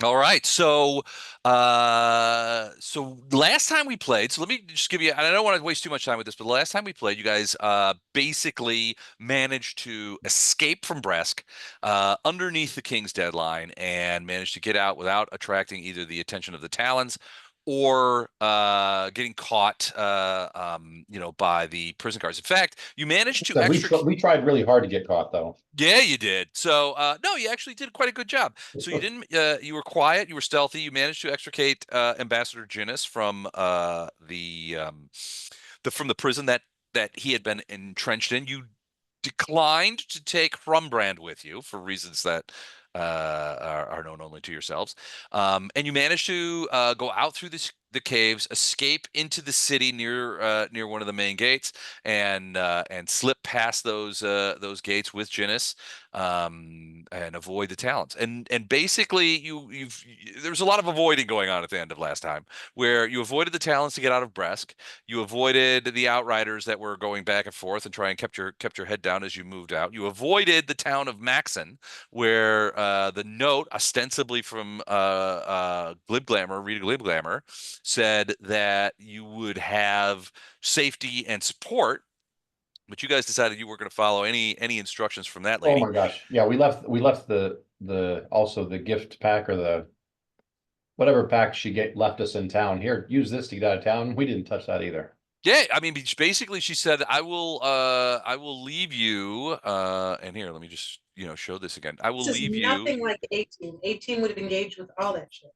All right. So last time we played, so let me just give you, and I don't want to waste too much time with this, but the last time we played, you guys basically managed to escape from Bresk underneath the King's deadline and managed to get out without attracting either the attention of the Talons or getting caught by the prison guards. In fact, you managed to So extricate. we tried really hard to get caught, though. Yeah, you did. So, no, you actually did quite a good job. So you didn't. You were quiet. You were stealthy. You managed to extricate Ambassador Jinnis from the from the prison that he had been entrenched in. You declined to take Brand with you for reasons that are known only to yourselves. And you managed to go out through the caves, escape into the city near one of the main gates, and slip past those gates with Jinnis, and avoid the Talons. And basically, there was a lot of avoiding going on at the end of last time, where you avoided the Talons to get out of Bresk. You avoided the Outriders that were going back and forth and trying kept your head down as you moved out. You avoided the town of Maxon, where the note, ostensibly from Rita Glibglammer, said that you would have safety and support, but you guys decided you weren't going to follow any instructions from that Oh lady. my gosh. Yeah, we left the also the gift pack or the whatever pack left us in town. Here, use this to get out of town. We didn't touch that either. Yeah, I mean, basically, she said, I will leave you." And here, let me just show this again. I will This is leave you. nothing like 18. 18 would have engaged with all that shit.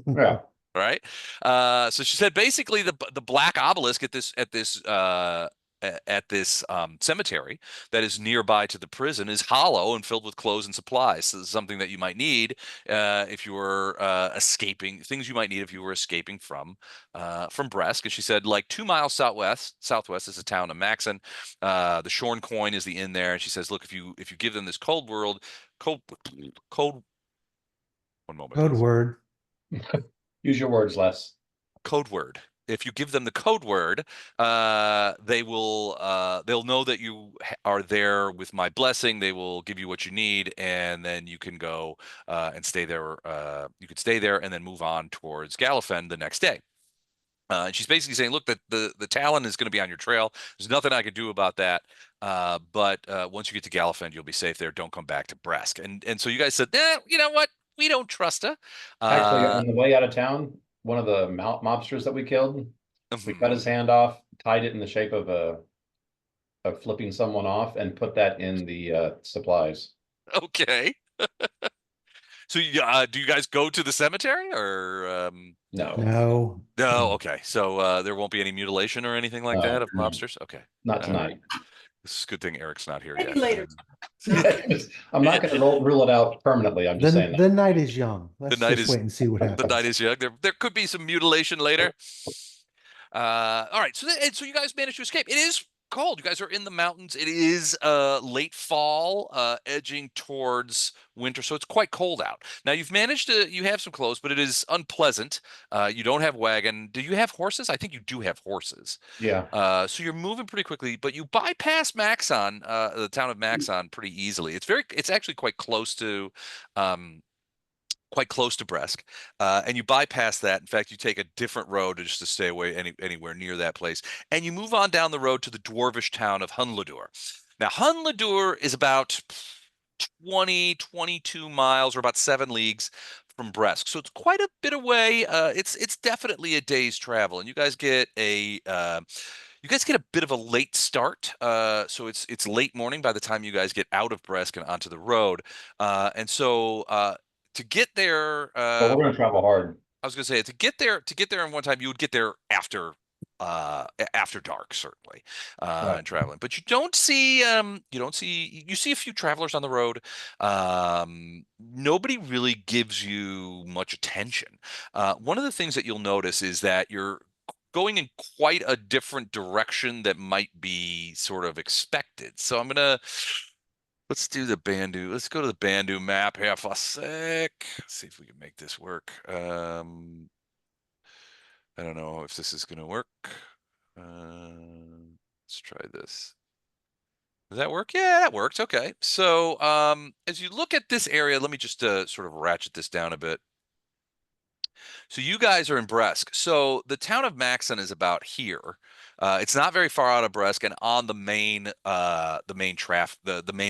Yeah. Right. So she said basically the black obelisk at this cemetery that is nearby to the prison is hollow and filled with clothes and supplies. So this is something that you might need if you were escaping. Things you might need if you were escaping from Bresk. And she said like 2 miles southwest is the town of Maxon. The Shorn Coin is the inn there. And she says, look, if you give them this cold cold. One moment, Code please. word. Use your words less. Code word. If you give them the code word, they'll know that you are there with my blessing. They will give you what you need, and then you can go and stay there. You could stay there and then move on towards Gallofend the next day. And she's basically saying, look, that the Talon is going to be on your trail. There's nothing I can do about that. But once you get to Gallofend, you'll be safe there. Don't come back to Bresk. And so you guys said, you know what? We don't trust her. Actually, Uh, on the way out of town, one of the mobsters that we killed, we cut his hand off, tied it in the shape of flipping someone off, and put that in the supplies. okay. So, do you guys go to the cemetery or No, No. no? Okay, so there won't be any mutilation or anything like that of no, mobsters. Okay, not all right. tonight. This is a good thing Eric's not here Maybe yet. later. I'm not going to rule it out permanently. I'm just The saying that. the night is young. The Let's night just is wait and see what the night happens. is young. There could be some mutilation later. All right. So you guys managed to escape. It is cold. You guys are in the mountains. It is late fall, edging towards winter, so it's quite cold out. Now you have some clothes, but it is unpleasant. You don't have wagon. Do you have horses? I think you do have horses. Yeah. So you're moving pretty quickly, but you bypass Maxon, the town of Maxon, pretty easily. It's actually um, quite close to Bresk, and you bypass that. In fact, you take a different road just to stay away anywhere near that place, and you move on down the road to the dwarvish town of Hunloduhr. Now, Hunloduhr is about 22 miles or about 7 leagues from Bresk, so it's quite a bit away. It's definitely a day's travel, and you guys get a bit of a late start, so it's late morning by the time you guys get out of Bresk and onto the road, and so to get there, But we're going to travel hard. I was gonna say to get there in one time, you would get there after dark, certainly, Right. and traveling. But you see a few travelers on the road. Nobody really gives you much attention. One of the things that you'll notice is that you're going in quite a different direction that might be sort of expected. So let's do the Bandu. Let's go to the Bandu map here for a sec. Let's see if we can make this work. I don't know if this is going to work. Let's try this. Does that work? Yeah, that worked. Okay. So, as you look at this area, let me just sort of ratchet this down a bit. So you guys are in Bresk. So the town of Maxon is about here. It's not very far out of Bresk, and on the main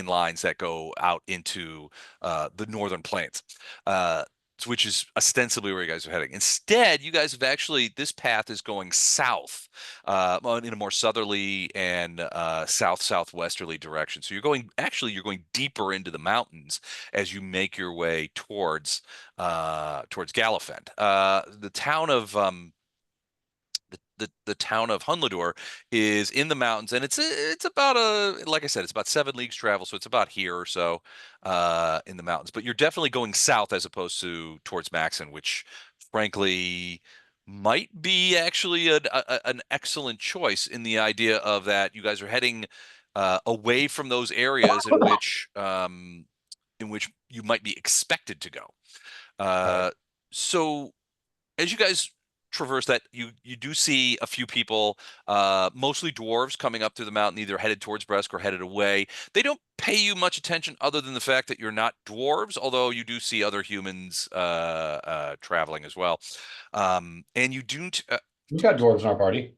lines that go out into the northern plains, which is ostensibly where you guys are heading. Instead, you guys have actually this path is going south, in a more southerly and southwesterly direction. So you're going deeper into the mountains as you make your way towards Gallofend. The town of Hunloduhr is in the mountains, and it's about like I said, it's about 7 leagues travel, so it's about here or so in the mountains. But you're definitely going south as opposed to towards Maxon, which frankly might be actually an excellent choice in the idea of that you guys are heading away from those areas in which you might be expected to go. Right. So as you guys traverse that, you do see a few people, mostly dwarves, coming up through the mountain, either headed towards Bresk or headed away. They don't pay you much attention other than the fact that you're not dwarves, although you do see other humans traveling as well. And you do, We've got dwarves in our party.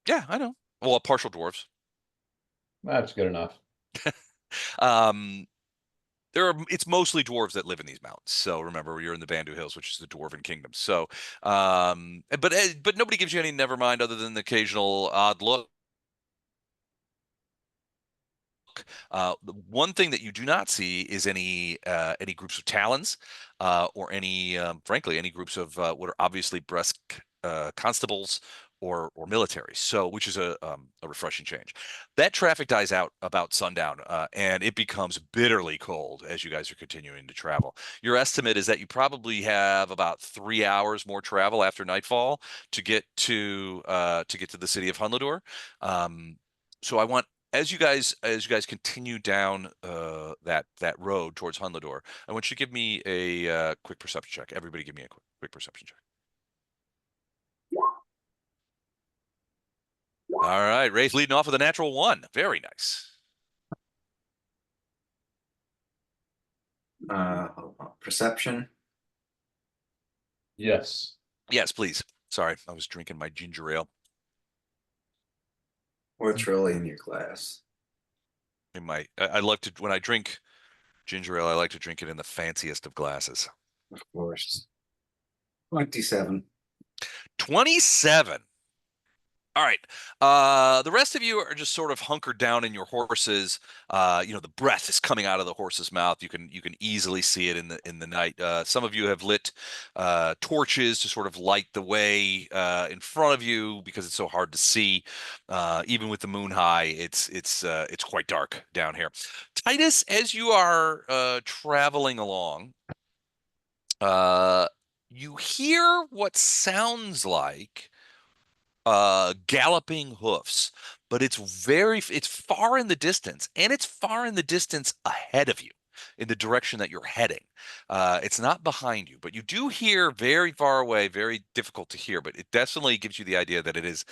yeah, I know. Well, partial dwarves. That's good enough. Um, it's mostly dwarves that live in these mountains. So remember, you're in the Bandu Hills, which is the dwarven kingdom. So but nobody gives you any never mind other than the occasional odd look. The one thing that you do not see is any groups of Talons, or frankly, any groups of what are obviously Bresk constables or military. So, which is a refreshing change. That traffic dies out about sundown, and it becomes bitterly cold as you guys are continuing to travel. Your estimate is that you probably have about 3 hours more travel after nightfall to get to the city of Hunloduhr. So I want as you guys continue down that road towards Hunloduhr, I want you to give me a quick perception check. Everybody, give me a quick perception check. All right, Wraith leading off with a natural 1. Very nice. Perception. Yes. Yes, please. Sorry, I was drinking my ginger ale. What's really in your glass? I like to when I drink ginger ale, I like to drink it in the fanciest of glasses. Of course. 27. 27. All right. The rest of you are just sort of hunkered down in your horses. The breath is coming out of the horse's mouth. You can easily see it in the night. Some of you have lit torches to sort of light the way in front of you because it's so hard to see. Even with the moon high, it's quite dark down here. Titus, as you are traveling along, you hear what sounds like galloping hoofs, but it's far in the distance, and it's far in the distance ahead of you in the direction that you're heading. It's not behind you, but you do hear very far away, very difficult to hear, but it definitely gives you the idea that it is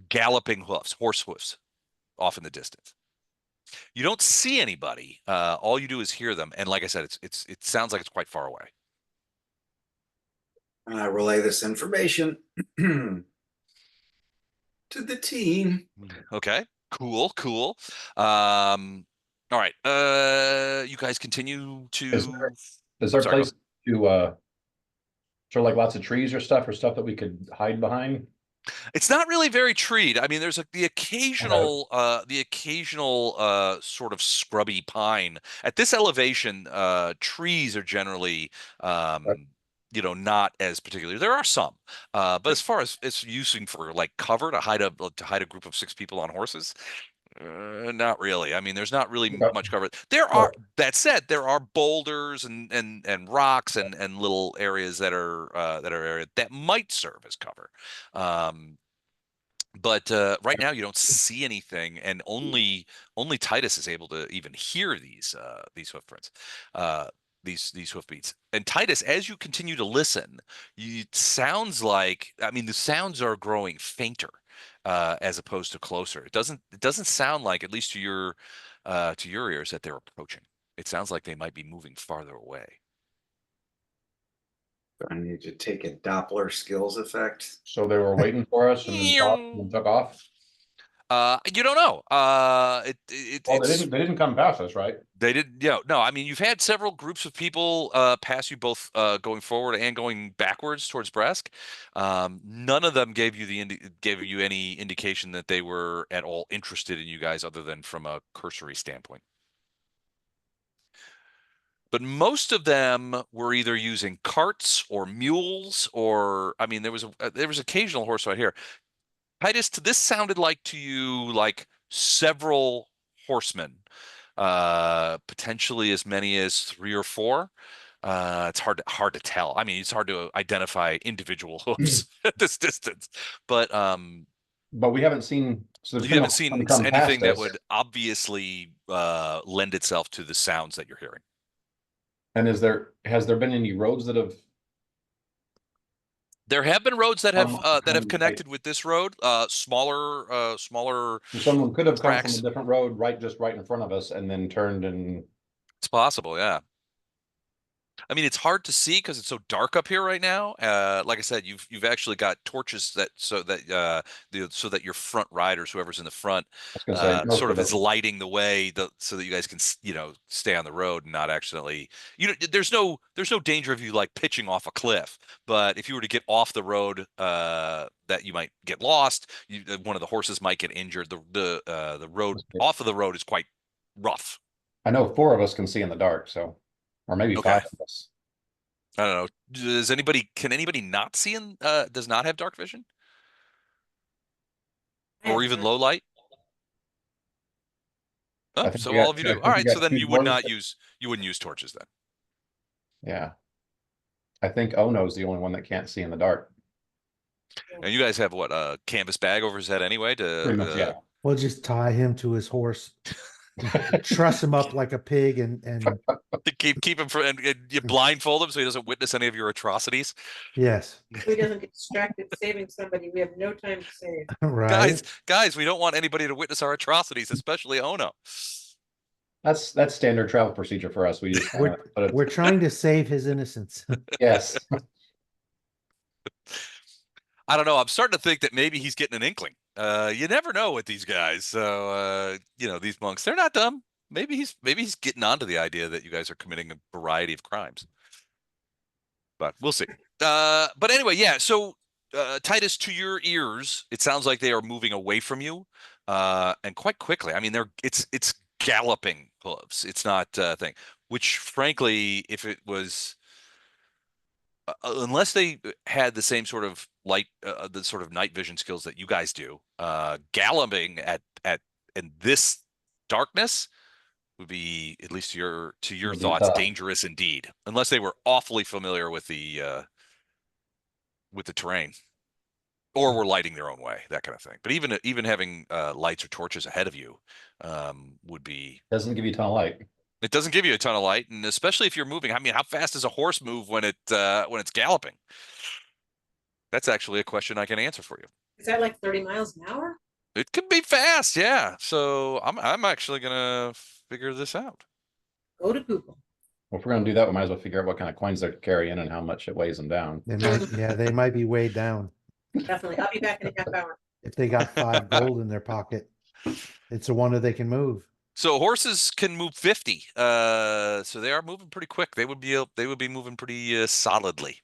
galloping hoofs, horse hoofs off in the distance. You don't see anybody. All you do is hear them, and like I said, it sounds like it's quite far away. Relay this information to the team. Okay, cool. All right. You guys continue to. Is there a Sorry, place to sort of like lots of trees or stuff that we could hide behind? It's not really very treed. I mean, there's the occasional sort of scrubby pine. At this elevation, trees are generally not as particular. There are some, but as far as it's using for like cover to hide a group of 6 people on horses, not really. I mean, there's not really Okay. much cover. That said, there are boulders and rocks and little areas that might serve as cover. But right now you don't see anything, and only Titus is able to even hear these hoof prints, these hoof beats. And Titus, as you continue to listen, it sounds like, I mean, the sounds are growing fainter as opposed to closer. It doesn't sound like, at least to your ears, that they're approaching. It sounds like they might be moving farther away. I need to take a Doppler skills effect. So they were waiting for us and then stopped and took off. You don't know. Well, It's they didn't come past us, right? they did. Yeah, no. I mean, you've had several groups of people pass you both going forward and going backwards towards Bresk. None of them gave you any indication that they were at all interested in you guys, other than from a cursory standpoint. But most of them were either using carts or mules, or I mean, there was occasional horse right here. Titus, this sounded like to you like several horsemen, potentially as many as 3 or 4. It's hard to tell. I mean, it's hard to identify individual hoofs at this distance, but we haven't seen. So there's you been haven't seen come anything past that us. would obviously lend itself to the sounds that you're hearing. And has there been any roads that have? There have been roads that have Like, connected with this road, smaller. someone could have come from tracks. a different road, just right in front of us, and then turned and. It's possible, yeah. I mean, it's hard to see because it's so dark up here right now. Like I said, you've actually got torches so that your front riders, whoever's in the front, I was gonna say most sort of of is it. lighting the way, so that you guys can stay on the road and not accidentally. There's no danger of you like pitching off a cliff, but if you were to get off the road, that you might get lost. One of the horses might get injured. The road off of the road is quite rough. I know 4 of us can see in the dark, so, or maybe Okay. 5 of us. I don't know. Can anybody not see does not have dark vision? Or even low light? I Oh, think so we got- all of you I do. think All we right, got so then 2 you would dwarves not that- you wouldn't use torches then. Yeah. I think Ono's the only one that can't see in the dark. And you guys have what, a canvas bag over his head anyway Pretty much, to yeah. We'll just tie him to his horse, truss him up like a pig, and to keep him from, and you blindfold him so he doesn't witness any of your atrocities. yes, So he doesn't get distracted saving somebody. We have no time to save. right. Guys, we don't want anybody to witness our atrocities, especially Ono. That's standard travel procedure for us. We just We're trying to save his innocence. yes. I don't know. I'm starting to think that maybe he's getting an inkling. You never know with these guys. So these monks, they're not dumb. Maybe he's getting onto the idea that you guys are committing a variety of crimes. But we'll see. But anyway, yeah. So Titus, to your ears, it sounds like they are moving away from you, and quite quickly. I mean, it's galloping hooves. It's not a thing. Which, frankly, if it was. Unless they had the same sort of the sort of night vision skills that you guys do, galloping at in this darkness would be, at least to your thoughts, dangerous indeed. Unless they were awfully familiar with the terrain, or were lighting their own way, that kind of thing. But even having lights or torches ahead of you would be. Doesn't give you a ton of light. It doesn't give you a ton of light, and especially if you're moving. I mean, how fast does a horse move when it's galloping? That's actually a question I can answer for you. Is that like 30 miles an hour? It could be fast, yeah. So I'm actually gonna figure this out. Go to Google. Well, if we're gonna do that, we might as well figure out what kind of coins they're carrying and how much it weighs them down. They might be weighed down. Definitely. I'll be back in a half hour. If they got 5 gold in their pocket, it's a wonder they can move. So horses can move 50. So they are moving pretty quick. They would be moving pretty solidly.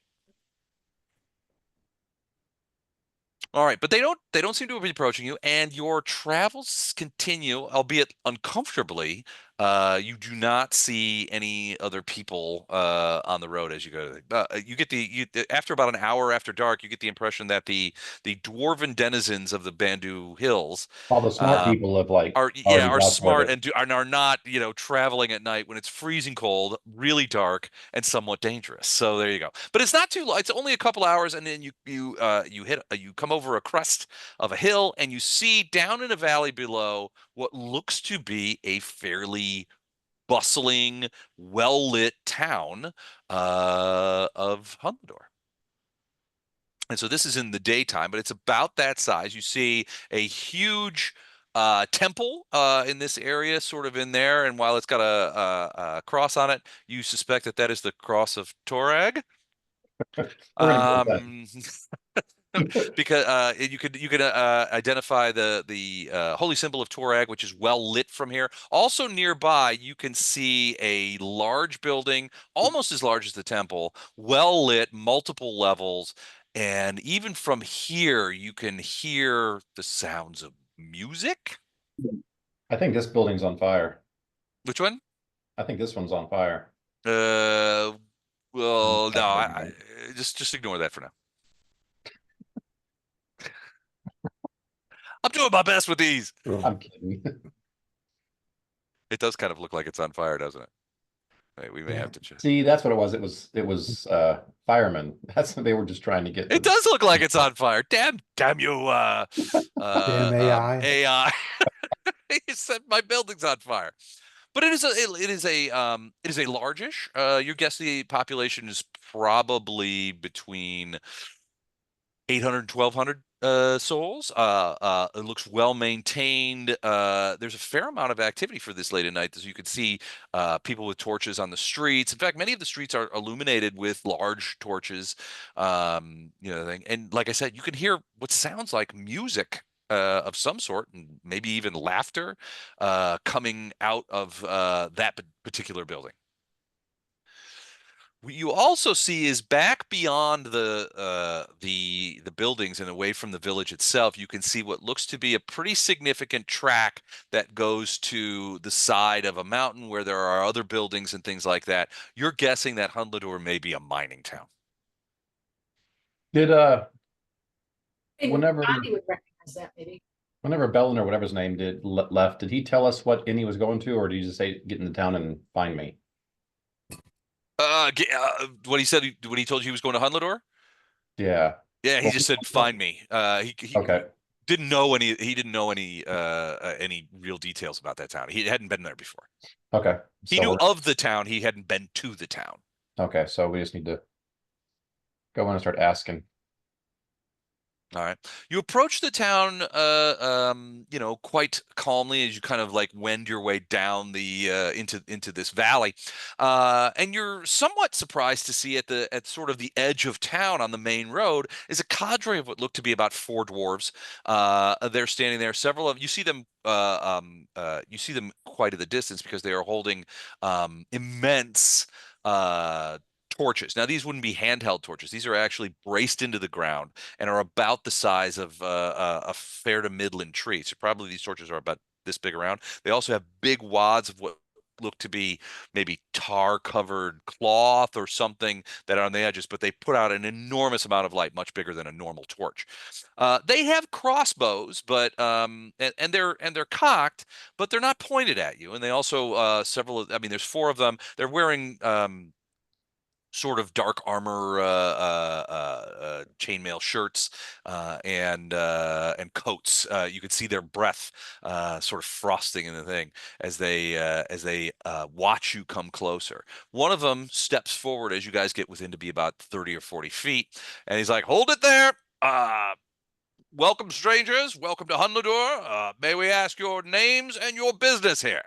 All right, but they don't seem to be approaching you, and your travels continue, albeit uncomfortably. You do not see any other people on the road as you go. After about an hour after dark, you get the impression that the dwarven denizens of the Bandu Hills, all the smart people have are smart and are not traveling at night when it's freezing cold, really dark, and somewhat dangerous. So there you go. But it's not too long. It's only a couple hours, and then you come over a crest of a hill, and you see down in a valley below what looks to be a fairly bustling, well-lit town of Hunloduhr. And so this is in the daytime, but it's about that size. You see a huge temple in this area, sort of in there, and while it's got a cross on it, you suspect that is the cross of Torag. We're gonna go with because you could identify the holy symbol of Torag, which is well lit from here. Also nearby, you can see a large building, almost as large as the temple, well lit, multiple levels, and even from here, you can hear the sounds of music. I think this building's on fire. Which one? I think this one's on fire. Uh, well, no, Okay. just ignore that for now. I'm doing my best with these. I'm kidding. It does kind of look like it's on fire, doesn't it? Wait, we may Yeah. have to check. See, that's what it was. It was firemen. That's what they were just trying to get. It does look like it's on fire. Damn you, Damn AI. AI. You set my building's on fire. But it is a largish. Your guess the population is probably between 800 and 1200 souls. It looks well maintained. There's a fair amount of activity for this late at night, as you can see people with torches on the streets. In fact, many of the streets are illuminated with large torches. And like I said, you can hear what sounds like music of some sort, and maybe even laughter coming out of that particular building. What you also see is back beyond the buildings and away from the village itself, you can see what looks to be a pretty significant track that goes to the side of a mountain where there are other buildings and things like that. You're guessing that Hunloduhr may be a mining town. Did Maybe whenever Gandhi would recognize that, maybe. whenever Balan or whatever his name left, did he tell us what inn he was going to, or did he just say get into town and find me? What he said when he told you he was going to Hunloduhr? Yeah. Yeah, he Well, just said find me. He Okay. didn't know any real details about that town. He hadn't been there before. Okay. He knew of the town. He hadn't been to the town. Okay, so we just need to go in and start asking. All right. You approach the town, quite calmly as you kind of like wend your way down the into this valley, and you're somewhat surprised to see at sort of the edge of town on the main road is a cadre of what look to be about 4 dwarves. They're standing there. Several of you see them. You see them quite at the distance because they are holding immense torches. Now, these wouldn't be handheld torches. These are actually braced into the ground and are about the size of a fair to midland tree. So probably these torches are about this big around. They also have big wads of what look to be maybe tar-covered cloth or something that are on the edges, but they put out an enormous amount of light, much bigger than a normal torch. They have crossbows, but and they're cocked, but they're not pointed at you. And they also there's 4 of them. They're wearing sort of dark armor, chainmail shirts, and coats. You can see their breath sort of frosting in the thing as they watch you come closer. One of them steps forward as you guys get within to be about 30 or 40 feet, and he's like, "Hold it there! Welcome, strangers. Welcome to Hunloduhr. May we ask your names and your business here?"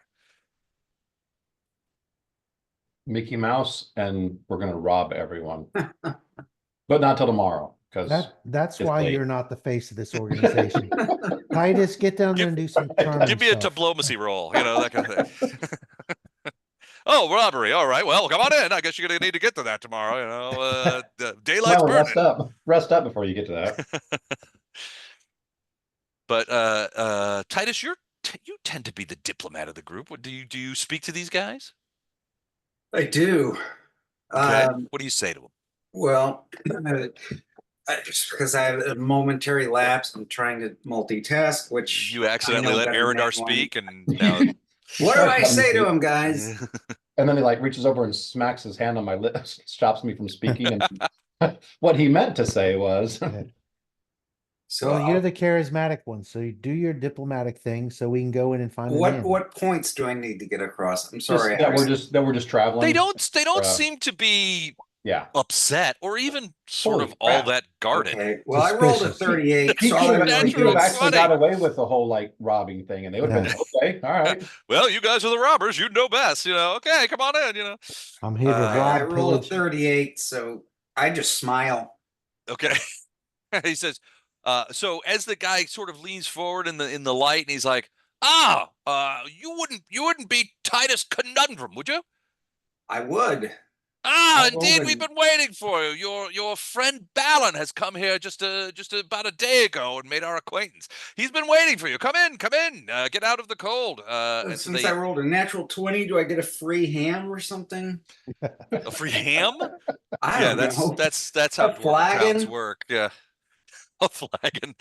Mickey Mouse, and we're gonna rob everyone. But not till tomorrow, because That's it's why late. you're not the face of this organization. Titus, get down there and do some charming Give me a stuff. diplomacy roll, that kind of thing. Oh, robbery. All right. Well, come on in. I guess you're going to need to get to that tomorrow. Daylight's burning. Rest up before you get to that. But Titus, you tend to be the diplomat of the group. What do you speak to these guys? I do. Okay. What do you say to them? Well, just because I have a momentary lapse, I'm trying to multitask, which You accidentally let Arendar speak, and now what do I say to him, guys? And then he like reaches over and smacks his hand on my lips, stops me from speaking. And what he meant to say was, So Well, you're the charismatic one, so you do your diplomatic thing so we can go in and find an inn. what points do I need to get across? I'm just sorry. that we're just traveling. they don't seem to be Yeah. upset or even sort Holy of all crap. that guarded. Okay. Well, I rolled a Suspicious. 38. He So could I have That's really actually funny. got away with the whole like robbing thing, and they would have been okay. All right. Well, you guys are the robbers. You know best. Okay, come on in. I'm here to I rob, rolled a pillage. 38, so I just smile. Okay. He says, so as the guy sort of leans forward in the light, and he's like, you wouldn't be Titus Conundrum, would you? I would. Ah, I'll roll indeed, we've in. been waiting for you. Your friend Balan has come here just about a day ago and made our acquaintance. He's been waiting for you. Come in, come in. Get out of the cold. And so Since I rolled a natural 20, do I get a free ham or something? a free ham? I Yeah, don't know. that's how A dwarven towns flagon? work. Yeah. A flagon.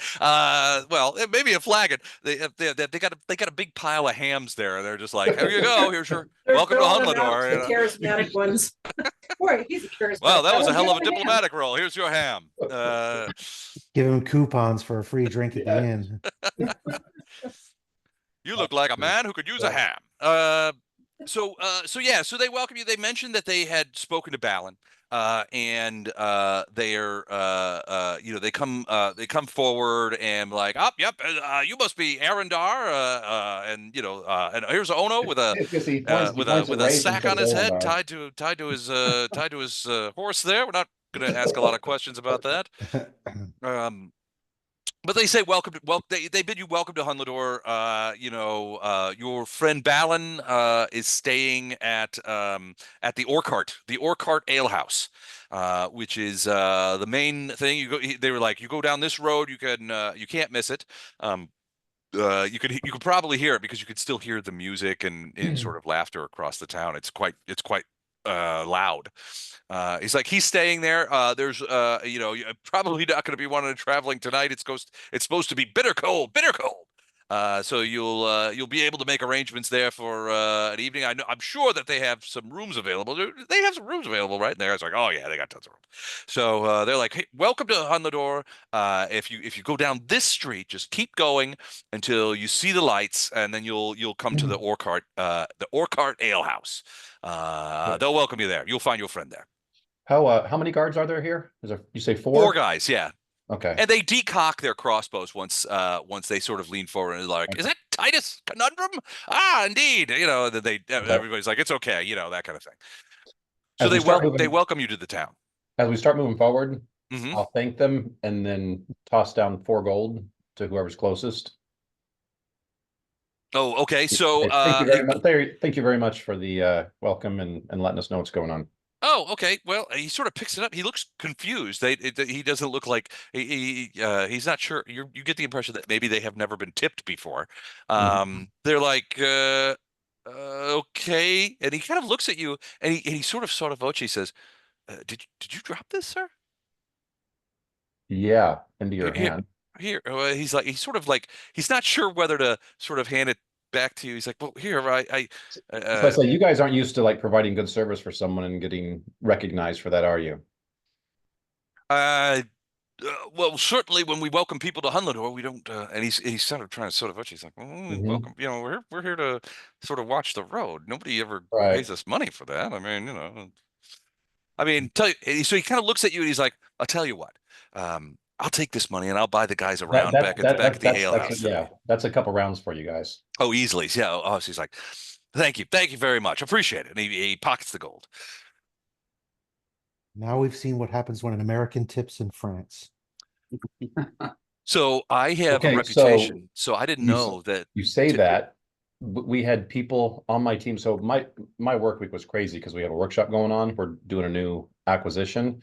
Well, maybe a flagon. They got a big pile of hams there. They're just like, here you go. Here's your They're welcome to throwing them out Hunloduhr. to the charismatic ones. Boy, he's a charismatic. Well, that was a fellow. hell of a Give him hand. diplomatic roll. Here's your ham. Give him coupons for a free drink at the Yeah. inn. You look like a man who could use a ham. So they welcome you. They mentioned that they had spoken to Balan, and they are, they come forward and like, oh, yep, you must be Arendar, and here's Ono with a It's 'cause he points with at a Raven and sack on says his head, Arendar. tied to his horse. There, we're not going to ask a lot of questions about that. But they say welcome to they bid you welcome to Hunloduhr. Your friend Balan is staying at the Orcart Ale House, which is the main thing. They were like, you go down this road, you can't miss it. You could probably hear it because you could still hear the music and sort of laughter across the town. It's quite loud. He's like, he's staying there. There's you're probably not going to be wanting to traveling tonight. It's supposed to be bitter cold. So you'll be able to make arrangements there for an evening. I'm sure that they have some rooms available. They have some rooms available right in there. It's like, oh yeah, they got tons of rooms. So they're like, hey, welcome to Hunloduhr. If you go down this street, just keep going until you see the lights, and then you'll come to the Orcart Ale House. They'll welcome you there. You'll find your friend there. How many guards are there here? Is there, you say 4? 4 guys, yeah. Okay. And they decock their crossbows once they sort of lean forward and like, is that Titus Conundrum? Ah, indeed. Everybody's like, it's okay, that kind of thing. So they welcome you to the town. As we start moving forward, Mhm. I'll thank them and then toss down 4 gold to whoever's closest. Oh, okay. So thank you very much. Thank you very much for the welcome and letting us know what's going on. Oh, okay. Well, he sort of picks it up. He looks confused. He doesn't look like he's not sure. You get the impression that maybe they have never been tipped before. They're like, okay, and he kind of looks at you, and he sort of voce says, "Did you drop this, sir?" Yeah, into your hand. Here, he's sort of like he's not sure whether to sort of hand it back to you. He's like, well, here, So you guys aren't used to like providing good service for someone and getting recognized for that, are you? Well, certainly when we welcome people to Hunloduhr, we don't. And he's sort of trying to he's like, welcome. We're here to sort of watch the road. Nobody ever pays us money for that. I mean, tell you. So he kind of looks at you and he's like, I'll tell you what. I'll take this money and I'll buy the guys around back at the ale house. Yeah, that's a couple rounds for you guys. Oh, easily. Yeah. Oh, so he's like, thank you very much. Appreciate it. And he pockets the gold. Now we've seen what happens when an American tips in France. So I have a reputation. So I didn't know that. You say that. We had people on my team. So my work week was crazy because we have a workshop going on. We're doing a new acquisition.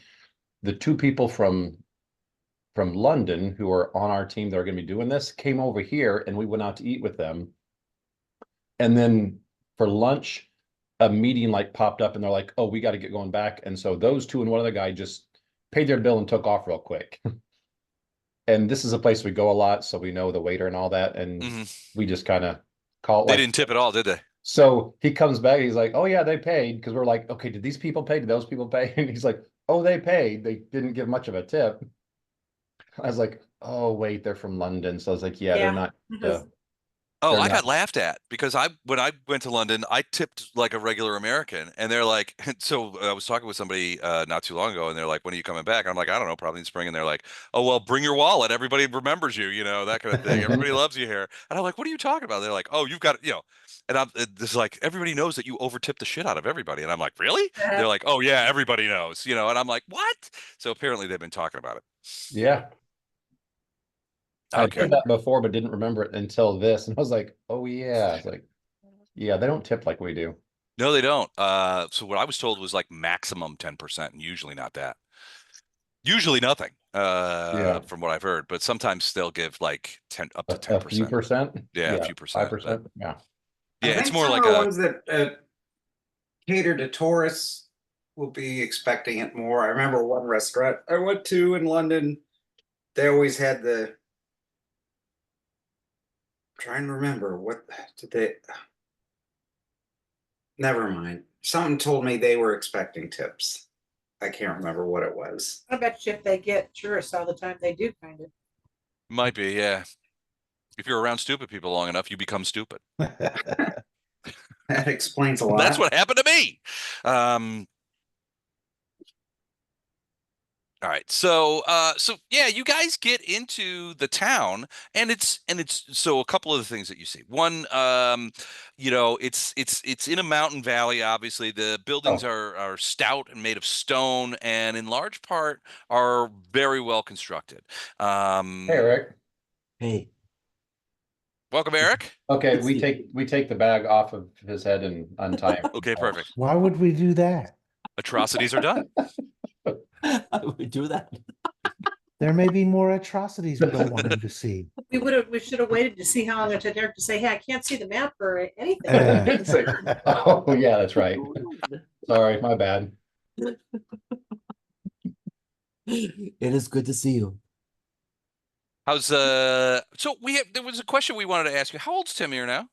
The 2 people from London who are on our team that are going to be doing this came over here and we went out to eat with them. And then for lunch, a meeting like popped up and they're like, oh, we got to get going back. And so those 2 and one other guy just paid their bill and took off real quick. And this is a place we go a lot, so we know the waiter and all that. And we just kind of call it. They didn't tip at all, did they? So he comes back, he's like, oh yeah, they paid. Because we're like, okay, did these people pay? Did those people pay? And he's like, oh, they paid. They didn't give much of a tip. I was like, oh wait, they're from London. So I was like, yeah. They're not. Oh, They're I not. got laughed at because when I went to London, I tipped like a regular American, and they're like, so I was talking with somebody not too long ago, and they're like, when are you coming back? And I'm like, I don't know, probably in spring. And they're like, oh well, bring your wallet. Everybody remembers you, that kind of thing. Everybody loves you here. And I'm like, what are you talking about? They're like, oh, you've got, and this is like everybody knows that you overtip the shit out of everybody. And I'm like, really? They're like, oh yeah, everybody knows, and I'm like, what? So apparently they've been talking about it. Yeah. I'd Okay. heard that before, but didn't remember it until this. And I was like, oh yeah. It's like, yeah, they don't tip like we do. No, they don't. So what I was told was like maximum 10%, and usually not that. Usually nothing, Yeah. from what I've heard, but sometimes they'll give like 10 up to A few 10%. percent. Yeah, a Yeah. few percent. But 5%. Yeah. I yeah, it's think more some of like the a ones that cater to tourists will be expecting it more. I remember one restaurant I went to in London, they always had trying to remember what did they never mind. Something told me they were expecting tips. I can't remember what it was. I bet you if they get tourists all the time, they do kind of. might be, yeah. If you're around stupid people long enough, you become stupid. That explains a That's lot. what happened to me. All right. So yeah, you guys get into the town, and it's so a couple of the things that you see. One, it's in a mountain valley, obviously. The buildings Oh, are stout and made of stone, and in large part are very well constructed. hey, Eric. Hey, Welcome, Eric. Okay, good to see you. we take the bag off of his head and untie him. Okay, perfect. Why would we do that? Atrocities are done. I would do that. There may be more atrocities we don't want him to see. We should have waited to see how long it took Derek to say, hey, I can't see the map or anything. It's like, oh yeah, that's right. Sorry, my bad. It is good to see you. How's so there was a question we wanted to ask you. How old's Timir now?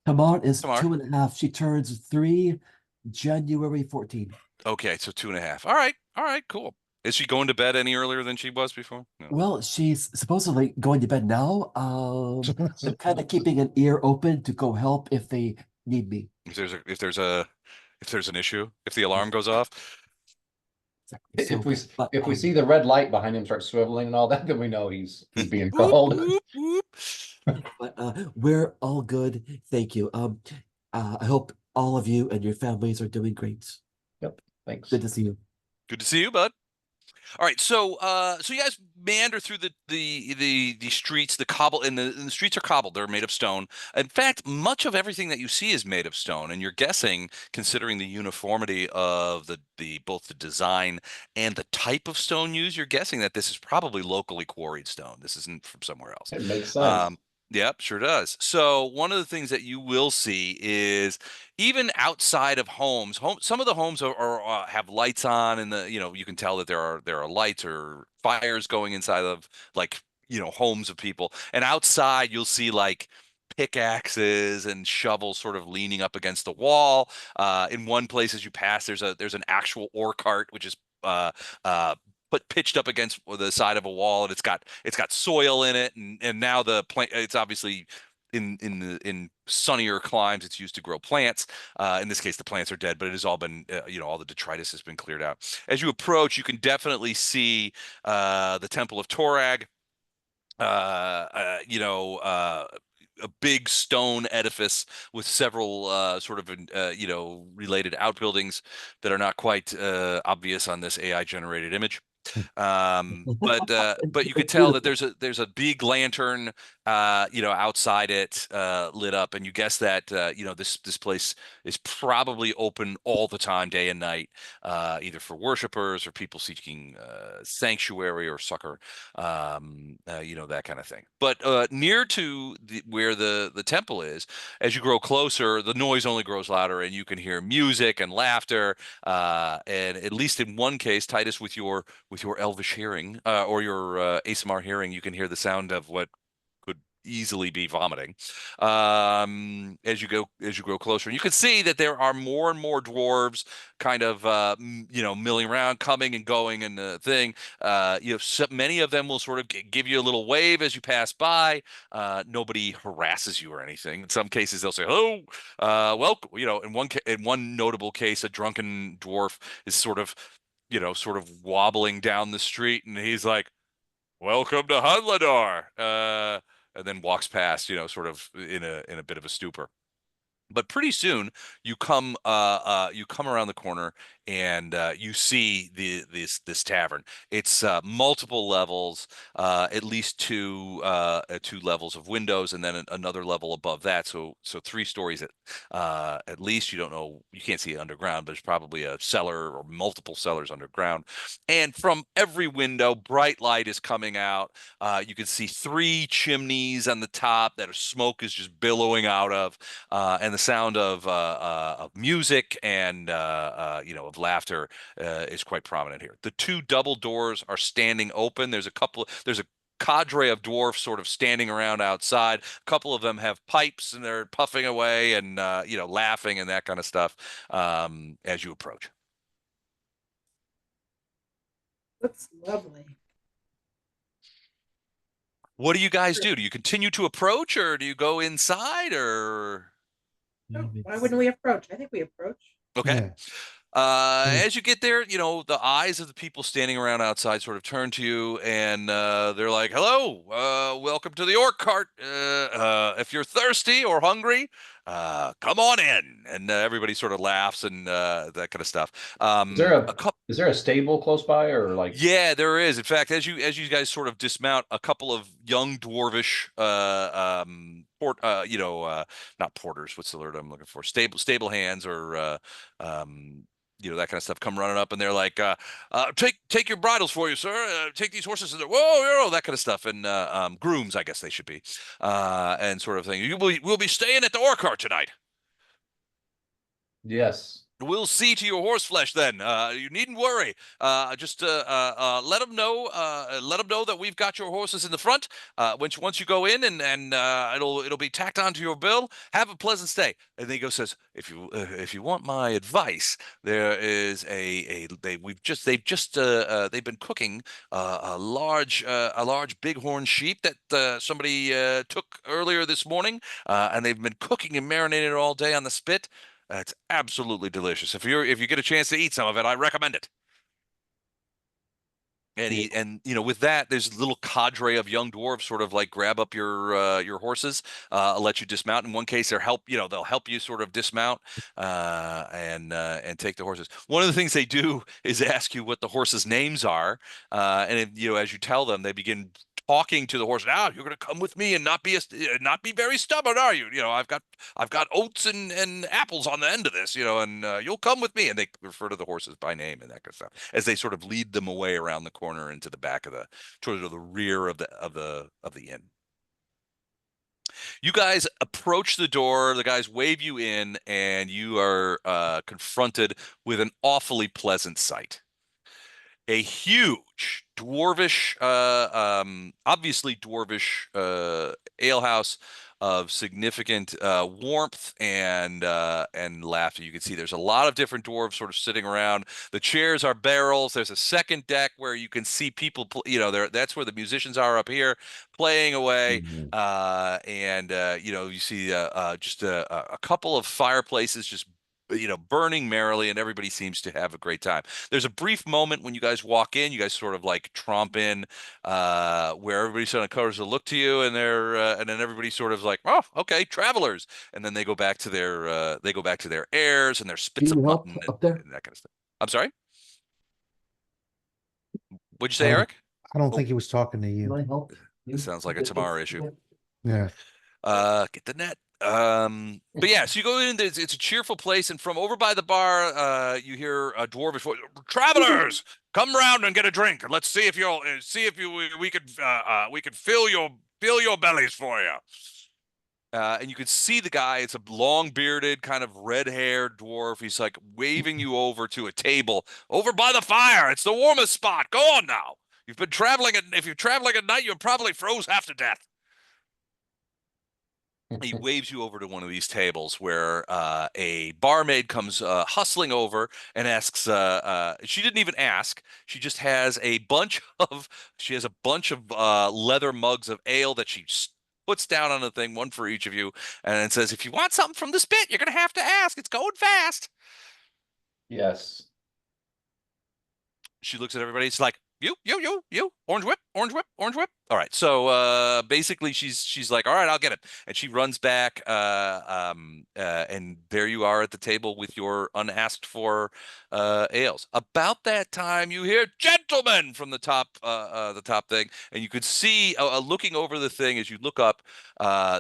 Tamar is Tamar. 2.5. She turns 3 January 14. Okay, so 2.5. All right. All right, cool. Is she going to bed any earlier than she was before? No. Well, she's supposedly going to bed now. I'm kind of keeping an ear open to go help if they need me. If there's an issue, if the alarm goes off. Exactly. If we but, if we see the red light behind him start swiveling and all that, then we know he's being called. Whoop, whoop. we're all good. Thank you. I hope all of you and your families are doing great. Yep. Thanks. Good to see you. Good to see you, bud. All right, so you guys meander through the streets, and the streets are cobbled. They're made of stone. In fact, much of everything that you see is made of stone, and you're guessing, considering the uniformity of the both the design and the type of stone used, you're guessing that this is probably locally quarried stone. This isn't from somewhere else. It makes sense. Yep, sure does. So one of the things that you will see is even outside of some of the homes have lights on, and you can tell that there are lights or fires going inside of like homes of people. And outside you'll see like pickaxes and shovels sort of leaning up against the wall. In one place as you pass, there's an actual ore cart which is uh, uh, put pitched up against the side of a wall, and it's got soil in it, and now the plant, it's obviously in sunnier climes it's used to grow plants. In this case the plants are dead, but it has all been all the detritus has been cleared out. As you approach, you can definitely see the Temple of Torag. A big stone edifice with several sort of related outbuildings that are not quite obvious on this AI generated image. But you could It's tell that beautiful. there's a big lantern outside it, lit up, and you guess that this place is probably open all the time, day and night, either for worshipers or people seeking sanctuary or succor, that kind of thing. But near to where the temple is, as you grow closer, the noise only grows louder, and you can hear music and laughter. And at least in one case, Titus, with your elvish hearing or your ASMR hearing, you can hear the sound of what could easily be vomiting. As you grow closer, and you can see that there are more and more dwarves kind of milling around, coming and going, and the thing. So many of them will sort of give you a little wave as you pass by. Nobody harasses you or anything. In some cases, they'll say hello, welcome. In one notable case, a drunken dwarf is sort of wobbling down the street, and he's like, "Welcome to Hunloduhr," and then walks past, sort of in a bit of a stupor. But pretty soon you come around the corner, and you see this tavern. It's multiple levels, at least two levels of windows, and then another level above that. So 3 stories at least. You don't know, you can't see it underground, but there's probably a cellar or multiple cellars underground. And from every window, bright light is coming out. You can see 3 chimneys on the top that smoke is just billowing out of, and the sound of music and of laughter is quite prominent here. The 2 double doors are standing open. There's a cadre of dwarfs sort of standing around outside. A couple of them have pipes, and they're puffing away and laughing and that kind of stuff as you approach. That's lovely. What do you guys do? Do you continue to approach, or do you go inside, or? Oh, why wouldn't we approach? I think we approach. Okay. Yeah. As you get there, the eyes of the people standing around outside sort of turn to you, and they're like, "Hello, welcome to the orc cart. If you're thirsty or hungry, come on in." And everybody sort of laughs and that kind of stuff. Is there a stable close by, or like? Yeah, there is. In fact, as you guys sort of dismount, a couple of young dwarvish not porters, what's the word I'm looking for? Stable hands, or that kind of stuff, come running up, and they're like, take your bridles for you, sir. Take these horses, and whoa, that kind of stuff. And grooms, I guess they should be, and sort of thing. We'll be staying at the Orcart tonight. Yes. We'll see to your horse flesh then. You needn't worry. Just let them know. Let them know that we've got your horses in the front. Once you go in, and it'll be tacked onto your bill. Have a pleasant stay. And then he says, if you want my advice, there is they've been cooking a large bighorn sheep that somebody took earlier this morning, and they've been cooking and marinating it all day on the spit. It's absolutely delicious. If you get a chance to eat some of it, I recommend it. And with that, there's a little cadre of young dwarves sort of like grab up your horses, let you dismount. In one case, they'll help you sort of dismount and take the horses. One of the things they do is ask you what the horses' names are, and as you tell them, they begin talking to the horse. Now you're going to come with me and not be very stubborn, are you? I've got oats and apples on the end of this, and you'll come with me. And they refer to the horses by name and that kind of stuff as they sort of lead them away around the corner into the back towards the rear of the inn. You guys approach the door. The guys wave you in, and you are confronted with an awfully pleasant sight. A huge dwarvish, obviously dwarvish alehouse of significant warmth and laughter. You can see there's a lot of different dwarves sort of sitting around. The chairs are barrels. There's a second deck where you can see people. That's where the musicians are up here playing away. You see just a couple of fireplaces just burning merrily, and everybody seems to have a great time. There's a brief moment when you guys walk in, you guys sort of like tromp in, where everybody sort of covers a look to you, and and then everybody sort of like, oh, okay, travelers, and then they go back to their airs and their spits Do a you help button up there? and that kind of stuff. I'm sorry. What'd you say, Eric? I don't Oh. think he was talking to Can you. I help? This sounds like a Tamara issue. Yeah. Get the net. But yeah, so you go in, it's a cheerful place, and from over by the bar, you hear a dwarvish voice. Travelers, come round and get a drink, and let's see if we could fill your bellies for you. And you can see the guy. It's a long-bearded, kind of red-haired dwarf. He's like waving you over to a table over by the fire. It's the warmest spot. Go on now. You've been traveling, and if you're traveling at night, you're probably froze half to death. He waves you over to one of these tables where a barmaid comes hustling over and asks. She didn't even ask. She just has a bunch of. She has a bunch of leather mugs of ale that she puts down on the thing, one for each of you, and it says, "If you want something from the spit, you're gonna have to ask. It's going fast." Yes. She looks at everybody. It's like, you, orange whip, orange whip, orange whip. All right. So basically she's like, all right, I'll get it. And she runs back and there you are at the table with your unasked for ales. About that time you hear gentlemen from the top thing, and you could see looking over the thing as you look up,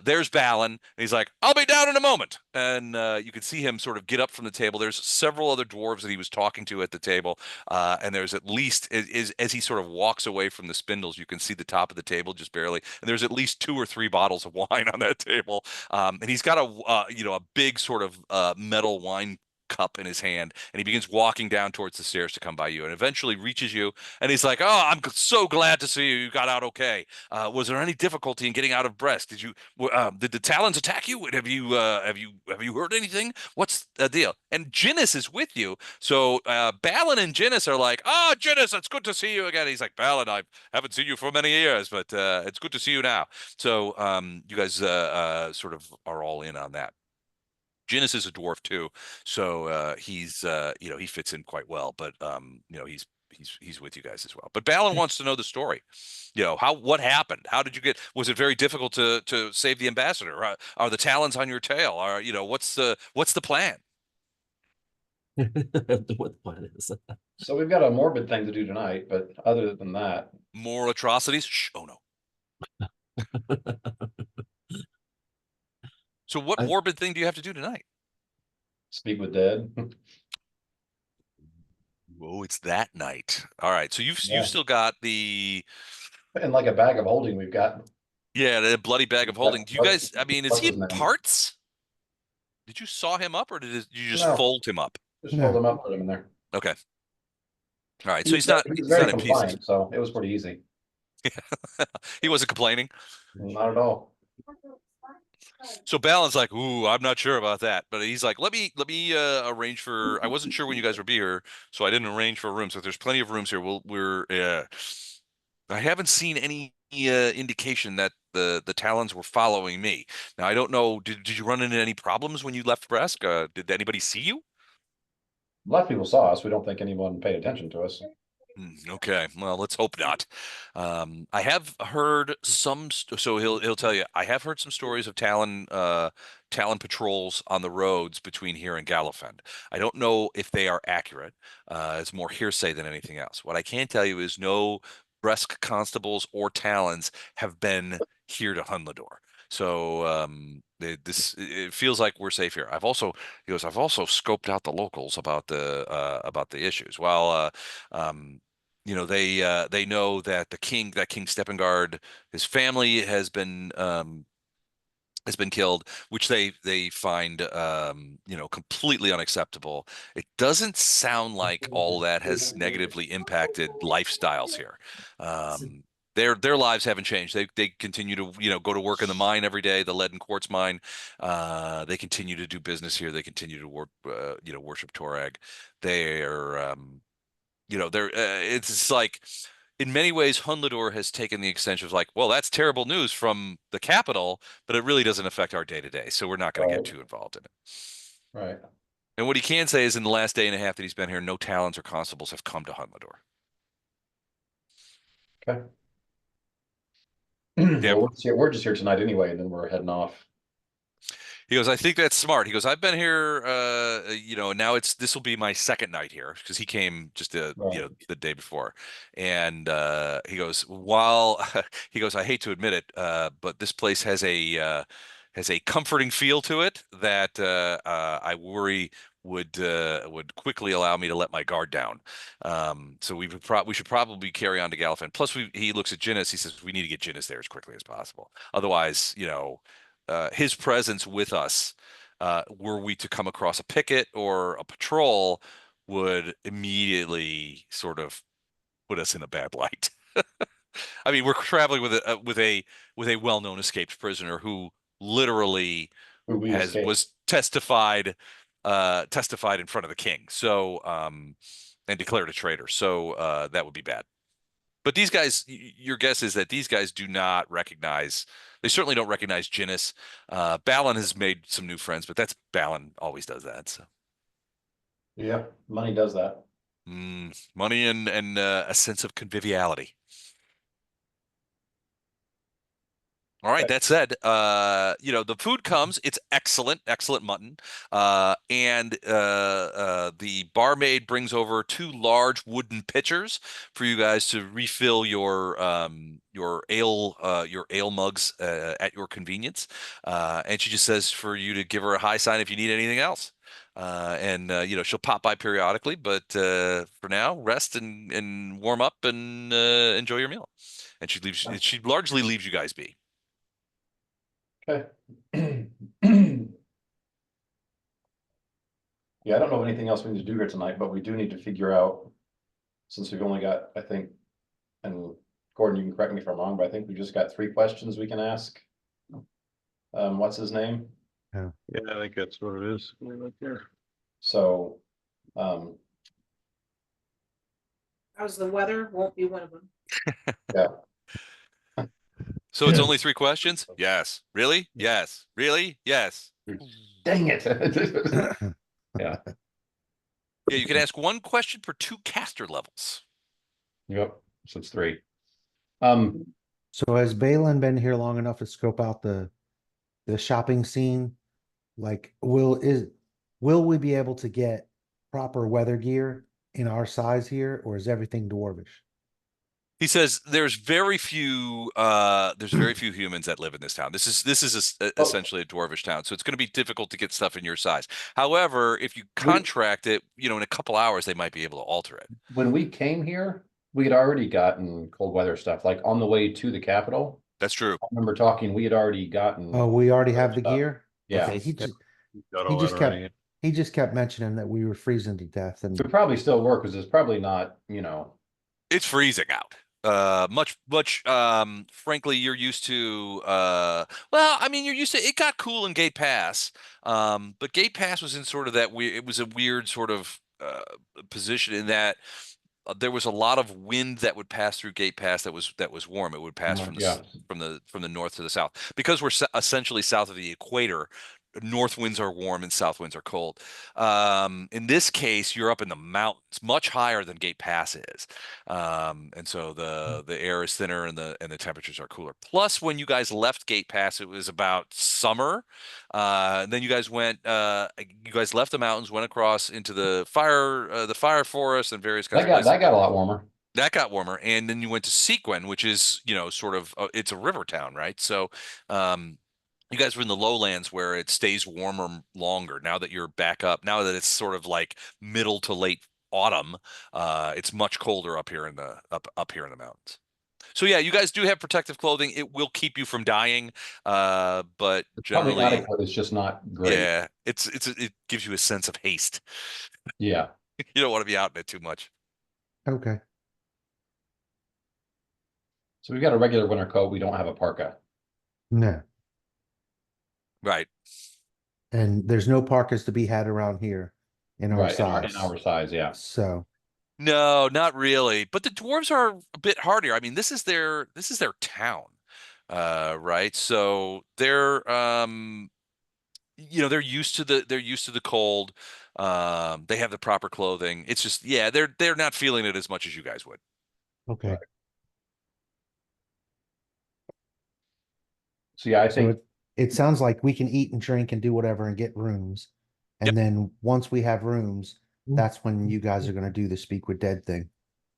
there's Balan, and he's like, I'll be down in a moment. And you could see him sort of get up from the table. There's several other dwarves that he was talking to at the table. And there's at least, as he sort of walks away from the spindles, you can see the top of the table just barely. And there's at least 2 or 3 bottles of wine on that table. And he's got a big sort of metal wine cup in his hand, and he begins walking down towards the stairs to come by you, and eventually reaches you. And he's like, "Oh, I'm so glad to see you. You got out okay. Was there any difficulty in getting out of Bresk? Did the Talons attack you? Have you heard anything? What's the deal?" And Jinnis is with you, so Balan and Jinnis are like, "Oh, Jinnis, it's good to see you again." He's like, "Balan, I haven't seen you for many years, but it's good to see you now." So you guys sort of are all in on that. Jinnis is a dwarf too, so he's he fits in quite well. But he's with you guys as well. But Balan wants to know the story. What happened? How did you get? Was it very difficult to save the ambassador? Are the Talons on your tail? What's the plan? What plan is that? So we've got a morbid thing to do tonight, but other than that, More atrocities? Shh, oh no. So what I- morbid thing do you have to do tonight? speak with dead. Oh, it's that night. All right. So Yeah. you've still got the And like a bag of holding, we've got. the bloody bag of holding. Do you guys? I mean, is What's he his in name? parts? Did you saw him up, or you just No. fold him up? Just No. hold him up, put him in there. Okay. All right. So he's not He's very in pieces. compliant, so it was pretty easy. He wasn't complaining. Not at all. So Balan's like, "Ooh, I'm not sure about that," but he's like, "Let me arrange for." I wasn't sure when you guys would be here, so I didn't arrange for a room. So there's plenty of rooms here. I haven't seen any indication that the Talons were following me. Now I don't know. Did you run into any problems when you left Bresk? Did anybody see you? A lot of people saw us. We don't think anyone paid attention to us. Okay, well, let's hope not. I have heard so he'll tell you. I have heard some stories of Talon patrols on the roads between here and Gallofend. I don't know if they are accurate. It's more hearsay than anything else. What I can tell you is no Bresk constables or Talons have been here to Hunloduhr. So it feels like we're safe here. He goes, I've also scoped out the locals about the issues. While they know that King Steppengard, his family has been killed, which they find completely unacceptable. It doesn't sound like all that has negatively impacted lifestyles here. Their lives haven't changed. They continue to go to work in the mine every day, the lead and quartz mine. They continue to do business here. They continue to work worship Torag. They're it's like in many ways, Hunloduhr has taken the extension of like, well, that's terrible news from the capital, but it really doesn't affect our day to day, so we're not going to get too involved in it. Right. And what he can say is, in the last day and a half that he's been here, no Talons or constables have come to Hunloduhr. Okay. Yeah. Well, we're just here tonight anyway, and then we're heading off. He goes, I think that's smart. He goes, I've been here, now this will be my second night here because he came just Right. the day before. And he goes, I hate to admit it, but this place has a comforting feel to it that I worry would quickly allow me to let my guard down. So we should probably carry on to Gallofend. Plus, he looks at Jinnis. He says we need to get Jinnis there as quickly as possible. Otherwise, his presence with us, were we to come across a picket or a patrol, would immediately sort of put us in a bad light. I mean, we're traveling with a well-known escaped prisoner who literally We escaped. was testified in front of the king. So and declared a traitor. So that would be bad. But these guys, your guess is that these guys do not recognize. They certainly don't recognize Jinnis. Balan has made some new friends, but that's Balan always does that. So Yeah, money does that. money and a sense of conviviality. All right, Okay. that said, the food comes, it's excellent, excellent mutton. And the barmaid brings over 2 large wooden pitchers for you guys to refill your ale mugs at your convenience. And she just says for you to give her a high sign if you need anything else. She'll pop by periodically, but for now, rest and warm up and enjoy your meal. And she largely leaves you guys be. Okay. Yeah, I don't know of anything else we need to do here tonight, but we do need to figure out, since we've only got, I think, and Gordon, you can correct me if I'm wrong, but I think we just got 3 questions we can ask. What's his name? Yeah, I think that's what it is. Right there. So, How's the weather? Won't be one of them. yeah, So it's only 3 questions? Yes. Really? Yes. Really? Yes. dang it. Yeah, Yeah, you can ask 1 question per 2 caster levels. yep, so it's 3. So has Balin been here long enough to scope out the shopping scene? Like, will we be able to get proper weather gear in our size here, or is everything dwarvish? He says there's very few humans that live in this town. This is essentially a dwarvish town, so it's going to be difficult to get stuff in your size. However, if you contract it, in a couple hours they might be able to alter it. When we came here, we had already gotten cold weather stuff, like on the way to the capital. That's true. I remember talking, we had already gotten. Oh, we already have the stuff. gear? Yeah. Okay, Got all that already. he just kept mentioning that we were freezing to death, and It probably still work because it's probably not, It's freezing out. Much frankly, you're used to you're used to it. Got cool in Gate Pass. But Gate Pass was in sort of that weird, it was a weird sort of position in that there was a lot of wind that would pass through Gate Pass that was warm. It would pass from the north to the south, because we're essentially south of the equator. North winds are warm and south winds are cold. In this case, you're up in the mountains, much higher than Gate Pass is, and so the air is thinner and the temperatures are cooler. Plus, when you guys left Gate Pass, it was about summer. And then you guys left the mountains, went across into the fire forest and various kinds of places. that got a lot warmer. That got warmer, and then you went to Sequin, which is sort of it's a river town, right? So. You guys were in the lowlands where it stays warmer longer. Now that you're back up, now that it's sort of like middle to late autumn, it's much colder up here in the mountains. So yeah, you guys do have protective clothing. It will keep you from dying, but generally, probably adequate. It's just not great. Yeah, it gives you a sense of haste. Yeah. You don't want to be out in it too much. okay. So we've got a regular winter coat. We don't have a parka. No. Right. And there's no parkas to be had around here in our size. In our size, yeah. So No, not really. But the dwarves are a bit hardier. I mean, this is their town. Right? So they're they're used to the cold. They have the proper clothing. It's just, yeah, they're not feeling it as much as you guys would. okay. Right. So yeah, I think it sounds like we can eat and drink and do whatever and get rooms. And then once we have rooms, that's when you guys are going to do the speak with dead thing.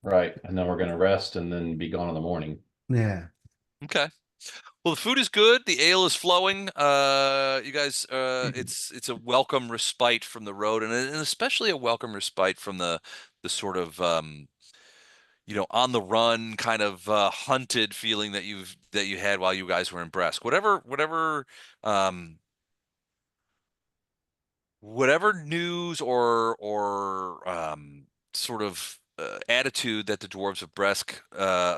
right. And then we're gonna rest and then be gone in the morning. Yeah. Okay. Well, the food is good. The ale is flowing. You guys, it's a welcome respite from the road, and especially a welcome respite from the sort of on the run kind of hunted feeling that you had while you guys were in Bresk. Whatever news or sort of attitude that the dwarves of Bresk,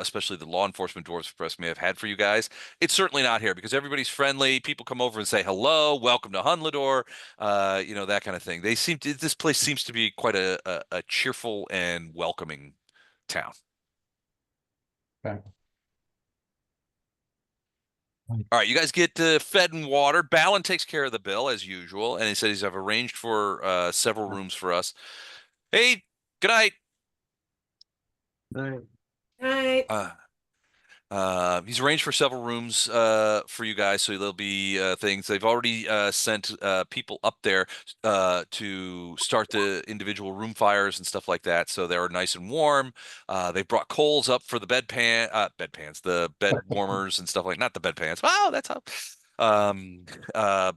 especially the law enforcement dwarves of Bresk, may have had for you guys. It's certainly not here because everybody's friendly. People come over and say hello, welcome to Hunloduhr, that kind of thing. This place seems to be quite a cheerful and welcoming town. Okay. All right, you guys get fed and water. Balan takes care of the bill as usual, and he says he's arranged for several rooms for us. Hey, good night. Right. He's arranged for several rooms for you guys, so there'll be things. They've already sent people up there to start the individual room fires and stuff like that, so they're nice and warm. They brought coals up for the bedpans, the bed warmers and stuff like. Not the bedpans. Wow, that's how.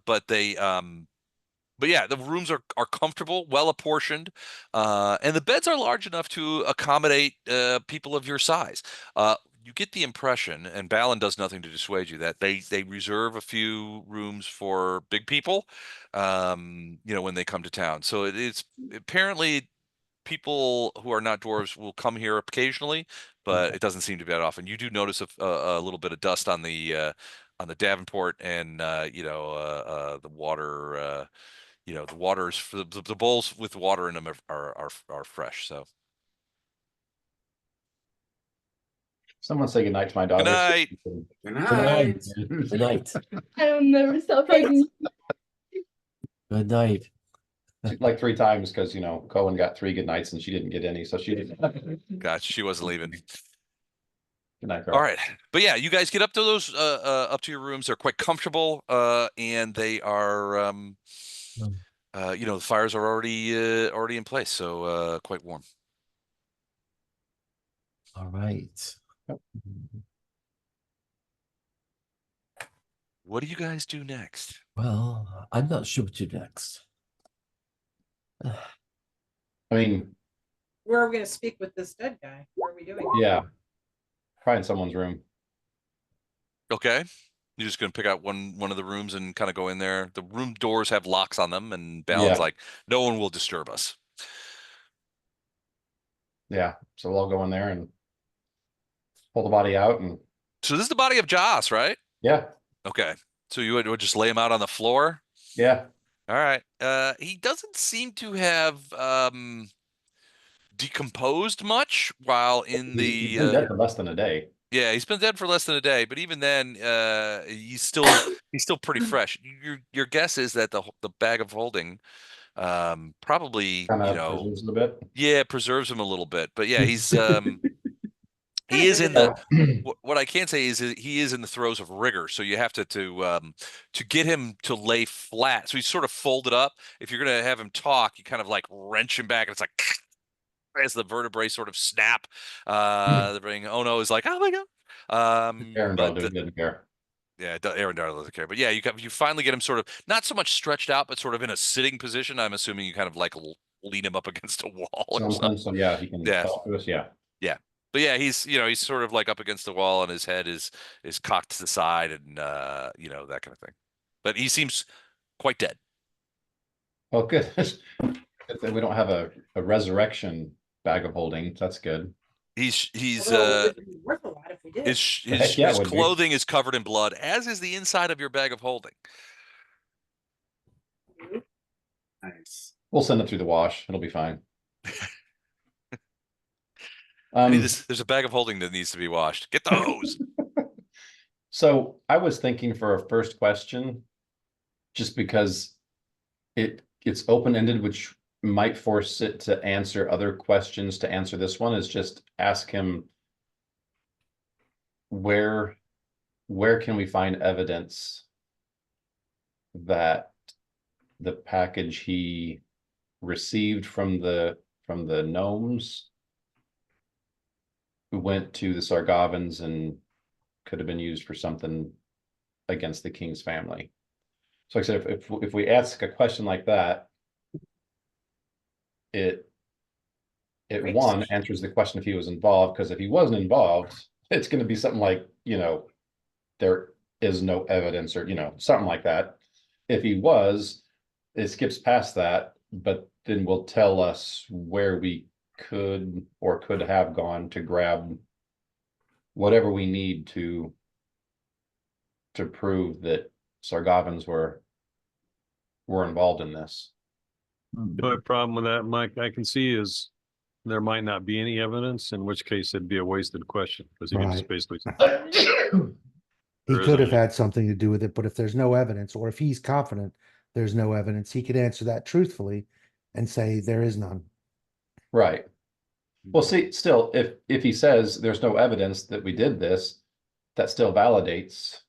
But they but yeah, the rooms are comfortable, well apportioned, and the beds are large enough to accommodate people of your size. You get the impression, and Balan does nothing to dissuade you, that they reserve a few rooms for big people, when they come to town. So it's apparently people who are not dwarves will come here occasionally, but it doesn't seem to be that often. You do notice a little bit of dust on the Davenport, and the water. The waters, the bowls with water in them are fresh. So Someone say goodnight to my dog. good night. Good Good night. night. Good night. I'll never stop hugging you. Good night. Like 3 times because Cohen got 3 good nights and she didn't get any, so she didn't. Gotcha. She wasn't leaving. Good night, girl. All right, but yeah, you guys get up to those up to your rooms. They're quite comfortable, and they are the fires are already in place, so quite warm. All right. What do you guys do next? Well, I'm not sure what to do next. I mean, Where are we going to speak with this dead guy? What are we doing? yeah, probably in someone's room. Okay, you're just gonna pick out one of the rooms and kind of go in there. The room doors have locks on them, and Balan's Yeah. like, no one will disturb us. Yeah, so we'll all go in there and pull the body out, and So this is the body of Joss, right? yeah, Okay, so you would just lay him out on the floor. yeah. All right. He doesn't seem to have decomposed much while in He's been dead for less than a day. Yeah, he's been dead for less than a day, but even then, he's still pretty fresh. Your guess is that the bag of holding probably Kind of preserves it a bit. yeah, preserves him a little bit. But yeah, he's he is in the what I can say is he is in the throes of rigor. So you have to get him to lay flat. So he's sort of folded up. If you're gonna have him talk, you kind of like wrench him back, and it's like as the vertebrae sort of snap. The brain, oh no, is like, oh my god. Aaron didn't care. Yeah, Aaron Darrell doesn't care. But yeah, you finally get him sort of not so much stretched out, but sort of in a sitting position. I'm assuming you kind of like lean him up against a wall or something. So yeah, he can talk to us. Yeah. Yeah. But yeah, he's sort of like up against the wall, and his head is cocked to the side, and that kind of thing. But he seems quite dead. Oh, good. We don't have a resurrection bag of holding. That's good. He's Although it would be worth a lot if we did. his clothing is covered in blood, as is the inside of your bag of holding. Nice. We'll send it through the wash. It'll be fine. There's a bag of holding that needs to be washed. Get the hose. So I was thinking for a first question, just because it's open-ended, which might force it to answer other questions. To answer this one is just ask him where can we find evidence that the package he received from the gnomes who went to the Sargovans and could have been used for something against the king's family. So like I said, if we ask a question like that, it one answers the question if he was involved, because if he wasn't involved, it's going to be something like, there is no evidence, or something like that. If he was, it skips past that, but then will tell us where we could have gone to grab whatever we need to prove that Sargovans were involved in this. The only problem with that, Mike, I can see is there might not be any evidence, in which case it'd be a wasted question because he can just Right. basically say, He There could have isn't had something to do with it, but if there's no evidence, or if he's confident there's no evidence, he could answer that truthfully and say there is none. Right. Well, see, still, if he says there's no evidence that we did this, that still validates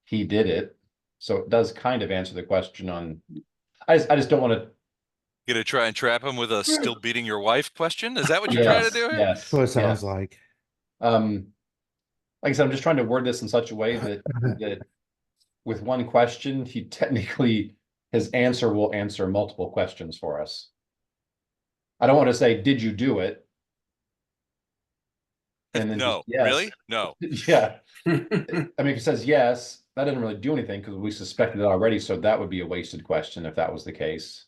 he did it. So it does kind of answer the question on. I just don't want to. Gonna try and trap him with a still beating your wife question? Is that what you're trying to do here? Yes. That's what it sounds like. Like I said, I'm just trying to word this in such a way that with one question, he technically his answer will answer multiple questions for us. I don't want to say, did you do it? And then No, yes. really? No. Yeah. I mean, if he says yes, that didn't really do anything because we suspected it already. So that would be a wasted question if that was the case.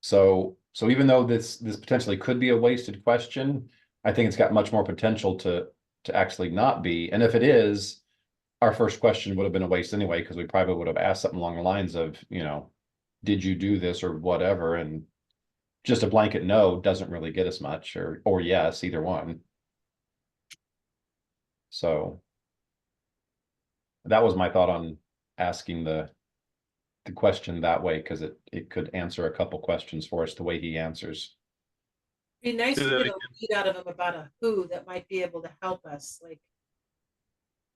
So even though this potentially could be a wasted question, I think it's got much more potential to actually not be. And if it is, our first question would have been a waste anyway, because we probably would have asked something along the lines of, did you do this or whatever? And just a blanket no doesn't really get us much, or yes, either one. So that was my thought on asking the question that way, because it could answer a couple questions for us the way he answers. Be nice Do to that get a lead out of him about a who that might be able to help us, like.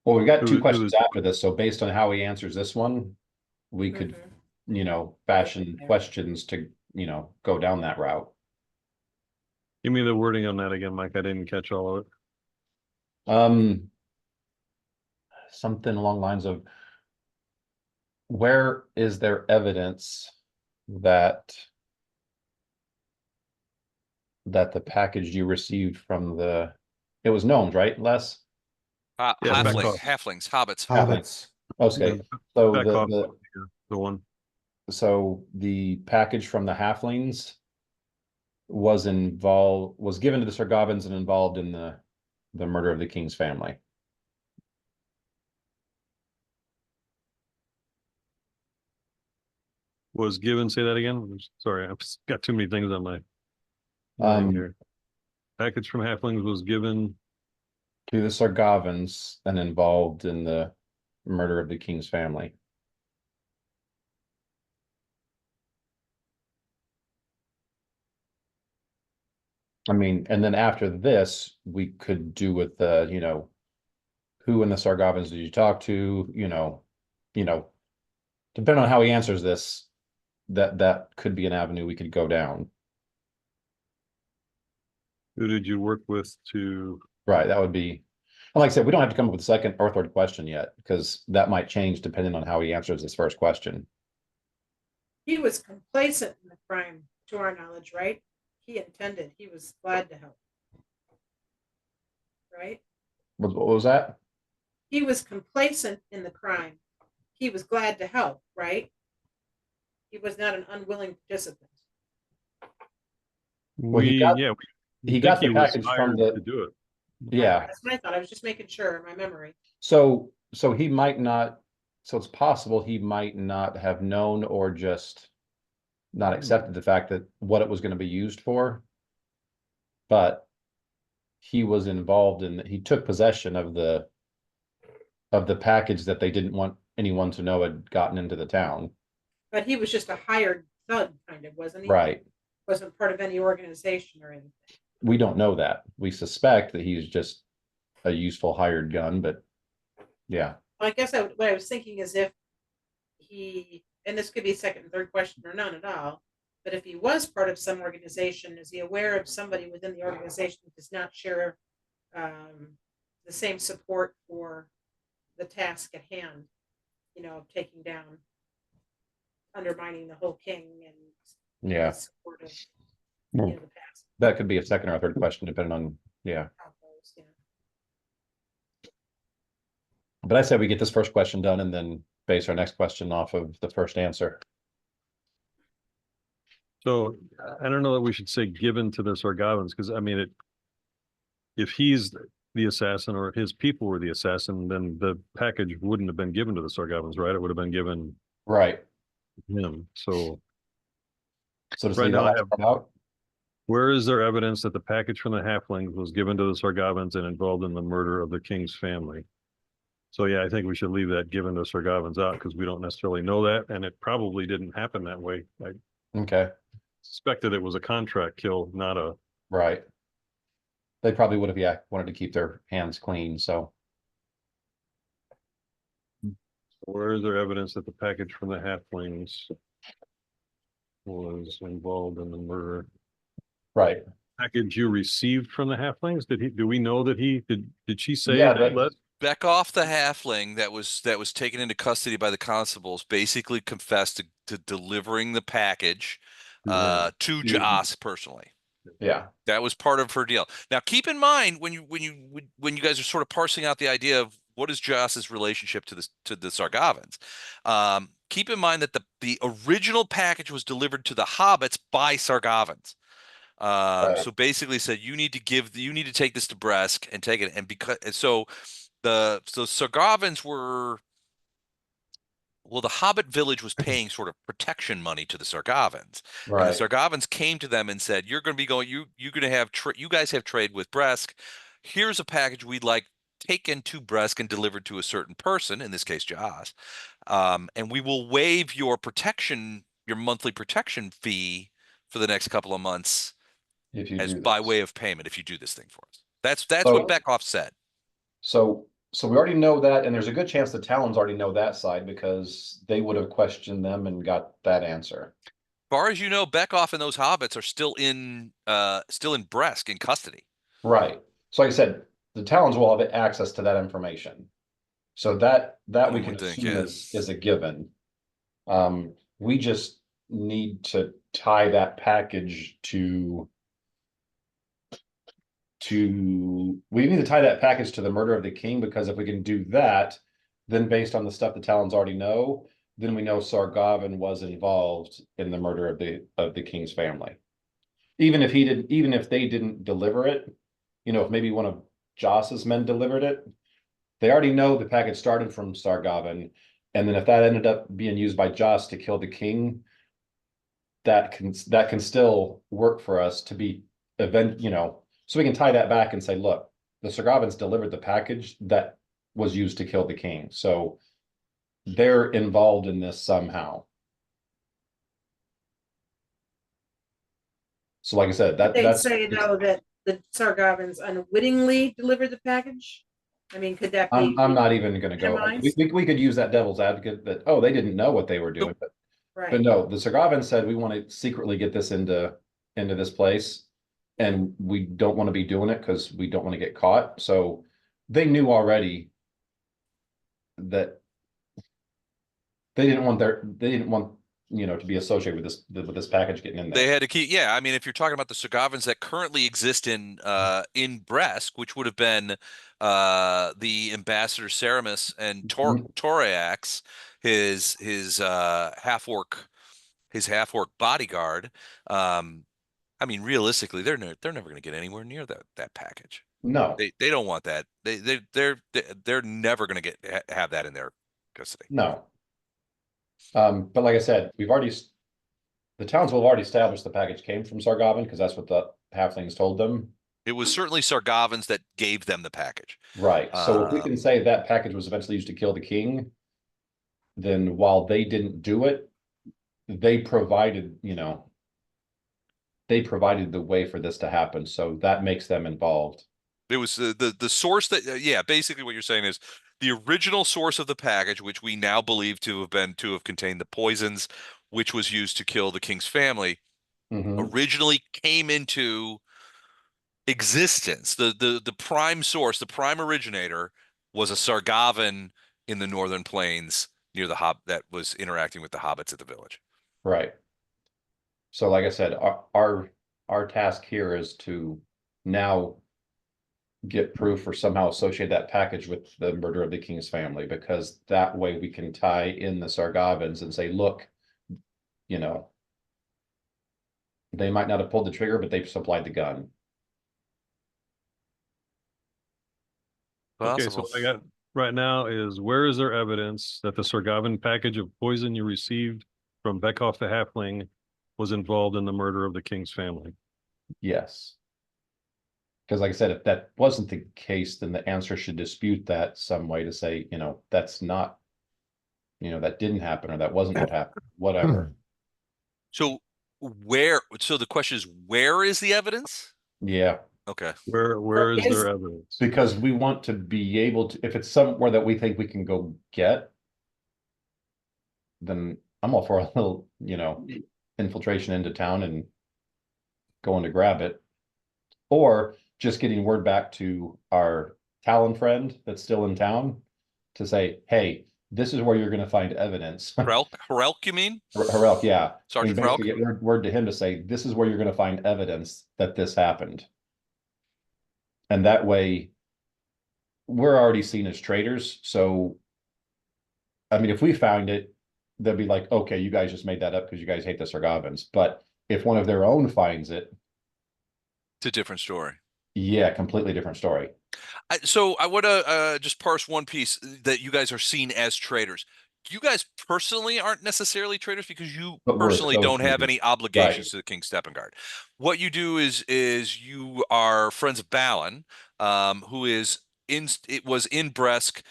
Well, we've got two Who questions is- after this, so based on how he answers this one, we could, fashion questions to, go down that route. Give me the wording on that again, Mike. I didn't catch all of it. Something along the lines of, where is there evidence that the package you received from it was gnomes, right, Les? Yeah, back off. Halflings, hobbits. Hobbits. Okay, so Back off the one. so the package from the halflings was given to the Sargovans and involved in the murder of the king's family. Was given, say that again. Sorry, I've got too many things on my mind here. Package from halflings was given to the Sargovans and involved in the murder of the king's family. I mean, and then after this, we could do with the, who in the Sargovans did you talk to? Depending on how he answers this, that could be an avenue we could go down. Who did you work with to? Right, that would be, and like I said, we don't have to come up with a second or third question yet, because that might change depending on how he answers this first question. He was complacent in the crime, to our knowledge, right? He intended, he was glad to help. Right? What was that? He was complacent in the crime. He was glad to help, right? He was not an unwilling participant. Well, he got the was package from hired the. to do it. Yeah. That's what I thought. I was just making sure in my memory. So he might not, so it's possible he might not have known or just not accepted the fact that what it was going to be used for. But he was involved in, he took possession of the package that they didn't want anyone to know had gotten into the town. But he was just a hired thug, kind of, wasn't he? Right. Wasn't part of any organization or anything. We don't know that. We suspect that he's just a useful hired gun, but yeah. Well, I guess what I was thinking is if he, and this could be second and third question or none at all, but if he was part of some organization, is he aware of somebody within the organization that does not share the same support for the task at hand, of taking down, undermining the whole king and Yeah. support of Well, the past. that could be a second or third question depending on, yeah. But I said we get this first question done and then base our next question off of the first answer. So I don't know that we should say given to the Sargavans, because I mean, if he's the assassin or his people were the assassin, then the package wouldn't have been given to the Sargavans, right? It would have been given Right. him. So So to right leave now I that have, part out. where is there evidence that the package from the halflings was given to the Sargavans and involved in the murder of the king's family? So yeah, I think we should leave that given to Sargavans out because we don't necessarily know that, and it probably didn't happen that way. I Okay. suspected it was a contract kill, not a. Right. They probably would have, yeah, wanted to keep their hands clean, so. Where is there evidence that the package from the halflings was involved in the murder? Right. Package you received from the halflings? Do we know that did she say Yeah, that? Bekoff the halfling that was taken into custody by the constables basically confessed to delivering the package to Joss personally. Yeah. That was part of her deal. Now, keep in mind when you guys are sort of parsing out the idea of what is Joss's relationship to the Sargavans. Keep in mind that the original package was delivered to the hobbits by Sargavans. So basically said you need to take this to Bresk and take it, and the Sargavans were, well, the Hobbit village was paying sort of protection money to the Sargavans, and Right. the Sargavans came to them and said, "You're going to be going. You're going to have you guys have trade with Bresk. Here's a package we'd like taken to Bresk and delivered to a certain person, in this case, Joss, and we will waive your monthly protection fee for the next couple of months If you as do by this. way of payment if you do this thing for us." That's So- what Bekoff said. So we already know that, and there's a good chance the Talons already know that side because they would have questioned them and got that answer. Far as you know, Bekoff and those hobbits are still in Bresk in custody. Right. So like I said, the Talons will have access to that information. So that we can assume is a given. We just need to tie that package we need to tie that package to the murder of the king, because if we can do that, then based on the stuff the Talons already know, then we know Sargavan was involved in the murder of the king's family. Even if they didn't deliver it, if maybe one of Joss's men delivered it, they already know the package started from Sargavan, and then if that ended up being used by Joss to kill the king, that can still work for us to be so we can tie that back and say, look, the Sargavans delivered the package that was used to kill the king. So they're involved in this somehow. So like I said, They'd say though that the Sargavans unwittingly delivered the package. I mean, could that be? I'm not even going to go. We could use that devil's advocate that, oh, they didn't know what they were doing, but no, the Sargavans said we want to secretly get this into this place, and we don't want to be doing it because we don't want to get caught. So they knew already that they didn't want to be associated with this package getting in there. They had to keep, yeah. I mean, if you're talking about the Sargavans that currently exist in Bresk, which would have been the Ambassador Ceramus and Torax, his half orc bodyguard. I mean, realistically, they're never going to get anywhere near that package. No, they don't want that. They're never going to have that in their custody. No. But like I said, the towns will have already established the package came from Sargavan because that's what the halflings told them. It was certainly Sargavans that gave them the package. Right. So if we can say that package was eventually used to kill the king, then while they didn't do it, they provided the way for this to happen. So that makes them involved. It was the source that, basically what you're saying is the original source of the package, which we now believe to have contained the poisons, which was used to kill the king's family, originally came into existence. The prime source, the prime originator, was a Sargavan in the northern plains near the that was interacting with the hobbits at the village. Right. So like I said, our task here is to now get proof or somehow associate that package with the murder of the king's family, because that way we can tie in the Sargavans and say, look, They might not have pulled the trigger, but they've supplied the gun. Okay, so Possible. what I got right now is where is there evidence that the Sargavan package of poison you received from Beckhoff the Halfling was involved in the murder of the king's family? Yes. Because like I said, if that wasn't the case, then the answer should dispute that some way to say, that's not, that didn't happen or that wasn't what happened, whatever. So the question is, where is the evidence? Yeah. Okay. Where is there evidence? Because we want to be able to, if it's somewhere that we think we can go get, then I'm all for a little, infiltration into town and going to grab it. Or just getting word back to our Talon friend that's still in town to say, hey, this is where you're going to find evidence. Hrelk, you mean? Hrelk, yeah. Sergeant And basically Hrelk? get word to him to say, this is where you're going to find evidence that this happened. And that way, we're already seen as traitors. So, I mean, if we found it, they'll be like, okay, you guys just made that up because you guys hate the Sargavans. But if one of their own finds it, It's a different story. yeah, completely different story. So I want to just parse one piece that you guys are seen as traitors. You guys personally aren't necessarily traitors because you But we're personally don't have associated. any obligations Right. to the King's Stepping Guard. What you do is you are friends of Balan, who was in Bresk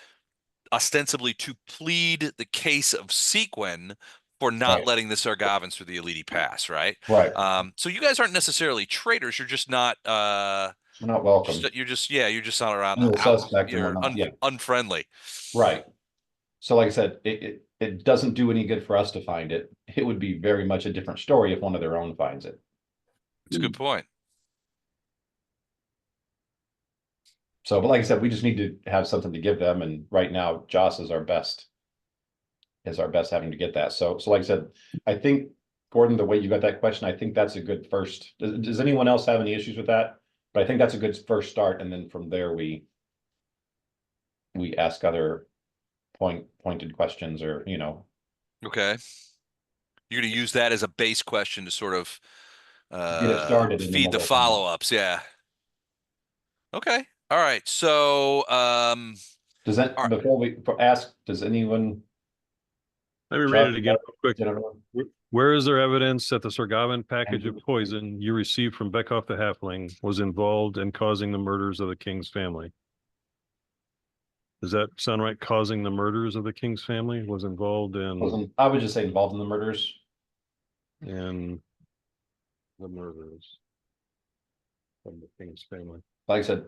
ostensibly to plead the case of Sequin for not Right. letting the Sargavans through the Elite Pass, right? Right. So you guys aren't necessarily traitors. You're just not We're not welcome. you're just not around We're out. suspect and we're You're not. Yeah. unfriendly. Right. So like I said, it doesn't do any good for us to find it. It would be very much a different story if one of their own finds it. It's a good point. So, but like I said, we just need to have something to give them. And right now, Joss is our best having to get that. So like I said, I think, Gordon, the way you got that question, I think that's a good first. Does anyone else have any issues with that? But I think that's a good first start. And then from there, we ask other pointed questions or, Okay. You're going to use that as a base question to sort of get it started and then feed we'll the go from there. follow-ups. Yeah. Okay. All right. So Does that, all right. before we ask, does anyone? Let me read it again real quick. Gentlemen? Where is there evidence that the Sargavan package of poison you received from Beckhoff the Halfling was involved in causing the murders of the king's family? Does that sound right? Causing the murders of the king's family was involved in I would just say involved in the murders. the murders of the king's family. Like I said,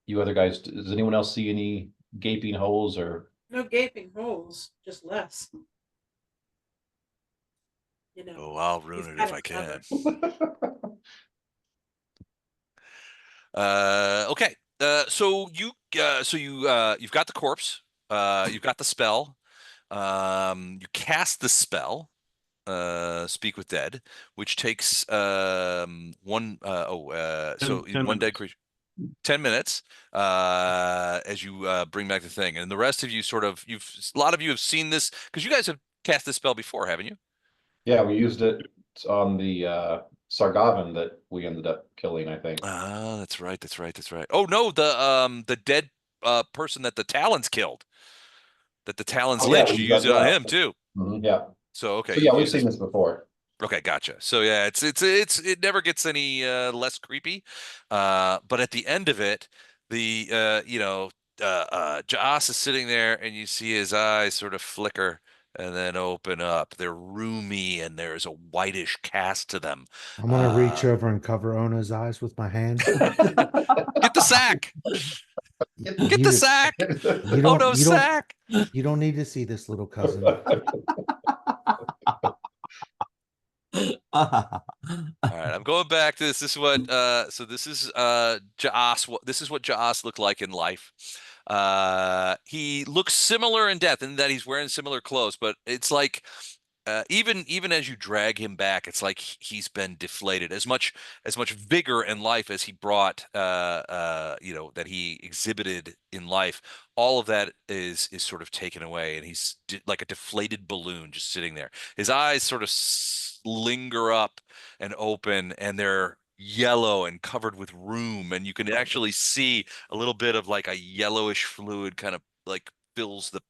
you other guys, does anyone else see any gaping holes or? No gaping holes, just less. Oh, I'll ruin you've it got if I can. covered. Okay. You've got the corpse. You've got the spell. You cast the spell, Speak with Dead, which takes one so 10 one dead minutes. creature. 10 minutes as you bring back the thing, and the rest of you a lot of you have seen this because you guys have cast this spell before, haven't you? Yeah, we used it on the Sargavan that we ended up killing, I think. Ah, that's right. Oh no, the dead person that the Talons killed, that the Talons Oh, yeah, lynched. we You used used it that, on yeah. him too. Yeah. So okay, So you yeah, we've used seen this before. Okay, gotcha. So yeah, it never gets any less creepy. But at the end of it, the Joss is sitting there and you see his eyes sort of flicker and then open up. They're roomy and there's a whitish cast to them. I'm gonna reach over and cover Ona's eyes with my hand. Get the sack. Get the sack. You Oh don't. no, You don't. sack. You don't need to see this, little cousin. All right, I'm going back to this. This is what this is Joss. This is what Joss looked like in life. He looks similar in death in that he's wearing similar clothes, but it's like even as you drag him back, it's like he's been deflated. As much vigor and life as he brought, that he exhibited in life, all of that is sort of taken away, and he's like a deflated balloon just sitting there. His eyes sort of linger up and open, and they're yellow and covered with rheum, and you can actually see a little bit of like a yellowish fluid kind of like fills the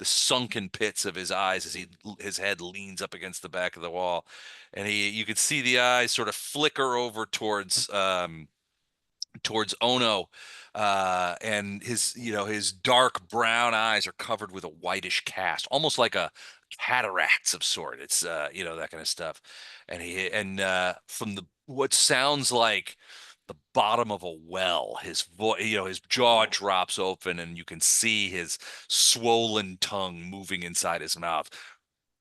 sunken pits of his eyes as his head leans up against the back of the wall, and you could see the eyes sort of flicker over towards Ono, and his dark brown eyes are covered with a whitish cast, almost like a cataracts of sort. It's that kind of stuff, and from what sounds like the bottom of a well, his jaw drops open, and you can see his swollen tongue moving inside his mouth.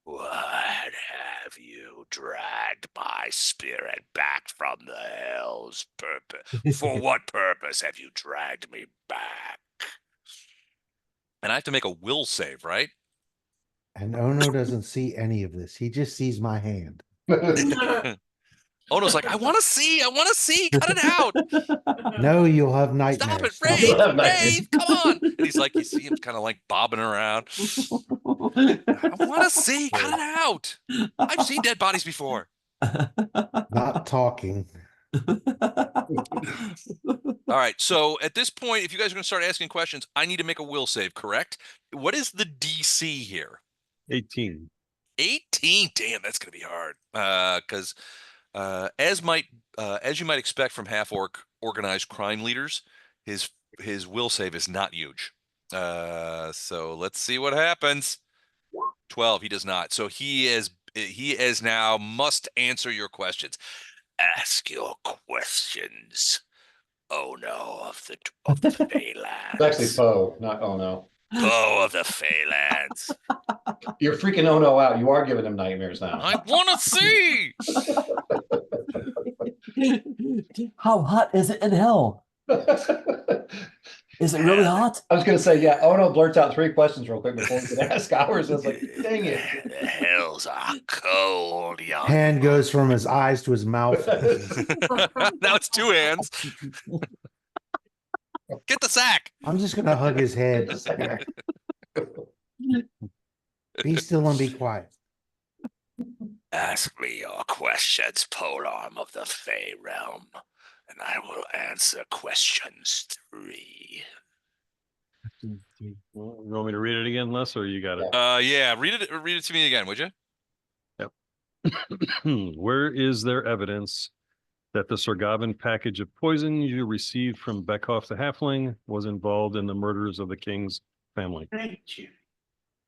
What have you dragged my spirit back from the hills? For what purpose have you dragged me back? And I have to make a will save, right? And Ono doesn't see any of this. He just sees my hand. Ono's like, I want to see, cut it out. No, you'll have nightmares. Stop it, Rave, come on. And he's like, you see him kind of like bobbing around. I want to see, cut it out. I've seen dead bodies before. Not talking. All right, so at this point, if you guys are going to start asking questions, I need to make a will save, correct? What is the DC here? 18. 18? Damn, that's going to be hard. Because as you might expect from half-orc organized crime leaders, his will save is not huge. So let's see what happens. 12, he does not. So he is now must answer your questions. Ask your questions. Oh no, of the Phalanx. It's actually Poe, not Ono. Poe of the Phalanx. You're freaking Ono out. You are giving him nightmares now. I want to see. How hot is it in hell? Is it really hot? I was going to say, yeah, Ono blurts out 3 questions real quick before we could ask ours. I was like, dang it. The hills are cold, young. Hand goes from his eyes to his mouth. Now it's 2 hands. Get the sack. I'm just going to hug his head. Be still and be quiet. Ask me your questions, polearm of the Fey realm, and I will answer questions 3. You want me to read it again, Les, or you got it? Yeah, read it to me again, would you? Yep. Where is there evidence that the Sorgavan package of poison you received from Beckhoff the Halfling was involved in the murders of the king's family? Thank you.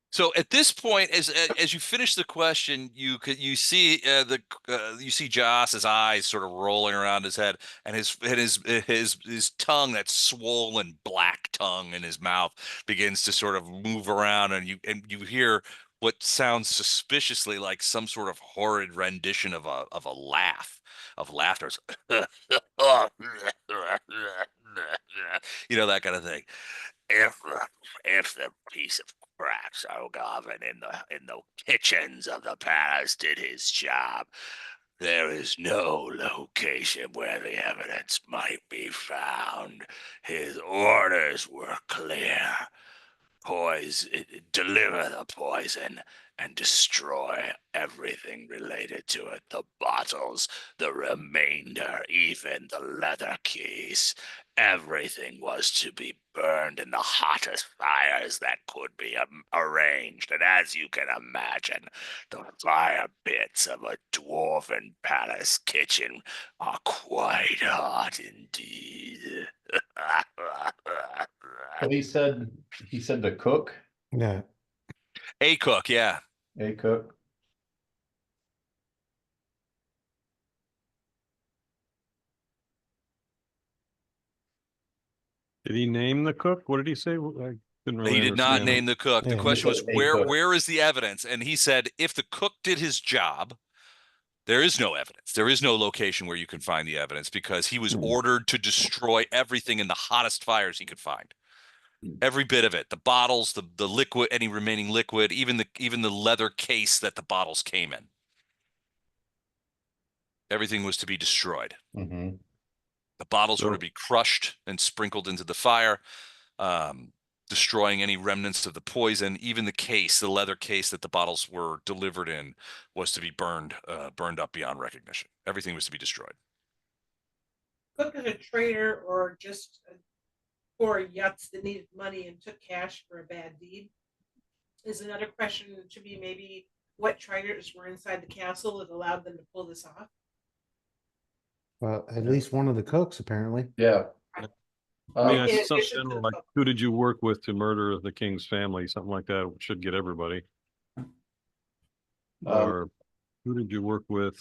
So at this point, as you finish the question, you see you see Joss's eyes sort of rolling around his head, and his tongue, that swollen black tongue in his mouth, begins to sort of move around, and you hear what sounds suspiciously like some sort of horrid rendition of a laugh of laughter. That kind of thing. If the piece of crap Sargovan in the kitchens of the palace did his job, there is no location where the evidence might be found. His orders were clear. Deliver the poison and destroy everything related to it. The bottles, the remainder, even the leather keys. Everything was to be burned in the hottest fires that could be arranged. And as you can imagine, the fire bits of a dwarven palace kitchen are quite hot indeed. But he said the cook. Yeah. A cook, yeah. A cook. Did he name the cook? What did he say? I didn't really He did not understand name the cook. The Yeah, question was, he said a cook. where is the evidence? And he said, if the cook did his job, there is no evidence. There is no location where you can find the evidence, because he was ordered to destroy everything in the hottest fires he could find. Every bit of it. The bottles, the liquid, any remaining liquid, even the leather case that the bottles came in. Everything was to be destroyed. Mhm. The bottles were So- to be crushed and sprinkled into the fire, destroying any remnants of the poison. Even the case, the leather case that the bottles were delivered in, was to be burned up beyond recognition. Everything was to be destroyed. Cook is a trader or just a poor yutz that needed money and took cash for a bad deed. Is another question to be maybe what traders were inside the castle that allowed them to pull this off? Well, at least one of the cooks, apparently. Yeah. I mean, In I see some addition to general, the like, cook. who did you work with to murder the king's family? Something like that should get everybody. Or who did you work with?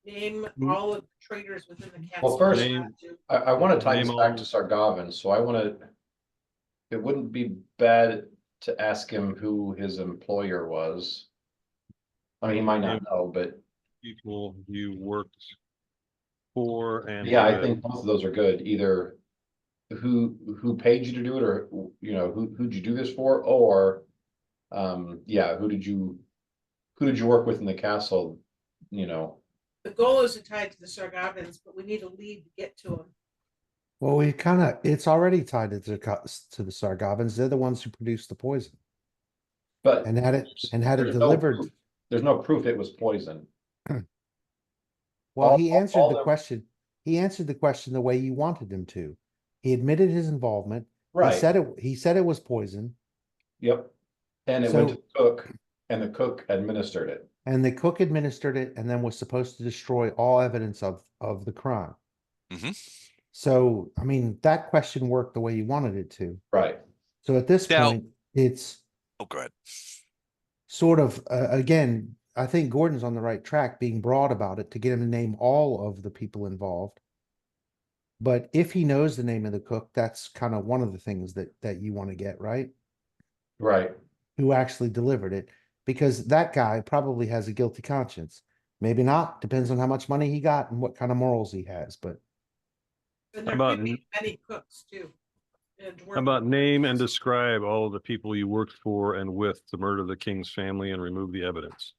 Name Hmm. all of the traders within the castle. first- that Name- allowed you. I want to tie this Name back all- to Sargavin, so I want to. It wouldn't be bad to ask him who his employer was. I mean, he might not know, but People you worked for and yeah, I with. think both of those are good. Either who paid you to do it, or who'd you do this for, or yeah, who did you work with in the castle? The Golos are tied to the Sargavins, but we need a lead to get to them. Well, it's already tied to the Sargavins. They're the ones who produced the poison But and had it there's delivered. There's no proof it was poison. Well, all- he all- answered all the the- question. He answered the question the way you wanted him to. He admitted his involvement. Right. He said it was poison, Yep. And it went to So- the cook, and the cook administered it. and the cook administered it and then was supposed to destroy all evidence of the crime. Mhm. So, I mean, that question worked the way you wanted it to. Right. So at this Now- point, it's Oh, go ahead. sort of, again, I think Gordon's on the right track, being broad about it to get him to name all of the people involved. But if he knows the name of the cook, that's kind of one of the things that you want to get, right? Right. Who actually delivered it, because that guy probably has a guilty conscience. Maybe not, depends on how much money he got and what kind of morals he has, but And there About could be many cooks too. And How about name and describe all of the people you worked for and with to murder the king's family and remove the evidence?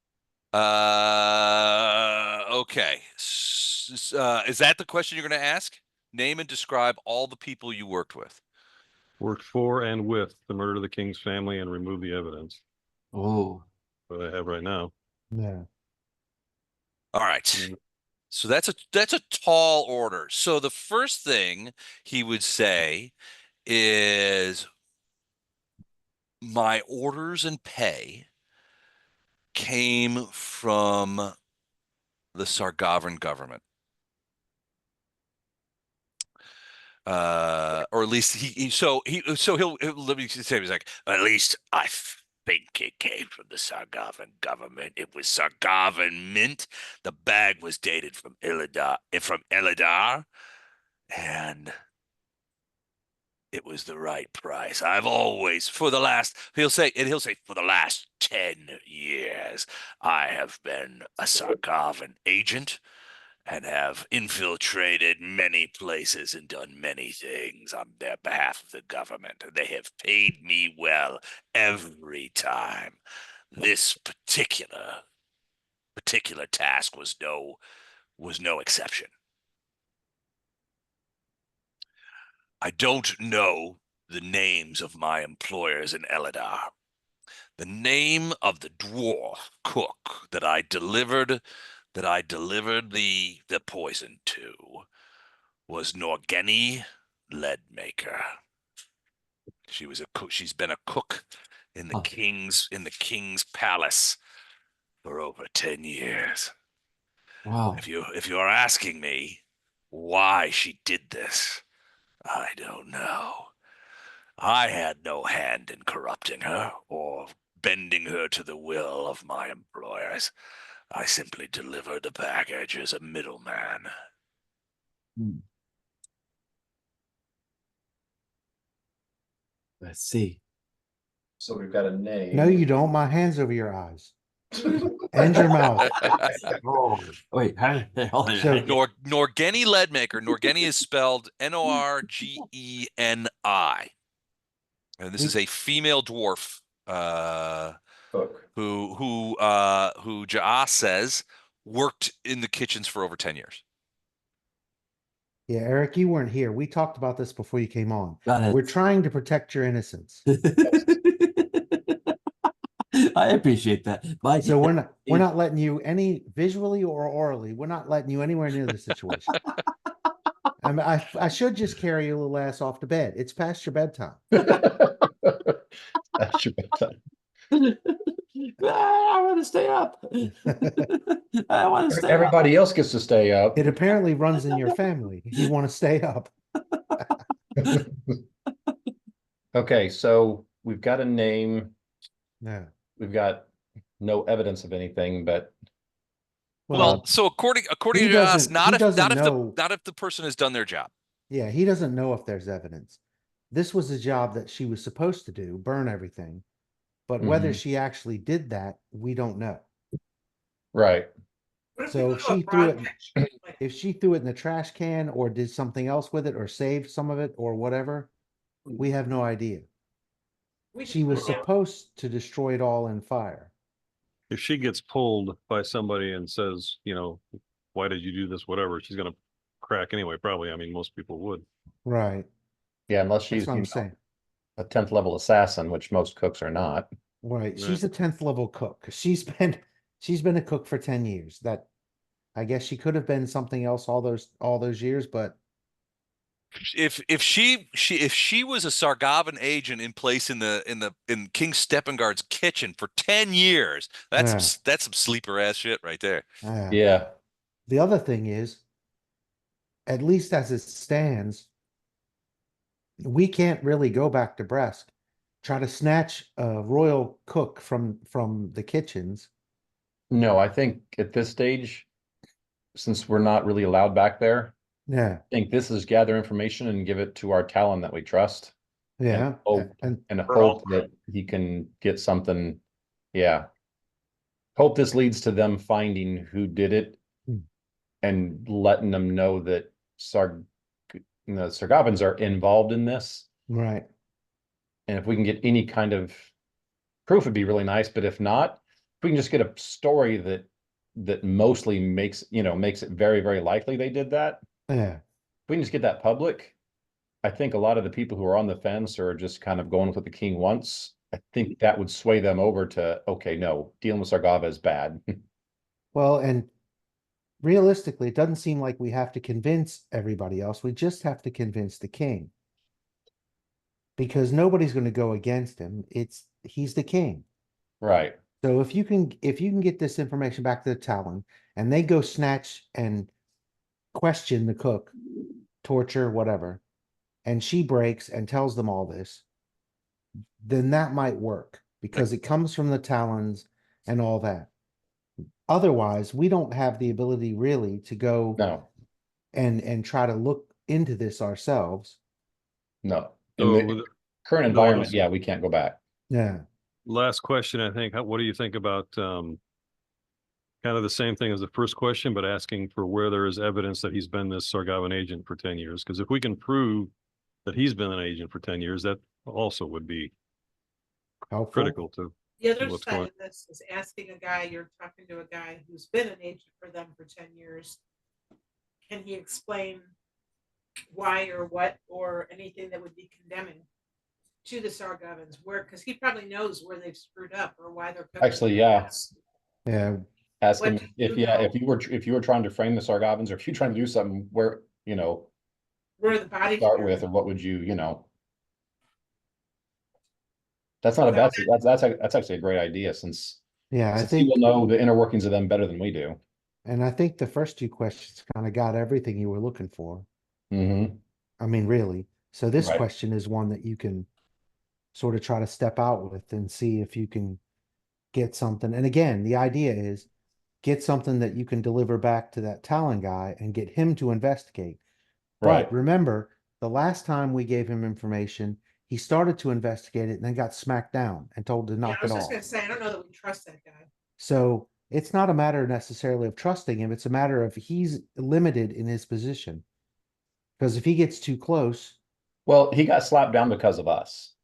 Okay. Is that the question you're going to ask? Name and describe all the people you worked with. Worked for and with to murder the king's family and remove the evidence. Oh, What I have right now. yeah. All right. So that's a tall order. So the first thing he would say is my orders and pay came from the Sargavin government. Or at least he'll let me say, he's like, at least I think it came from the Sargavin government. It was Sargavin mint. The bag was dated from Eladar, and it was the right price. I've always, he'll say for the last 10 years, I have been a Sargavin agent and have infiltrated many places and done many things on their behalf of the government. They have paid me well every time. This particular task was no exception. I don't know the names of my employers in Eladar. The name of the dwarf cook that I delivered the poison to was Norgeni Leadmaker. She was a cook. She's been a cook in the king's palace for over 10 years. wow. If you're asking me why she did this, I don't know. I had no hand in corrupting her or bending her to the will of my employers. I simply delivered the package as a middleman. Let's see. So we've got a name. No, you don't. My hand's over your eyes. And your mouth. Oh, wait, how the hell did So- I get? Norgeni Leadmaker. Norgeni is spelled Norgeni. And this is a female dwarf Cook. who Ja'a says worked in the kitchens for over 10 years. Yeah, Eric, you weren't here. We talked about this before you came on. Got it. We're trying to protect your innocence. I appreciate that. My, So we're not letting you any visually or orally. We're not letting you anywhere near the situation. I mean, I should just carry your little ass off to bed. It's past your bedtime. That's your bedtime. I want to stay up. I want to stay up. Everybody else gets to stay up. It apparently runs in your family. You want to stay up. Okay, so we've got a name. Yeah. We've got no evidence of anything, but Well, so according he to us, doesn't- he doesn't know- not if the person has done their job. yeah, he doesn't know if there's evidence. This was a job that she was supposed to do, burn everything. But whether Mhm. she actually did that, we don't know. right. What if So we if go to a she threw it- broadcast? Like, If she threw it in the trash can or did something else with it or saved some of it or whatever, we have no idea. we She should was find out. supposed to destroy it all in fire. If she gets pulled by somebody and says, you know, why did you do this? Whatever, she's gonna crack anyway, probably. I mean, most people would. Right. Yeah, unless That's she's what I'm saying. a 10th level assassin, which most cooks are not. Right. Yeah. She's a 10th level cook. She's been a cook for 10 years. That I guess she could have been something else all those years, but If she was a Sargavan agent in place in King Steppengard's kitchen for 10 years, that's some sleeper ass shit right there. Yeah. The other thing is, at least as it stands, we can't really go back to Bresk, try to snatch a royal cook from the kitchens. No, I think at this stage, since we're not really allowed back there, Yeah, I think this is gather information and give it to our Talon that we trust. yeah, hope- and And For hope all- that he can get something. Yeah. Hope this leads to them finding who did it Hmm. and letting them know that Sargavans are involved in this. right. And if we can get any kind of proof, it'd be really nice. But if not, if we can just get a story that mostly makes it very, very likely they did that. Yeah, If we can just get that public, I think a lot of the people who are on the fence are just kind of going with what the king wants. I think that would sway them over to, okay, no, dealing with Sargava is bad. well, and realistically, it doesn't seem like we have to convince everybody else. We just have to convince the king. Because nobody's going to go against him. He's the king. Right. So if you can get this information back to the Talon and they go snatch and question the cook, torture, whatever, and she breaks and tells them all this, then that might work because it comes from the Talons and all that. Otherwise, we don't have the ability really to go No, and try to look into this ourselves. no. So In the with- current no, environment, listen. yeah, we can't go back. Yeah. last question, I think, what do you think about kind of the same thing as the first question, but asking for where there is evidence that he's been this Sargavan agent for 10 years? Because if we can prove that he's been an agent for 10 years, that also would be Helpful. critical to The other what's side going- of this is asking a guy, you're talking to a guy who's been an agent for them for 10 years. Can he explain why or what or anything that would be condemning to the Sargavans? Where, because he probably knows where they've screwed up or why they're cooking Actually, like yeah. this. Yeah. Ask What him do if you know? if you were trying to frame the Sargavans, or if you're trying to do something where, Where the body start with, or what would you. That's not a bad, that's actually a great idea since Yeah, I since he think, will know the inner workings of them better than we do. and I think the first two questions kind of got everything you were looking for. Mm-hmm. I mean, really. So this Right. question is one that you can sort of try to step out with and see if you can get something. And again, the idea is get something that you can deliver back to that Talon guy and get him to investigate. Right. But remember, the last time we gave him information, he started to investigate it and then got smacked down and told to Yeah, knock I was it just off. gonna say, I don't know that we trust that guy. So it's not a matter necessarily of trusting him. It's a matter of he's limited in his position. Because if he gets too close, Well, he got slapped down because of us.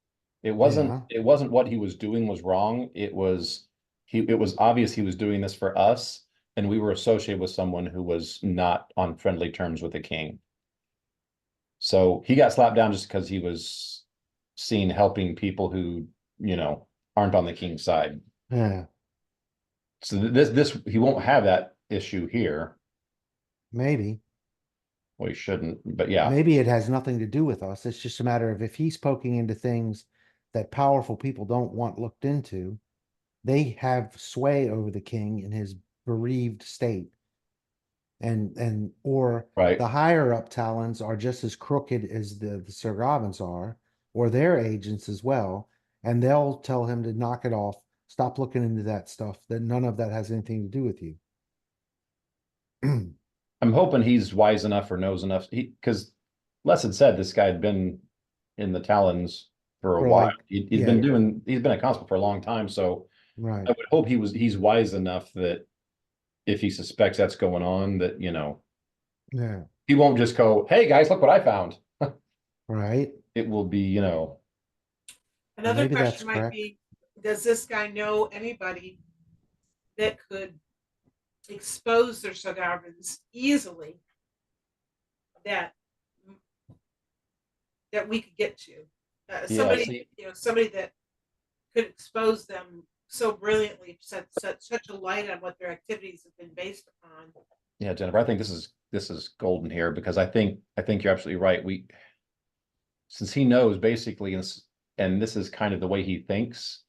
It wasn't Yeah. it wasn't what he was doing was wrong. It was obvious he was doing this for us, and we were associated with someone who was not on friendly terms with the king. So he got slapped down just because he was seen helping people who, aren't on the king's side. yeah, So this he won't have that issue here. maybe. Well, he shouldn't, but yeah. Maybe it has nothing to do with us. It's just a matter of if he's poking into things that powerful people don't want looked into, they have sway over the king in his bereaved state. Or Right. the higher up Talons are just as crooked as the Sargavans are, or their agents as well, and they'll tell him to knock it off, stop looking into that stuff, that none of that has anything to do with you. I'm hoping he's wise enough or knows enough. Because Les had said this guy had been in the Talons for a For while. like- He's yeah. he's been a constable for a long time. So Right. I would hope he's wise enough that if he suspects that's going on, that, Yeah. he won't just go, "Hey guys, look what I found." Right. It will be, Another maybe that's question might correct. be, does this guy know anybody that could expose their Sargavans easily that we could get to? Somebody, see- somebody that could expose them so brilliantly, set such a light on what their activities have been based upon. Yeah, Jennifer, I think this is golden here because I think you're absolutely right. Since he knows basically, and this is kind of the way he thinks,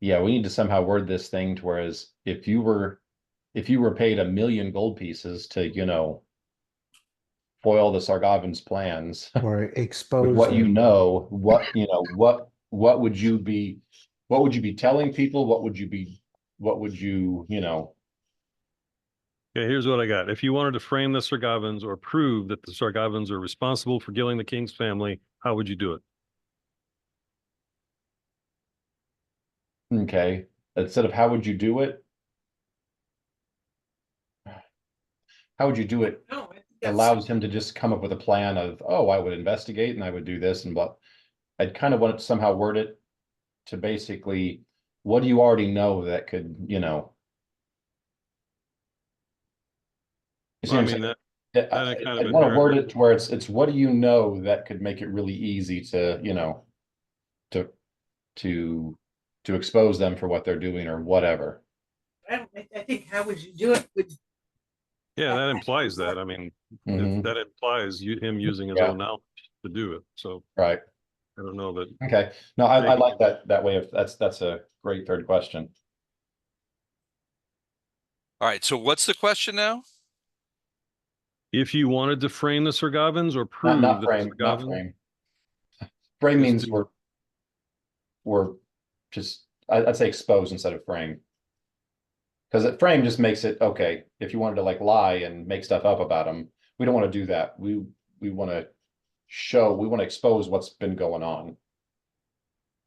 yeah, we need to somehow word this thing to whereas if you were paid 1 million gold pieces to, foil the Sargavans' plans Or with expose what them. what would you be telling people? What would you Okay, here's what I got. If you wanted to frame the Sargavans or prove that the Sargavans are responsible for killing the king's family, how would you do it? Okay. Instead of how would you do it? How would you do it? No, I think that's Allows him to just come up with a plan of, oh, I would investigate and I would do this and what. I'd kind of want to somehow word it to basically, what do you already know that could, You see Well, what I I'm mean, saying? that kind of I'd want to word inherently- it to where it's what do you know that could make it really easy to, to to expose them for what they're doing or whatever. I think how would you do it would yeah, that implies that. I mean, Mhm. that implies him using his Yeah. own knowledge to do it. So Right. I don't know that. Okay. No, I like that way of that's a great third question. All right. So what's the question now? If you wanted to frame the Sargavans or prove Not that frame, the not Sargavans, frame. Frame Just means to- we're just I'd say expose instead of frame. Because frame just makes it okay. If you wanted to like lie and make stuff up about them, we don't want to do that. We want to we want to expose what's been going on.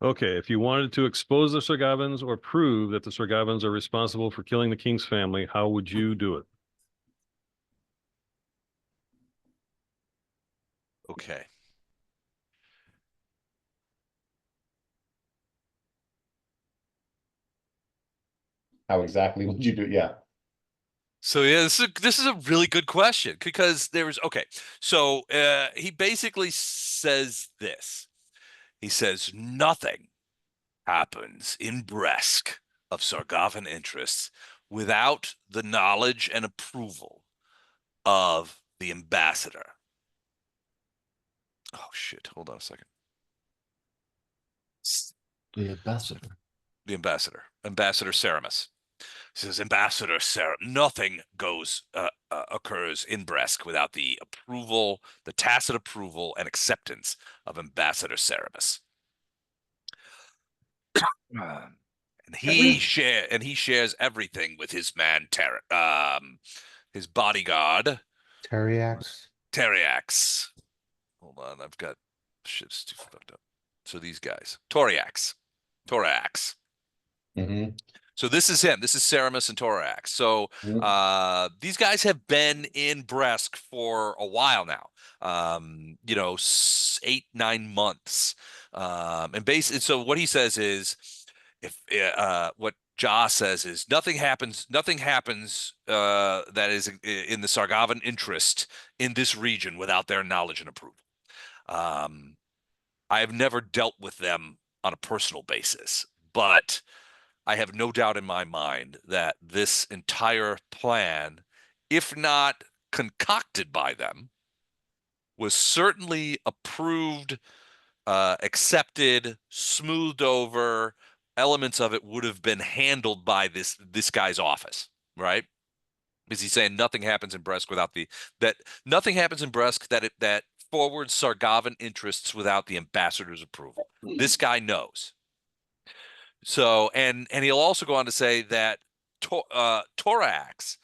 okay, if you wanted to expose the Sargavans or prove that the Sargavans are responsible for killing the king's family, how would you do it? Okay. How exactly would you do it? Yeah. So yeah, this is a really good question because okay. So he basically says this. He says nothing happens in Bresk of Sargavan interests without the knowledge and approval of the ambassador. Oh shit! Hold on a second. The ambassador. The Ambassador Ceramus. He says, Ambassador nothing occurs in Bresk without the approval, the tacit approval and acceptance of Ambassador Ceramus. And he shares everything with his man his bodyguard Teriax. Teriax. Hold on, I've got shit's too fucked up. So these guys, Toriax. Mm-hmm. So this is him. This is Ceramus and Torax. So these guys have been in Bresk for a while now. You know, 8, 9 months. And basically, so what he says is, if what Ja says is nothing happens that is in the Sargavan interest in this region without their knowledge and approval. I have never dealt with them on a personal basis, but I have no doubt in my mind that this entire plan, if not concocted by them, was certainly approved, accepted, smoothed over. Elements of it would have been handled by this guy's office, right? Because he's saying nothing happens in Bresk without nothing happens in Bresk that forwards Sargavan interests without the ambassador's approval. This guy knows. So, and he'll also go on to say that Torax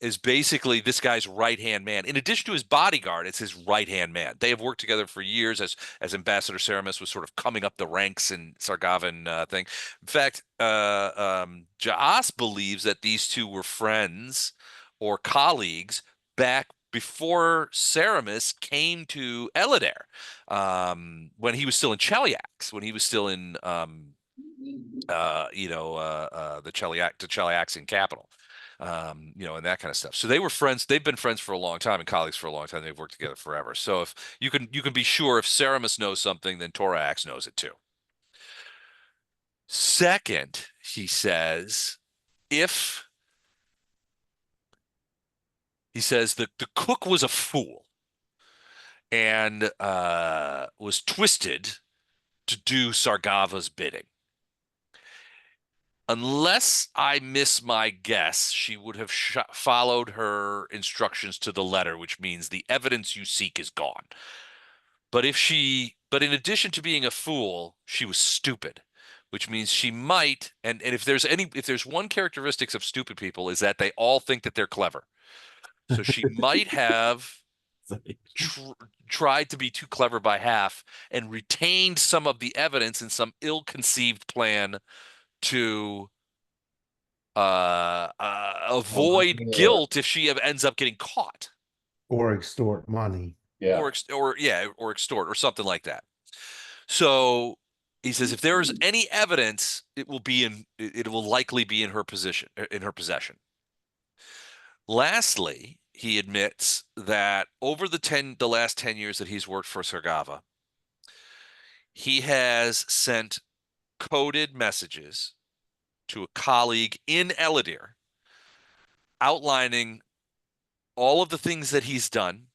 is basically this guy's right-hand man. In addition to his bodyguard, it's his right-hand man. They have worked together for years as Ambassador Ceramus was sort of coming up the ranks in Sargavan thing. In fact, Jaas believes that these two were friends or colleagues back before Ceramus came to Eladair, when he was still in Cheliax, when he was still in the Cheliaxian capital. And that kind of stuff. So they were friends. They've been friends for a long time and colleagues for a long time. They've worked together forever. So if you can be sure if Ceramus knows something, then Torax knows it too. Second, he says, the cook was a fool and was twisted to do Sargava's bidding. Unless I miss my guess, she would have followed her instructions to the letter, which means the evidence you seek is gone. But in addition to being a fool, she was stupid, which means she might, and if there's one characteristics of stupid people is that they all think that they're clever. So she might have tried to be too clever by half and retained some of the evidence in some ill-conceived plan to avoid guilt if she ends up getting caught, or extort money. Yeah. or extort or something like that. So he says if there is any evidence, it will likely be in her possession. Lastly, he admits that over the last 10 years that he's worked for Sargava, he has sent coded messages to a colleague in Eladair outlining all of the things that he's done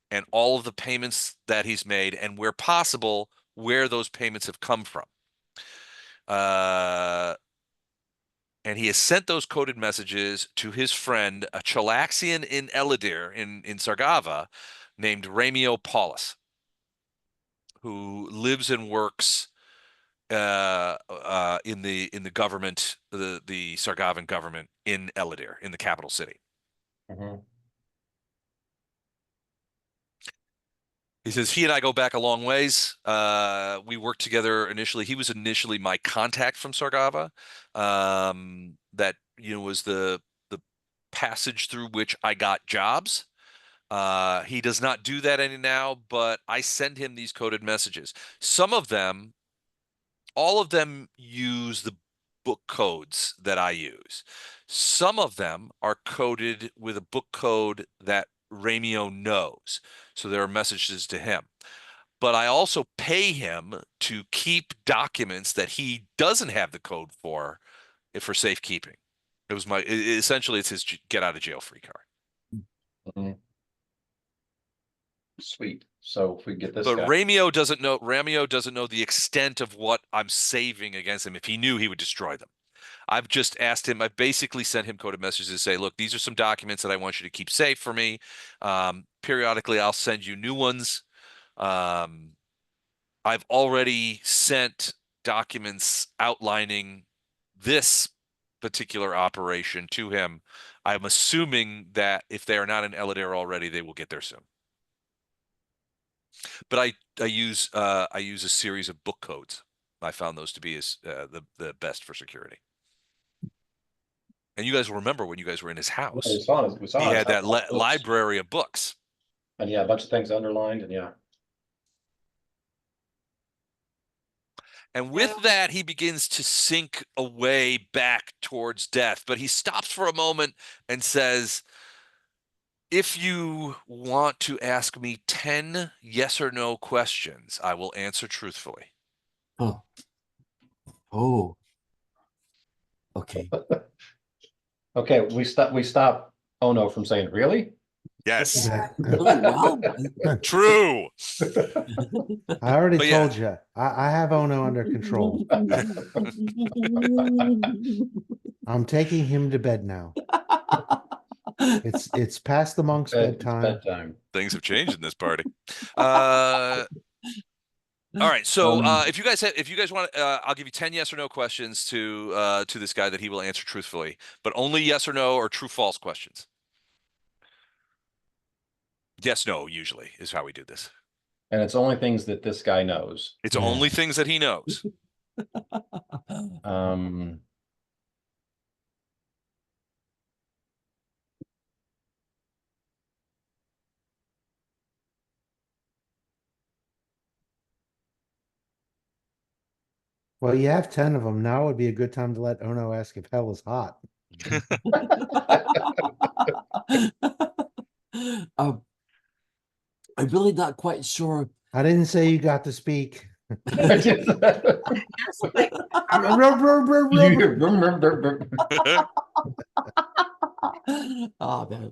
and all of the payments that he's made, and where possible, where those payments have come from. And he has sent those coded messages to his friend, a Chelaxian in Eladair, in Sargava, named Ramio Paulus, who lives and works in the government, the Sargavan government in Eladair, in the capital city. He says he and I go back a long ways. We worked together initially. He was initially my contact from Sargava. That was the passage through which I got jobs. He does not do that any now, but I send him these coded messages. All of them use the book codes that I use. Some of them are coded with a book code that Ramio knows. So there are messages to him. But I also pay him to keep documents that he doesn't have the code for safekeeping. Essentially it's his get out of jail free card. Sweet. So if we get this But guy. Ramio doesn't know the extent of what I'm saving against him. If he knew, he would destroy them. I've just asked him, I've basically sent him coded messages to say, look, these are some documents that I want you to keep safe for me. Periodically, I'll send you new ones. I've already sent documents outlining this particular operation to him. I'm assuming that if they are not in Eladair already, they will get there soon. But I use a series of book codes. I found those to be the best for security. And you guys will remember when you guys were in his house. We saw it. We saw He it. had that Books. library of books. And yeah, a bunch of things underlined, and yeah. And with Yeah. that, he begins to sink away back towards death. But he stops for a moment and says, if you want to ask me 10 yes or no questions, I will answer truthfully. Oh. Oh. Okay. Okay, we stop Ono from saying, really? Yes, Really well. true. I already But yeah. told you. I have Ono under control. I'm taking him to bed now. It's past the monk's It's bedtime. bedtime. Things have changed in this party. All right. So if you guys want, I'll give you 10 yes or no questions to this guy that he will answer truthfully, but only yes or no or true false questions. Yes, no, usually is how we do this. And it's only things that this guy knows. It's Yeah. only things that he knows. Well, you have 10 of them. Now would be a good time to let Ono ask if hell is hot. I'm really not quite sure. I didn't say you got to speak. Ask, like, Oh man.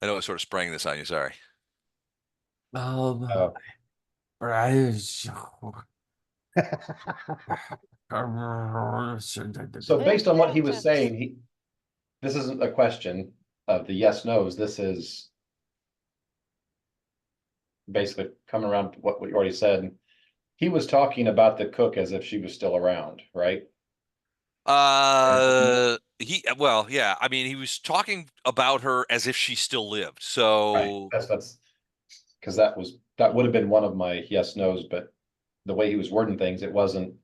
I know I sort of sprang this on you. Sorry. Oh. So based on what he was saying, this isn't a question of the yes no's. This is basically coming around to what we already said. He was talking about the cook as if she was still around, right? Well, yeah. I mean, he was talking about her as if she still lived. So That's because that would have been one of my yes no's, but the way he was wording things, it wasn't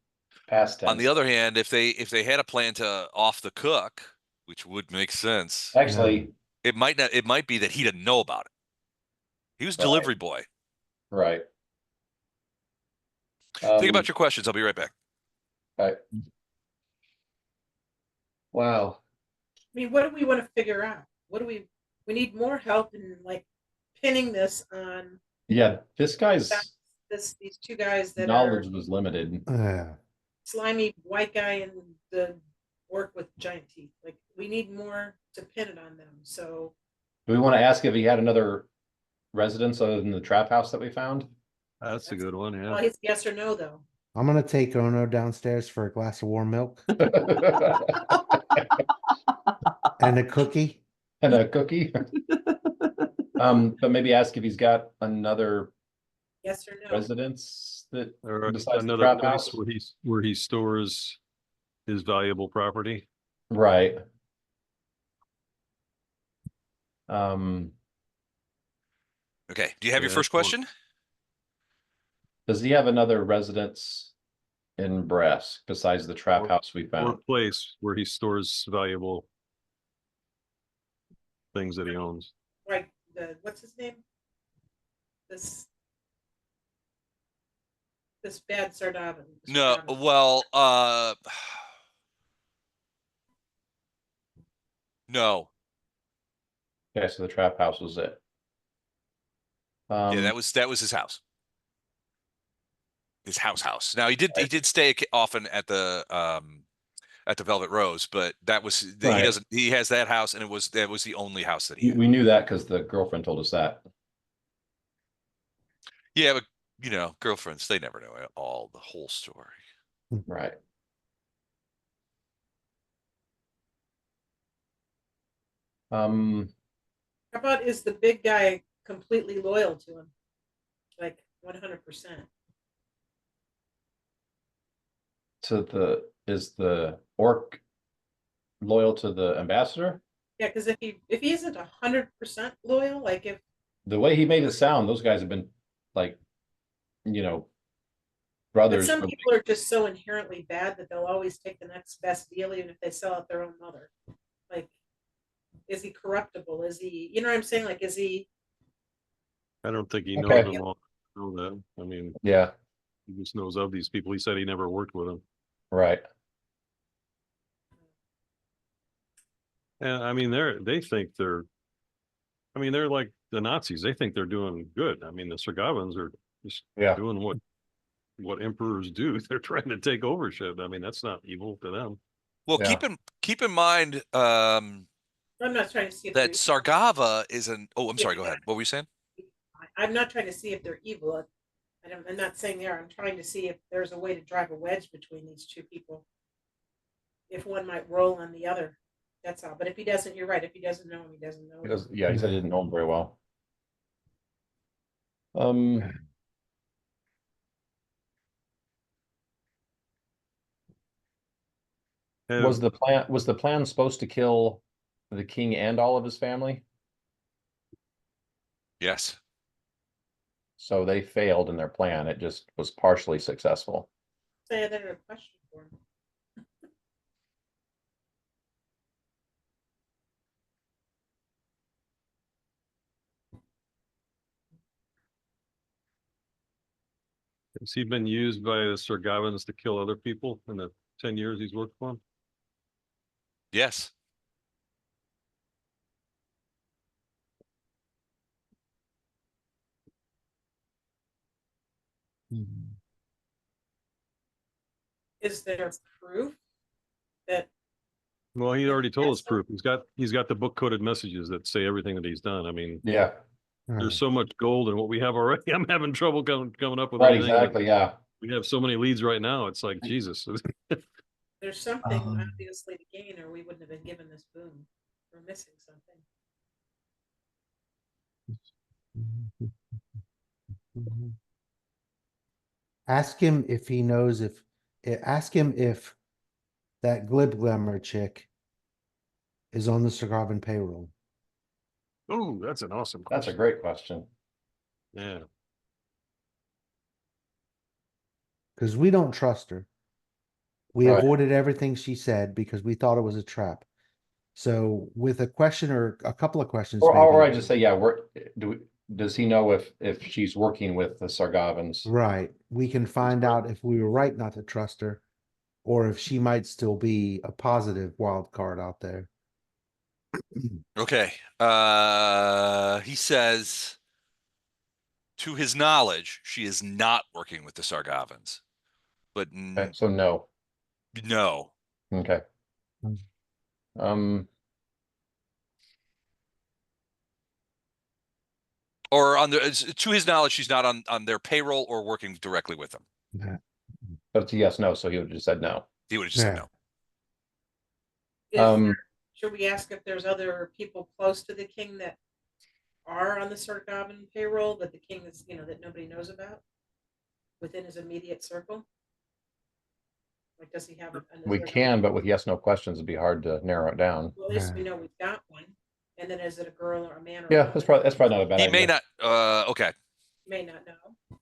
past tense. on the other hand, if they had a plan to off the cook, which would make sense, Actually, it might not. It might be that he didn't know about it. He was delivery boy. right. Think about your questions. I'll be right back. Right. Wow. I mean, what do we want to figure out? What do we need more help in like pinning this on Yeah, this guy's these two guys that knowledge are was limited. slimy white guy and the orc with giant teeth. Like we need more to pin it on them. So Do we want to ask if he had another residence other than the trap house that we found? That's a good one, yeah. well, it's yes or no though. I'm gonna take Ono downstairs for a glass of warm milk and a cookie. And a cookie. But maybe ask if he's got another Yes or no. residence that Or besides the another trap place house? where he stores his valuable property. Right. Okay. Do you have your Yeah, first well- question? Does he have another residence in Bresk besides the trap Or- house we Or found? place where he stores valuable things that he owns. Like the what's his name? This bad Sardavan. No. Well, no. Okay, so the trap house was it. Yeah, that was his house. His house. Now he did stay often at the Velvet Rose, but that was Right. he has that house, and that was the only house that he had. We knew that because the girlfriend told us that. Yeah, but girlfriends, they never know the whole story. Right. How about is the big guy completely loyal to him? Like 100%. Is the orc loyal to the ambassador? Yeah, because if he isn't 100% loyal, like if The way he made it sound, those guys have been like, you know, but brothers. some people are just so inherently bad that they'll always take the next best deal, even if they sell out their own mother. Like, is he corruptible? Is he, you know what I'm saying? Like, is he? I don't think he Okay. knows them all. Know that. I mean, Yeah, he just knows of these people. He said he never worked with them. right. And I mean, they think they're. I mean, they're like the Nazis. They think they're doing good. I mean, the Sargavans are just Yeah. doing what emperors do. They're trying to take over shit. I mean, that's not evil to them. Well, Yeah. keep in mind I'm not trying to see if that they're Sargava is an. Oh, I'm Yeah, sorry. Go ahead. What were you saying? I'm not trying to see if they're evil. I'm not saying they are. I'm trying to see if there's a way to drive a wedge between these two people. If one might roll on the other. That's all. But if he doesn't, you're right. If he doesn't know him, he doesn't know him. Because, yeah, he said he didn't know him very well. Um, was the plan supposed to kill the king and all of his family? Yes. So they failed in their plan. It just was partially successful. So I had a question for him. Has he been used by the Sargavans to kill other people in the 10 years he's worked for them? Yes. Is there proof that Well, he already told us Yes. proof. He's got the book coded messages that say everything that he's done. I mean, Yeah, there's so much gold in what we have already. I'm having trouble coming up with right, anything. exactly, yeah. We have so many leads right now. It's like Jesus. there's something Um, obviously to gain, or we wouldn't have been given this boon? We're missing something. Ask him if he knows ask him if that Glib Glamour chick is on the Sargavan payroll. Oh, that's an awesome That's a question. great question. Yeah. Because we don't trust her. We Right. avoided everything she said because we thought it was a trap. So with a question or a couple of questions, Or I maybe, just say, yeah, does he know if she's working with the Sargavans? right, we can find out if we were right not to trust her, or if she might still be a positive wild card out there. Okay. He says, to his knowledge, she is not working with the Sargavans. But Okay, so no. no. Okay. Um, Or to his knowledge, she's not on their payroll or working directly with them. but it's a yes, no, so he would have just said no. He would have just said Yeah. no. Should we ask if there's other people close to the king that are on the Sargavan payroll that the king is, that nobody knows about within his immediate circle? Like, does he have it? We can, but with yes, no questions, it'd be hard to narrow it down. Well, at least we know we've got one. And then is it a girl or a man or a Yeah, woman? that's probably not a bad He idea. may not. Okay. May not know.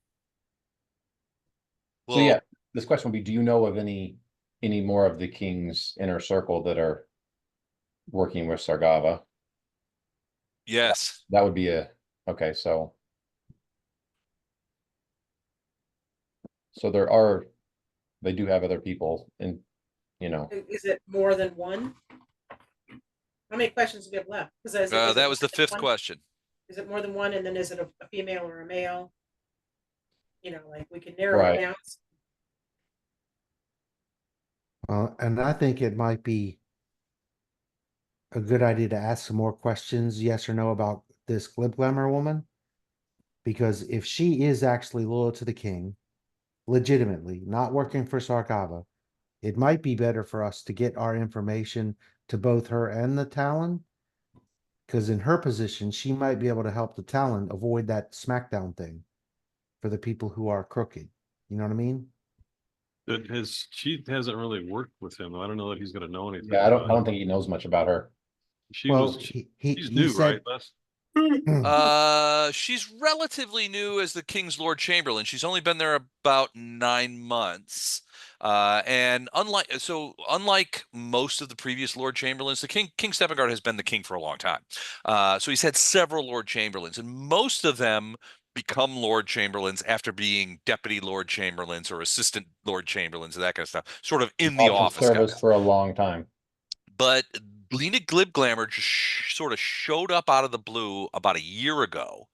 So yeah, this question would be, do you know of any more of the king's inner circle that are working with Sargava? Yes. That would be okay, so they do have other people in, Is it more than one? How many questions do we have left? Because That was the fifth question. Is it more than one? And then is it a female or a male? Like we can narrow Right. it down. And I think it might be a good idea to ask some more questions, yes or no, about this Glib Glamour woman. Because if she is actually loyal to the king, legitimately, not working for Sargava, it might be better for us to get our information to both her and the Talon. Because in her position, she might be able to help the Talon avoid that SmackDown thing for the people who are crooked. You know what I mean? She hasn't really worked with him. I don't know that he's going to know anything. yeah, I about don't think he knows much about her. She Well, was, he she's new, right, said, Les? She's relatively new as the King's Lord Chamberlain. She's only been there about 9 months. And unlike most of the previous Lord Chamberlains, the King Steppenguard has been the king for a long time. So he's had several Lord Chamberlains, and most of them become Lord Chamberlains after being Deputy Lord Chamberlains or Assistant Lord Chamberlains and that kind of stuff, sort of in the Office office kind service of. for a long time. But Lena Glibglammer just sort of showed up out of the blue about a year ago,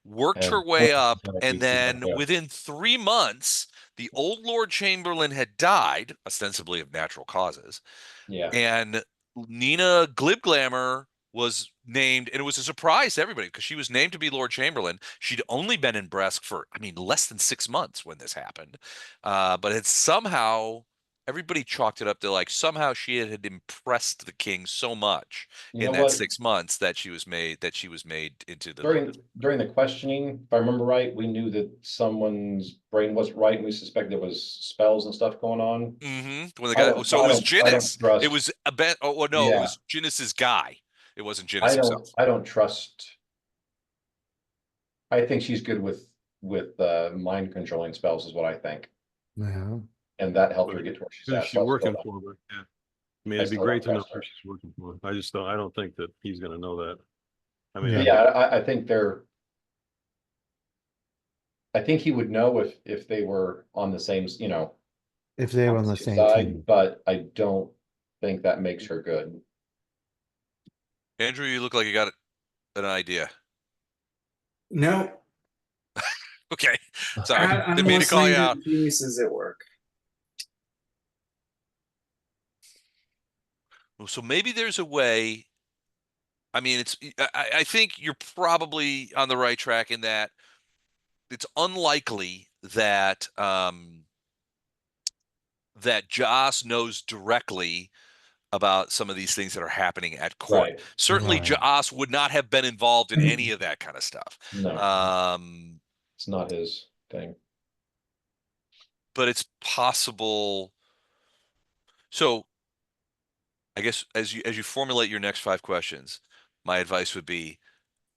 worked her And way up, and yeah. then within 3 months, the old Lord Chamberlain had died, ostensibly of natural causes, Yeah. and Nina Glibglammer was named, and it was a surprise to everybody because she was named to be Lord Chamberlain. She'd only been in Bresk for, I mean, less than 6 months when this happened, but it's somehow everybody chalked it up to like somehow she had impressed the king so much You in know that what? 6 months that she was made into the During the questioning, if I remember right, we knew that someone's brain wasn't right, and we suspected there was spells and stuff going on. When the guy, so it was I don't Jinnis. It trust. was a bet. Oh well, no, it Yeah, was Jinnis's guy. It wasn't Jinnis himself. I don't trust. I think she's good with mind controlling spells, is what I think, yeah, and that helped her get to where she's Who's at. she So working for? But yeah. I mean, I it'd be still great don't to know trust who her. she's working for. I don't think that he's gonna know that. I mean, Yeah. Yeah, I think I think he would know if they were on the same, if they were on the same side, team. but I don't think that makes her good. Andrew, you look like you got an idea. No, Okay, sorry, I'm didn't mean to call listening you to out. the geniuses at work. So maybe there's a way. I mean, I think you're probably on the right track in that it's unlikely that that Joss knows directly about some of these things that are happening at court. Right. Certainly, Right. Joss would not have been involved in any of that kind of stuff. No, Um, it's not his thing. but it's possible. So, I guess as you formulate your next 5 questions, my advice would be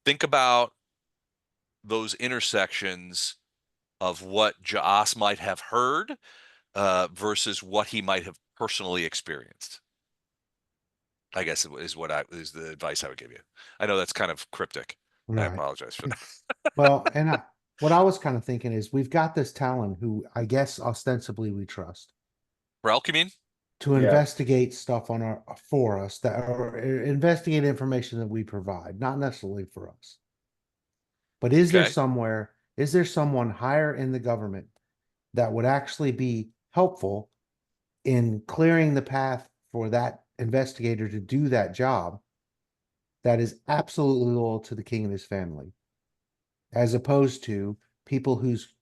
think about those intersections of what Joss might have heard versus what he might have personally experienced. I guess is the advice I would give you. I know that's kind of cryptic. I Right. apologize for that. Well, what I was kind of thinking is we've got this Talon who I guess ostensibly we trust Relk, you mean? to Yeah. investigate stuff for us that are investigate information that we provide, not necessarily for us. But is there someone higher in the government that would actually be helpful in clearing the path for that investigator to do that job that is absolutely loyal to the king and his family, as opposed to people whose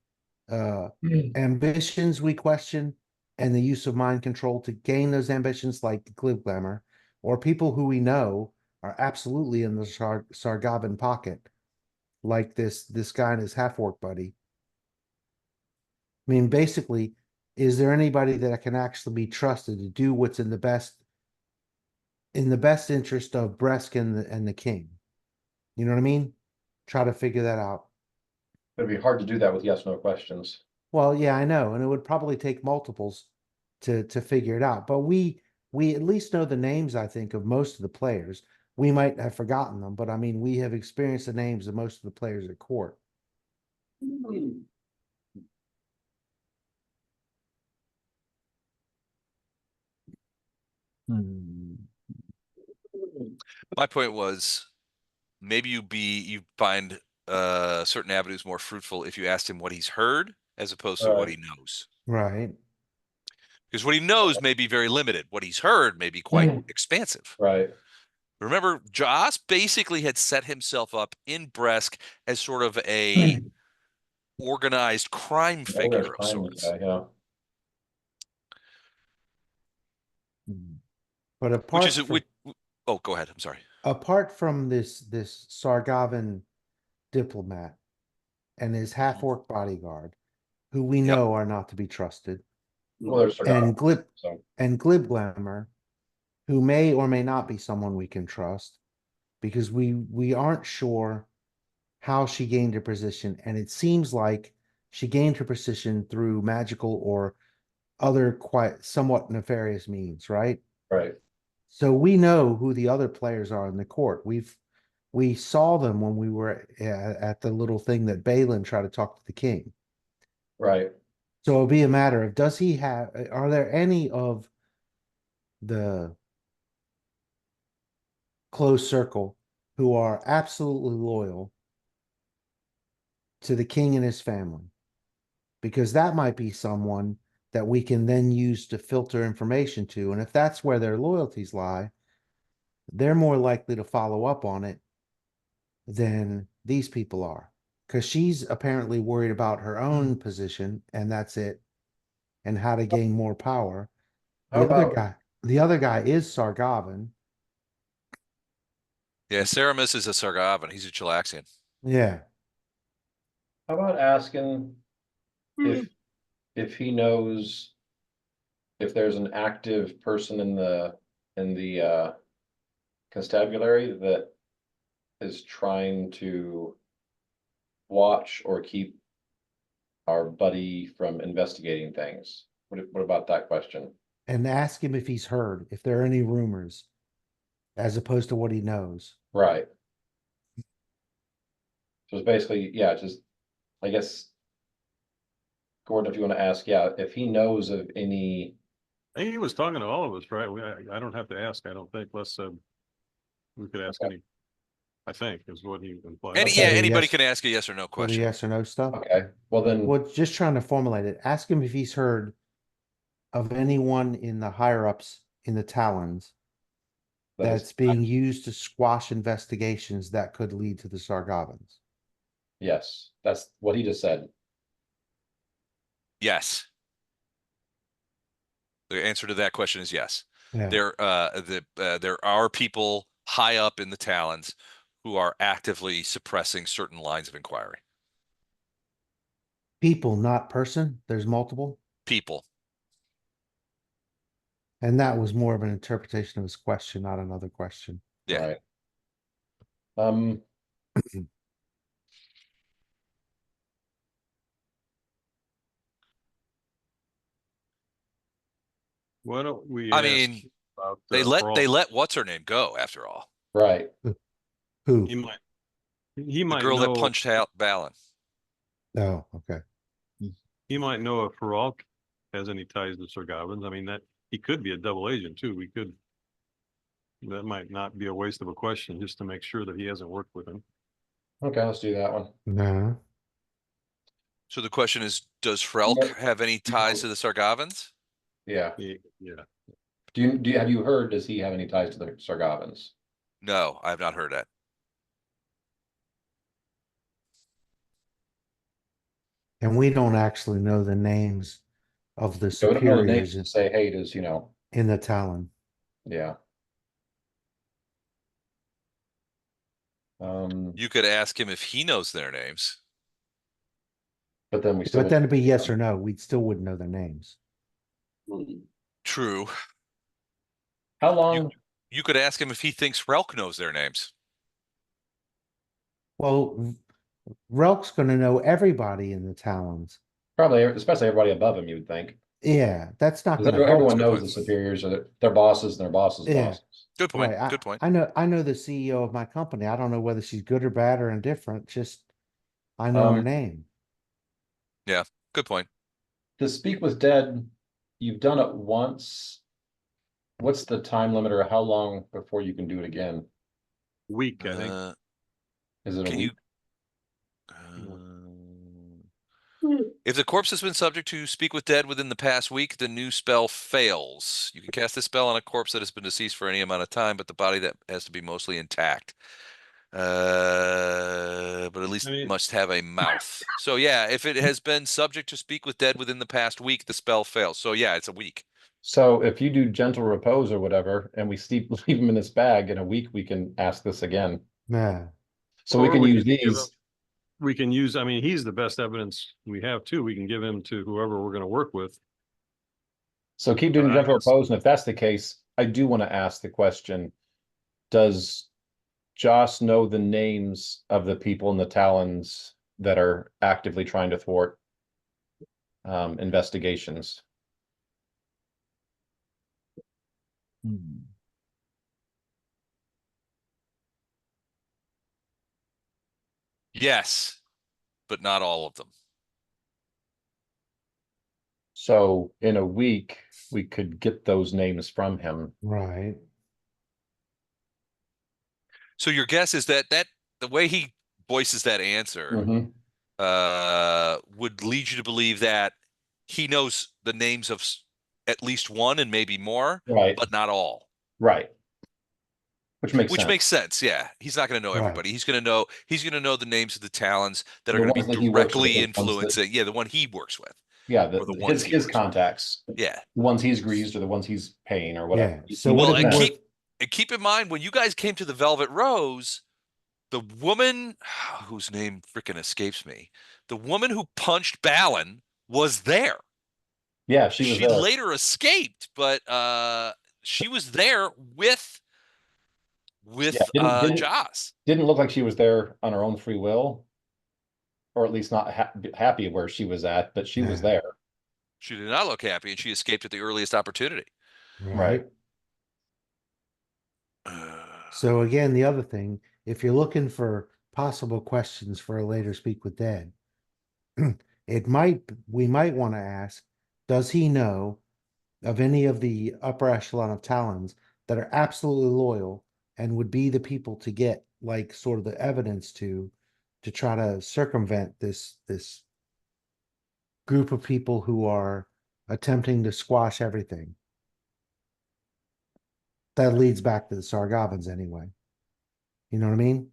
ambitions we question and the use of mind control to gain those ambitions, like Glibglammer, or people who we know are absolutely in the Sargabin pocket, like this guy and his half-orc buddy. I mean, basically, is there anybody that can actually be trusted to do what's in the best interest of Bresk and the king? You know what I mean? Try to figure that out. It'd be hard to do that with yes, no questions. Well, yeah, I know, and it would probably take multiples to figure it out. But we at least know the names, I think, of most of the players. We might have forgotten them, but I mean, we have experienced the names of most of the players at court. Hmm. My point was maybe you find certain avenues more fruitful if you asked him what he's heard as opposed to what he knows. Right. Because what he knows may be very limited. What he's heard may be quite expansive. Right. Remember, Joss basically had set himself up in Bresk as sort of a organized crime figure of sorts. Yeah. But Oh, go ahead. I'm sorry. apart from this Sargavin diplomat and his half-orc bodyguard, who we Yep. know are not to be trusted, Well, there's and so Glibglammer, who may or may not be someone we can trust, because we aren't sure how she gained her position, and it seems like she gained her position through magical or other quite somewhat nefarious means, right? Right. So we know who the other players are in the court. We saw them when we were at the little thing that Balan tried to talk to the king. Right. So it'll be a matter of, does he have, are there any of the close circle who are absolutely loyal to the king and his family? Because that might be someone that we can then use to filter information to. And if that's where their loyalties lie, they're more likely to follow up on it than these people are. Because she's apparently worried about her own position, and that's it, and how to gain more power. How about The other guy is Sargavin. Yeah, Ceramus is a Sargavin. He's a Chilaxian. Yeah. asking if he knows if there's an active person in the constabulary that is trying to watch or keep our buddy from investigating things? What about that question? And ask him if he's heard, if there are any rumors, as opposed to what he knows. Right. So it's basically, yeah, just, I guess, Gordon, if you want to ask, yeah, if he knows of any. He was talking to all of us, right? I don't have to ask, I don't think, unless we could ask any, I think, is what he implied. And Okay, yeah, the anybody yes- can ask a yes or no For the question. yes or no stuff. Okay, well then, Well, just trying to formulate it. Ask him if he's heard of anyone in the higher ups in the Talons that's being used to squash investigations that could lead to the Sargavins. yes, that's what he just said. Yes. The answer to that question is yes. Yeah. There are people high up in the Talons who are actively suppressing certain lines of inquiry. People, not person. There's multiple. People. And that was more of an interpretation of his question, not another question. Yeah. Right. Why don't we I ask mean, about, they Thrall? let what's her name go after all. Right. Who? He might The girl know, that punched out Balan. Oh, okay. he might know if Faralk has any ties to Sargavins. I mean, that he could be a double agent too. That might not be a waste of a question, just to make sure that he hasn't worked with him. Okay, let's do that one. No. So the question is, does Frelk have any ties to the Sargavins? Yeah. Yeah. Have you heard, does he have any ties to the Sargavins? No, I have not heard that. And we don't actually know the names of the So we don't know the names superiors to say, hey, does, in the Talon. yeah. You could ask him if he knows their names. But then we still. But then it'd be yes or no. We still wouldn't know their names. True. How long? You could ask him if he thinks Relk knows their names. Well, Relk's going to know everybody in the Talons. Probably, especially everybody above him, you would think. Yeah, that's not 'Cause going to hurt. everyone That's a good knows point. the superiors are their bosses and their bosses' Yeah. bosses. Good point. Right. Good point. I know the CEO of my company. I don't know whether she's good or bad or indifferent. Just I know her name. Yeah, good point. To speak with dead, you've done it once. What's the time limit, or how long before you can do it again? Week, I think. Is it a Can week? If the corpse has been subject to speak with dead within the past week, the new spell fails. You can cast this spell on a corpse that has been deceased for any amount of time, but the body that has to be mostly intact. But at least must have a mouth. So yeah, if it has been subject to speak with dead within the past week, the spell fails. So yeah, it's a week. So if you do gentle repose or whatever, and we leave him in this bag, in a week we can ask this again. Yeah. So we Or can we use can give these. We can use, I mean, he's the best evidence we have too. We can give him to whoever we're going to work with. So keep doing I gentle guess- repose, and if that's the case, I do want to ask the question, does Joss know the names of the people in the Talons that are actively trying to thwart investigations? Hmm. Yes, but not all of them. So in a week, we could get those names from him. Right. So your guess is that the way he voices that answer Mhm. would lead you to believe that he knows the names of at least one and maybe more, Right, but not all. right. Which makes Which sense. makes sense. Yeah, he's not going to know Right. everybody. He's going to know the names of the Talons that are The going to ones be that he works with, directly the ones that- influencing. Yeah, the one he works with, Yeah, or the ones he his works with. contacts, Yeah. the ones he's greased or the ones he's paying or whatever. Yeah. So would Well, it be and worth? keep in mind when you guys came to the Velvet Rose, the woman whose name freaking escapes me, the woman who punched Balan was there. Yeah, she was She there. later escaped, but she was there with Yeah, didn't Joss. didn't look like she was there on her own free will, or at least not happy where she was at, but she was Yeah. there. She did not look happy, and she escaped at the earliest opportunity. Right. Uh, So again, the other thing, if you're looking for possible questions for a later speak with Dad, we might want to ask, does he know of any of the upper echelon of Talons that are absolutely loyal and would be the people to get like sort of the evidence to try to circumvent this group of people who are attempting to squash everything. That leads back to the Sargavans anyway. You know what I mean?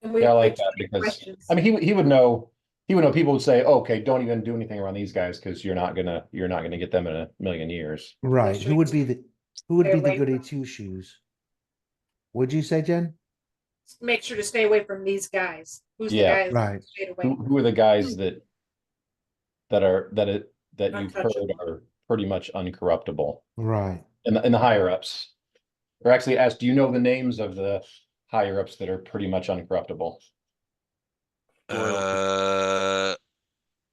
And we Yeah, I like put that 20 because questions. I mean he would know people would say, oh, okay, don't even do anything around these guys because you're not gonna get them in a million years. Right. Make Who sure would you be the away goody from- two shoes? Would you say, Jen? Make sure to stay away from these guys. Who's the Yeah, guys right. stayed away Who, from? who are the guys that you've heard Untouchable. are pretty much uncorruptible Right. in the higher ups? Or actually ask, do you know the names of the higher ups that are pretty much uncorruptible?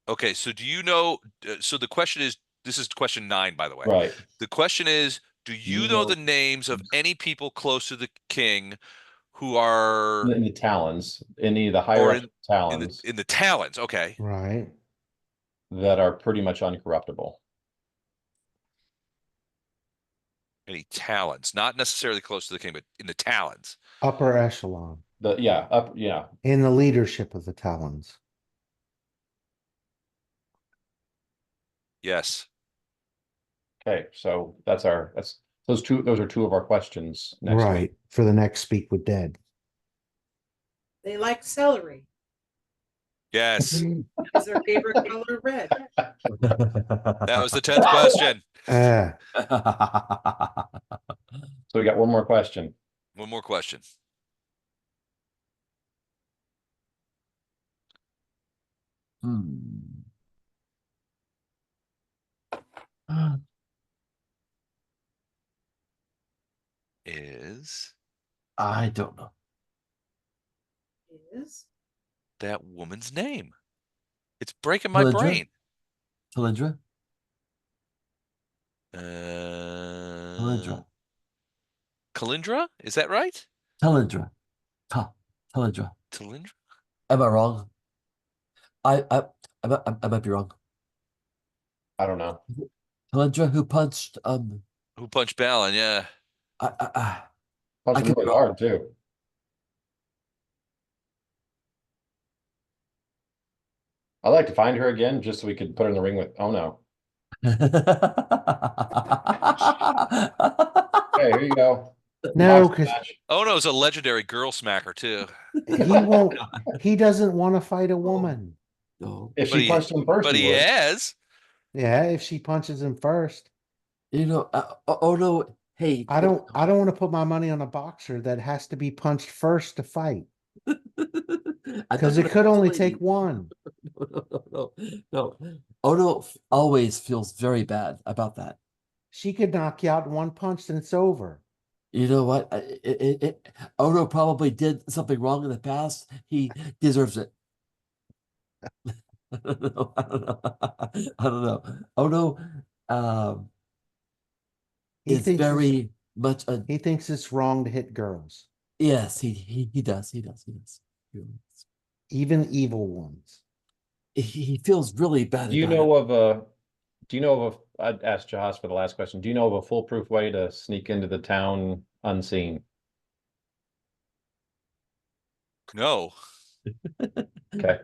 okay, so do you know? So the question is, this is question 9, by the way. Right. The question is, do you know the names of any people close to the king who are In the Talons, any of the higher or ups Talons in the Talons? Okay, Right. that are pretty much uncorruptible. any Talons, not necessarily close to the king, but in the Talons. Upper echelon. Yeah. In the leadership of the Talons. Yes. Okay, so that's those are two of our questions next Right. week. For the next speak with Dead. They like celery. Yes. Is their favorite color red? That was the 10th question. So we got one more question. One more question. Is I don't know. Is that woman's name? It's breaking my Talindra? brain. Talindra? Kalindra? Kalindra? Is that right? Talindra. Talindra. Talindra? Am I wrong? I might be wrong. I don't know. Talindra who punched Who punched Balan? Yeah. Punched could be really wrong. hard too. I'd like to find her again just so we could put her in the ring with. Oh no. Hey, here you go. No, Boxing because match. Oh no, it's a legendary girl smacker too. he doesn't want to fight a woman. No. If But she punched him first, but he he would. has. Yeah, if she punches him first. You know, oh no, hey. I don't want to put my money on a boxer that has to be punched first to fight. Because it could only take one. No. Ono always feels very bad about that. She could knock you out in one punch and it's over. You know what? Odo probably did something wrong in the past. He deserves it. I don't know. I don't know. I don't know. Odo He is thinks very much a he thinks it's wrong to hit girls, yes. He does. He does. He does. even evil ones. He feels really bad Do you about know it. of a, do you know of a, I'd ask Jahas for the last question. Do you know of a foolproof way to sneak into the town unseen? No. Okay.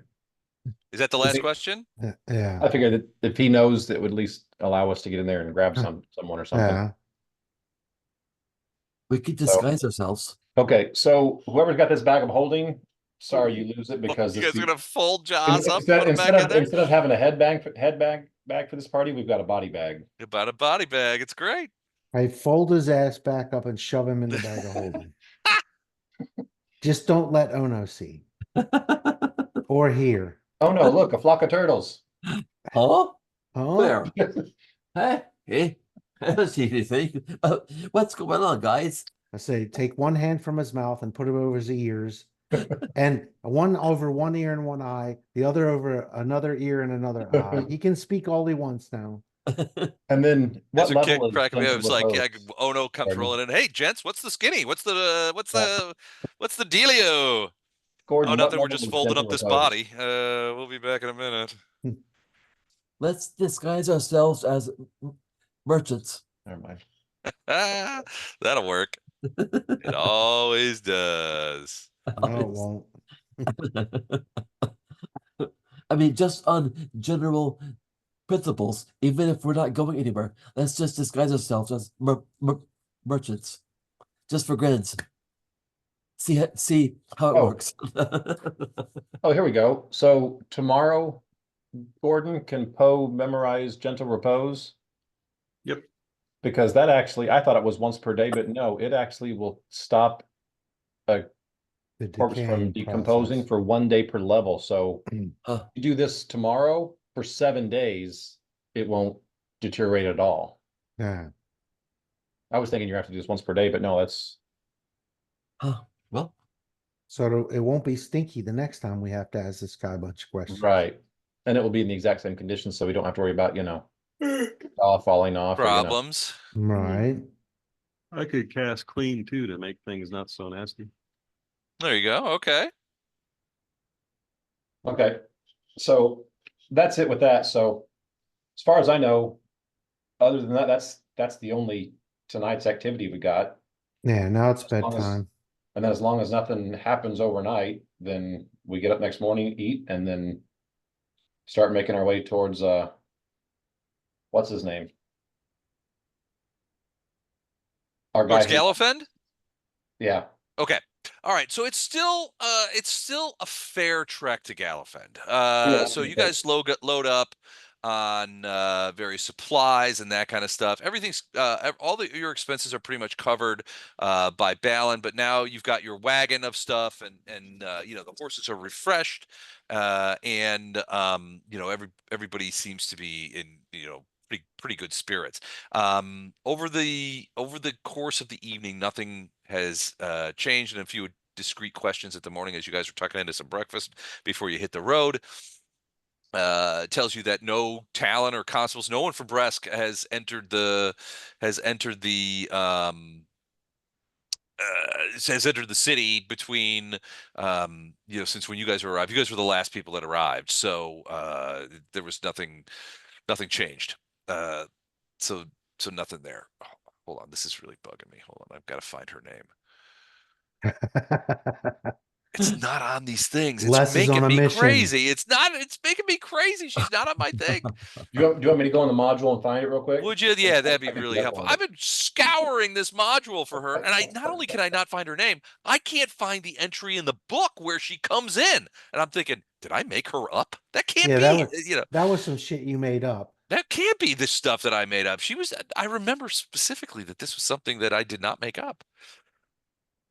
Is that the last question? Yeah. I figured that if he knows, that would at least allow us to get in there and grab someone or something. Yeah. We could So- disguise ourselves. Okay, so whoever's got this bag of holding, sorry, you lose it because You this guys are gonna fold Jaws up, instead, put him instead back in of there? instead of having a head bag for this party, we've got a body bag. About a body bag. It's great. I fold his ass back up and shove him in the bag of holding. Just don't let Ono see or hear. Oh no, look, a flock of turtles. Huh? Oh, Where? Hey, I don't see anything. What's going on, guys? I say, take one hand from his mouth and put it over his ears, and one over one ear and one eye, the other over another ear and another eye. He can speak all he wants now. And then That's what what level is cracking me up. gentle It's like, yeah, repose? Ono comes Gordon? rolling in. Hey, gents, what's the skinny? What's the dealio? Oh, Gordon, what nothing. We're level just is folding gentle up this repose? body. We'll be back in a minute. Let's disguise ourselves as merchants. Never mind. That'll work. It always does. No, it won't. I mean, just on general principles, even if we're not going anywhere, let's just disguise ourselves as merchants, just for grins. See how it Oh. works. Oh, here we go. So tomorrow, Gordon, can Poe memorize gentle repose? Yep. Because that actually, I thought it was once per day, but no, it actually will stop a The corpse from decaying decomposing process. for 1 day per level. So Huh. you do this tomorrow for 7 days, it won't deteriorate at all. Yeah. I was thinking you have to do this once per day, but no, that's Huh. Well, So it won't be stinky the next time we have to ask this guy a bunch of questions. right. And it will be in the exact same conditions, so we don't have to worry about, all falling off or, Problems. Right. I could cast clean too to make things not so nasty. There you go. Okay. Okay, so that's it with that. So as far as I know, other than that, that's the only tonight's activity we got. Yeah, now it's As long as- bedtime. And then as long as nothing happens overnight, then we get up next morning, eat, and then start making our way towards what's his name? Our guy. Towards Gallofend? Yeah. Okay. All right. So it's still a fair trek to Gallofend. Yeah, So you okay. guys load up on various supplies and that kind of stuff. Everything's your expenses are pretty much covered by Balan, but now you've got your wagon of stuff and the horses are refreshed and everybody seems to be in pretty good spirits. Over the course of the evening, nothing has changed, and a few discreet questions at the morning as you guys are tucking into some breakfast before you hit the road. Tells you that no Talon or constables, no one from Bresk has entered the city between since when you guys arrived. You guys were the last people that arrived, so there was nothing changed. So nothing there. Oh, hold on, this is really bugging me. Hold on, I've got to find her name. It's not on these things. It's Les is on making a me mission. crazy. It's making me crazy. She's not on my thing. Do you want me to go in the module and find it real quick? Would you? Yeah, that'd be I can do really that helpful. for you. I've been scouring this module for her, and I not only can I not find her name, I can't find the entry in the book where she comes in. And I'm thinking, did I make her up? That can't Yeah, be. that was some shit you made up. That can't be the stuff that I made up. I remember specifically that this was something that I did not make up.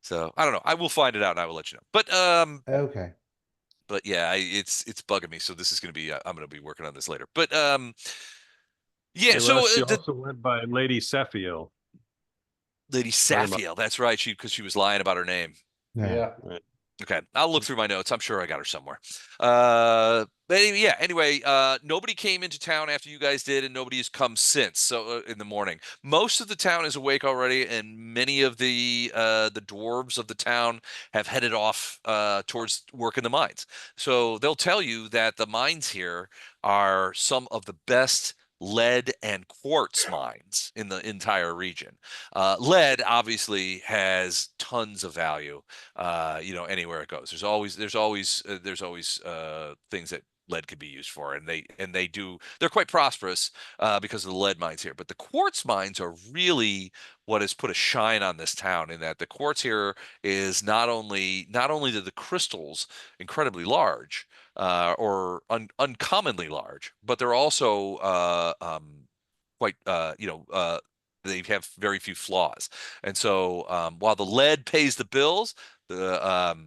So I don't know. I will find it out and I will let you know. Okay. But yeah, it's bugging me. So this is going to be, I'm going to be working on this later. But Yeah. Hey, So Russ, she the also went by Lady Sapphio. Lady Sapphio, that's right. Because she was lying about her name. Yeah. Okay, I'll look through my notes. I'm sure I got her somewhere. Yeah. Anyway, nobody came into town after you guys did, and nobody has come since. So in the morning, most of the town is awake already, and many of the dwarves of the town have headed off towards work in the mines. So they'll tell you that the mines here are some of the best lead and quartz mines in the entire region. Lead obviously has tons of value, anywhere it goes. There's always things that lead could be used for, and they're quite prosperous because of the lead mines here. But the quartz mines are really what has put a shine on this town, in that the quartz here is not only do the crystals incredibly large, or uncommonly large, but they're also quite they have very few flaws. And so while the lead pays the bills, the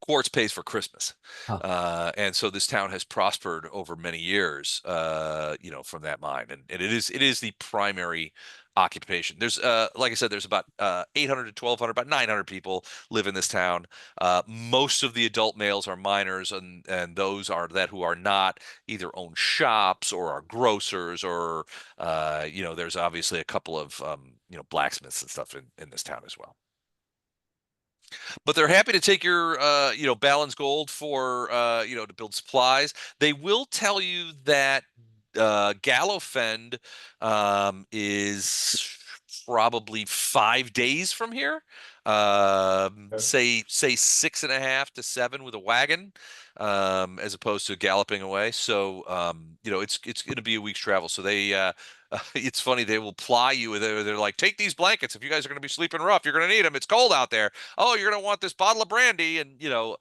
quartz pays for Christmas. Huh. And so this town has prospered over many years, from that mine. And it is the primary occupation. There's, like I said, there's about 800 to 1,200, about 900 people live in this town. Most of the adult males are miners, and those are that who are not either own shops or are grocers, or, there's obviously a couple of, blacksmiths and stuff in this town as well. But they're happy to take your Balan's gold for to build supplies. They will tell you that Gallofend is probably 5 days from here. Say 6.5 to 7 with a wagon, as opposed to galloping away. So it's going to be a week's travel. So it's funny, they will ply you with it. They're like, take these blankets. If you guys are going to be sleeping rough, you're going to need them. It's cold out there. Oh, you're going to want this bottle of brandy. And, in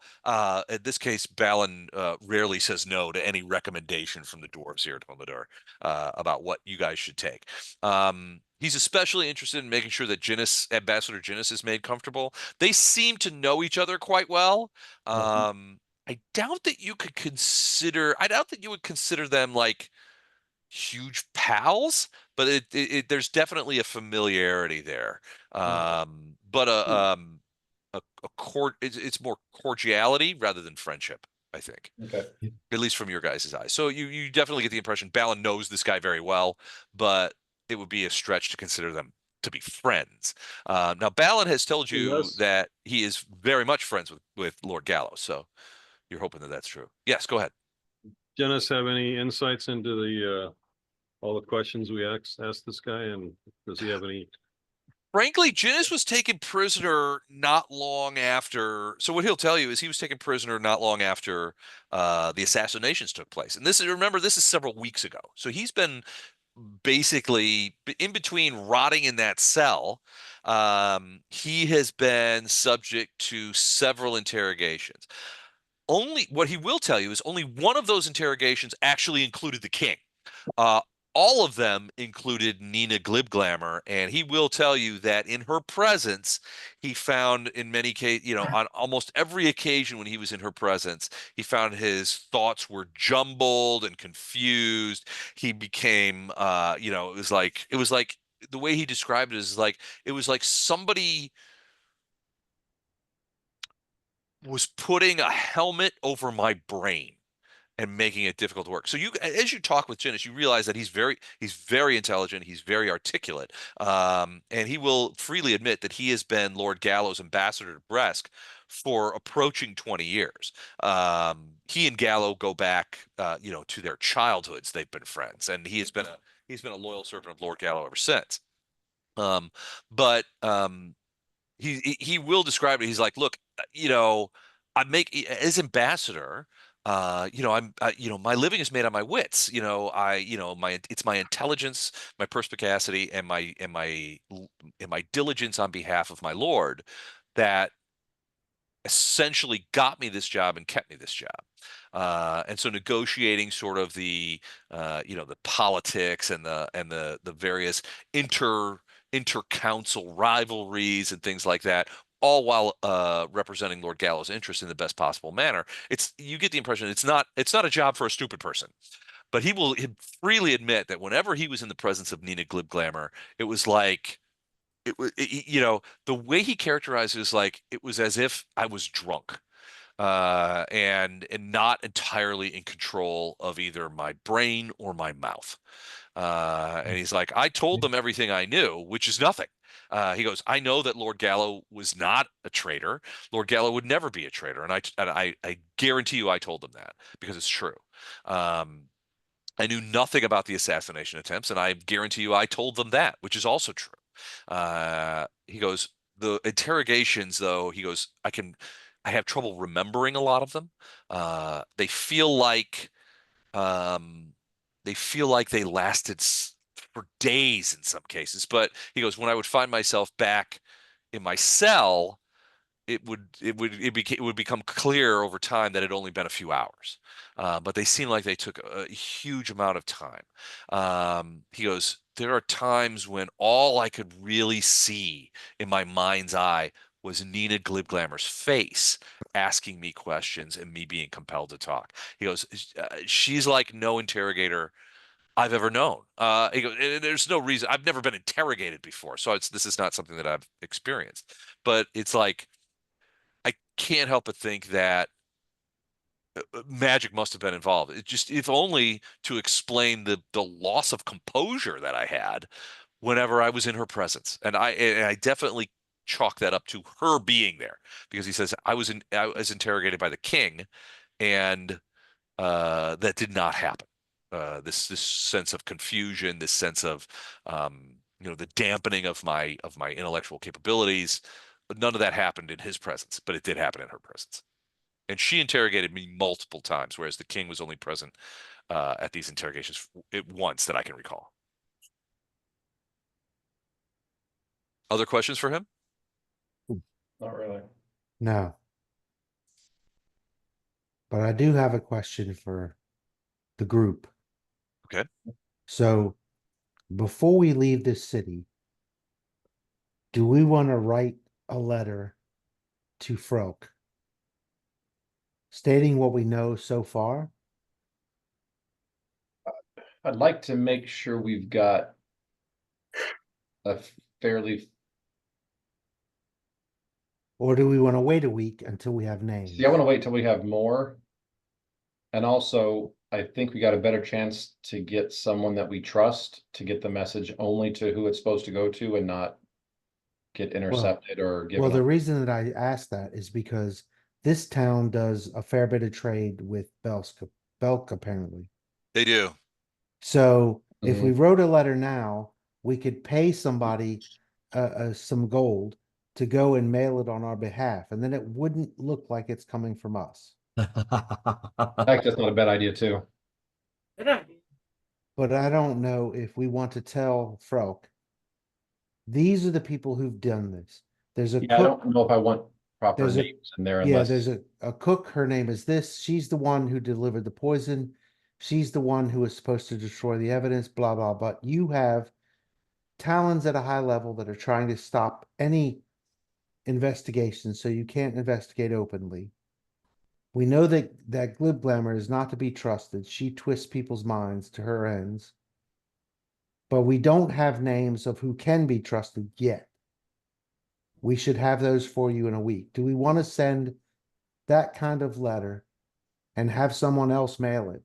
this case, Balan rarely says no to any recommendation from the dwarves here at Hunloduhr about what you guys should take. He's especially interested in making sure that Ambassador Jinnis is made comfortable. They seem to know each other quite well. I doubt that you would consider them like huge pals, but there's definitely a familiarity there. But it's more cordiality rather than friendship, I think. Okay. At least from your guys' eyes. So you definitely get the impression Balan knows this guy very well, but it would be a stretch to consider them to be friends. Now, Balan has told you Yes. that he is very much friends with Lord Gallows, so you're hoping that that's true. Yes, go ahead. Dennis, have any insights into the all the questions we asked this guy, and does he have any? Frankly, Jinnis was taken prisoner not long after. So what he'll tell you is he was taken prisoner not long after the assassinations took place. And remember, this is several weeks ago. So he's been basically in between rotting in that cell. He has been subject to several interrogations. What he will tell you is only one of those interrogations actually included the king. Uh, all of them included Nina Glibglammer, and he will tell you that in her presence, he found, in many cases, on almost every occasion when he was in her presence, he found his thoughts were jumbled and confused. He became, it was like the way he described it is like it was like somebody was putting a helmet over my brain and making it difficult to work. So as you talk with Jinnis, you realize that he's very intelligent. He's very articulate. And he will freely admit that he has been Lord Gallows' ambassador to Bresk for approaching 20 years. He and Gallo go back, to their childhoods. They've been friends, and he's been a loyal servant of Lord Gallo ever since. But he will describe it. He's like, look, I make as ambassador. My living is made on my wits. It's my intelligence, my perspicacity, and my diligence on behalf of my lord that essentially got me this job and kept me this job. And so negotiating sort of the politics and the various inter-council rivalries and things like that, all while representing Lord Gallows' interests in the best possible manner. You get the impression it's not a job for a stupid person. but he'll freely admit that whenever he was in the presence of Nina Glibglammer, it was like the way he characterizes, like it was as if I was drunk, and not entirely in control of either my brain or my mouth. And he's like, I told them everything I knew, which is nothing. He goes, I know that Lord Gallo was not a traitor. Lord Gallo would never be a traitor, and I guarantee you, I told them that because it's true. Um, I knew nothing about the assassination attempts, and I guarantee you, I told them that, which is also true. He goes, the interrogations, though, he goes, I have trouble remembering a lot of them. They feel like um, they lasted for days in some cases. But he goes, when I would find myself back in my cell, it would become clear over time that it had only been a few hours. But they seem like they took a huge amount of time. He goes, there are times when all I could really see in my mind's eye was Nina Glibglammer's face asking me questions and me being compelled to talk. He goes, she's like no interrogator I've ever known. He goes, there's no reason. I've never been interrogated before, so this is not something that I've experienced. But it's like I can't help but think that magic must have been involved. It just, if only to explain the loss of composure that I had whenever I was in her presence, and I definitely chalk that up to her being there because he says I was interrogated by the king, and that did not happen. This sense of confusion, this sense of the dampening of my intellectual capabilities, none of that happened in his presence, but it did happen in her presence. And she interrogated me multiple times, whereas the king was only present at these interrogations once that I can recall. Other questions for him? Not really. No. But I do have a question for the group. Okay. So before we leave this city, do we want to write a letter to Frelk stating what we know so far? I'd like to make sure we've got a fairly. Or do we want to wait a week until we have names? See, I want to wait till we have more. And also, I think we got a better chance to get someone that we trust to get the message only to who it's supposed to go to and not get intercepted or Well, given the up. reason that I asked that is because this town does a fair bit of trade with Belk apparently. They do. So if we Mhm. wrote a letter now, we could pay somebody some gold to go and mail it on our behalf, and then it wouldn't look like it's coming from us. I think that's not a bad idea too. Good idea. But I don't know if we want to tell Frelk, these are the people who've done this. There's a Yeah, I cook. don't know if I want proper There's a names in there Yeah, unless. there's a cook. Her name is this. She's the one who delivered the poison. She's the one who is supposed to destroy the evidence, blah, blah. But you have Talons at a high level that are trying to stop any investigation, so you can't investigate openly. We know that Glibglammer is not to be trusted. She twists people's minds to her ends. But we don't have names of who can be trusted yet. We should have those for you in a week. Do we want to send that kind of letter and have someone else mail it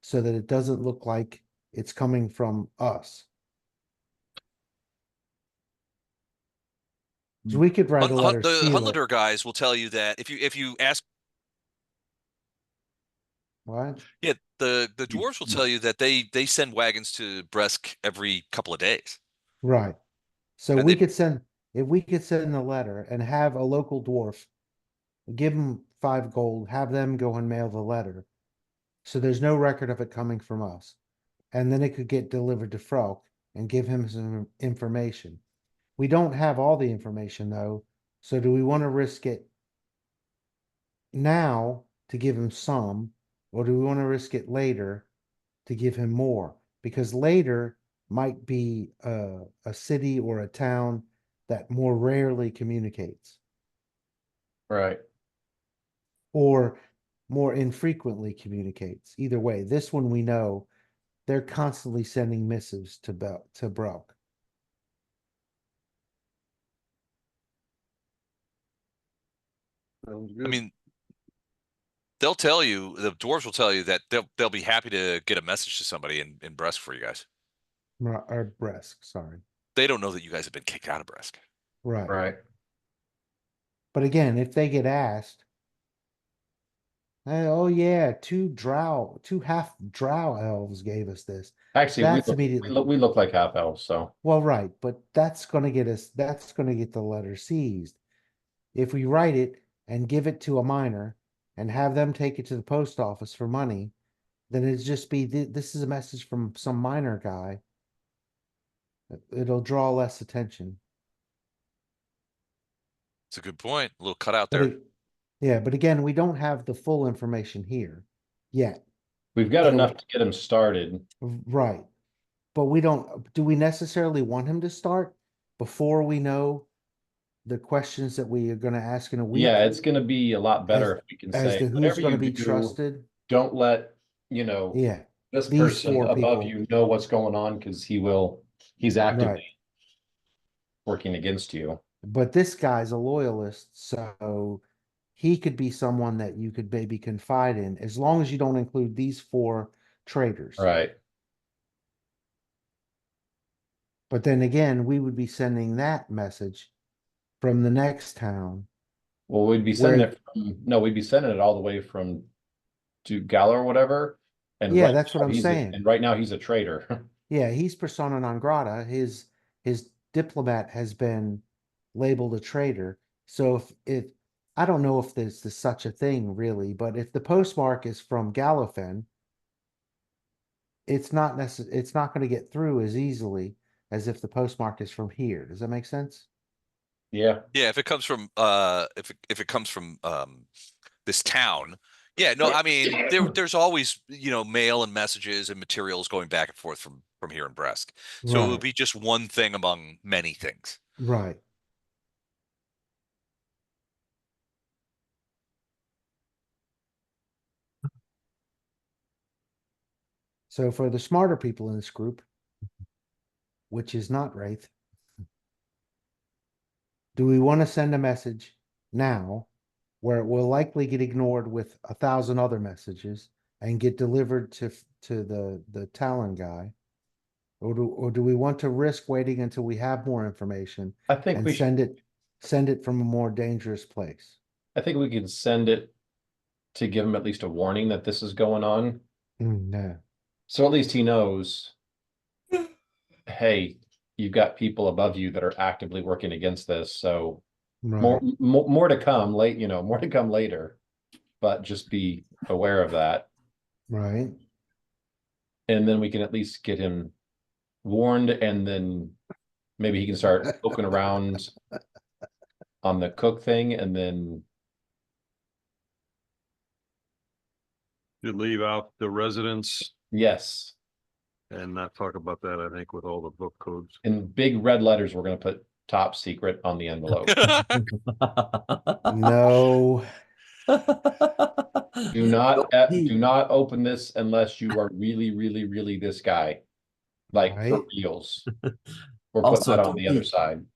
so that it doesn't look like it's coming from us? So we could write a letter, The seal it. Hunloduhr guys will tell you that if you ask, What? yeah, the dwarves will tell you that they send wagons to Bresk every couple of days. Right. So And we they could send, if we could send a letter and have a local dwarf, give them 5 gold, have them go and mail the letter. So there's no record of it coming from us. And then it could get delivered to Frelk and give him some information. We don't have all the information though. So do we want to risk it now to give him some, or do we want to risk it later to give him more? Because later might be a city or a town that more rarely communicates. Right. Or more infrequently communicates. Either way, this one we know they're constantly sending missives to Brock. Sounds I good. mean, they'll tell you, the dwarves will tell you that they'll be happy to get a message to somebody in Bresk for you guys. Or Bresk, sorry. They don't know that you guys have been kicked out of Bresk. Right. Right. But again, if they get asked, oh yeah, two half drow elves gave us this. Actually, That's immediately. we look like half elves, so. Well, right, but that's gonna get the letter seized. If we write it and give it to a miner and have them take it to the post office for money, then it'd just be, this is a message from some miner guy. It'll draw less attention. It's a good point. A little cutout But there. yeah, but again, we don't have the full information here yet. We've got So- enough to get him started. Right. But do we necessarily want him to start before we know the questions that we are gonna ask in a week? Yeah, it's gonna be a lot better if we can As say, to who's whatever gonna you be do, trusted? don't let, you know, Yeah, this these person four above people. you know what's going on, because he's actively working against you. But this guy's a loyalist, so he could be someone that you could maybe confide in, as long as you don't include these four traitors. Right. But then again, we would be sending that message from the next town. Well, we'd be sending it from, no, we'd be sending it all the way from to Gallo or whatever. And Yeah, right that's what now I'm saying. And right now he's a traitor. Yeah, he's persona non grata. His diplomat has been labeled a traitor. So if I don't know if there's such a thing really, but if the postmark is from Gallofend, it's not going to get through as easily as if the postmark is from here. Does that make sense? Yeah. Yeah, if it comes from if it comes from this town. Yeah, no, I mean there's always, mail and messages and materials going back and forth from here in Bresk. So it would Right. be just one thing among many things. Right. So for the smarter people in this group, which is not Wraith, do we want to send a message now where it will likely get ignored with 1,000 other messages and get delivered to the Talon guy? Or do we want to risk waiting until we have more information I think and we should, send it from a more dangerous place? I think we can send it to give him at least a warning that this is going on. No. So at least he knows, hey, you've got people above you that are actively working against this. So Right. more to come more to come later, but just be aware of that. Right. And then we can at least get him warned, and then maybe he can start poking around on the cook thing, and then You leave out the residents yes, and not talk about that, I think, with all the book codes. in big red letters, we're going to put top secret on the envelope. No. do not open this unless you are really, really, really this guy, like for Right. reals. We're putting Also, that on don't the other be- side.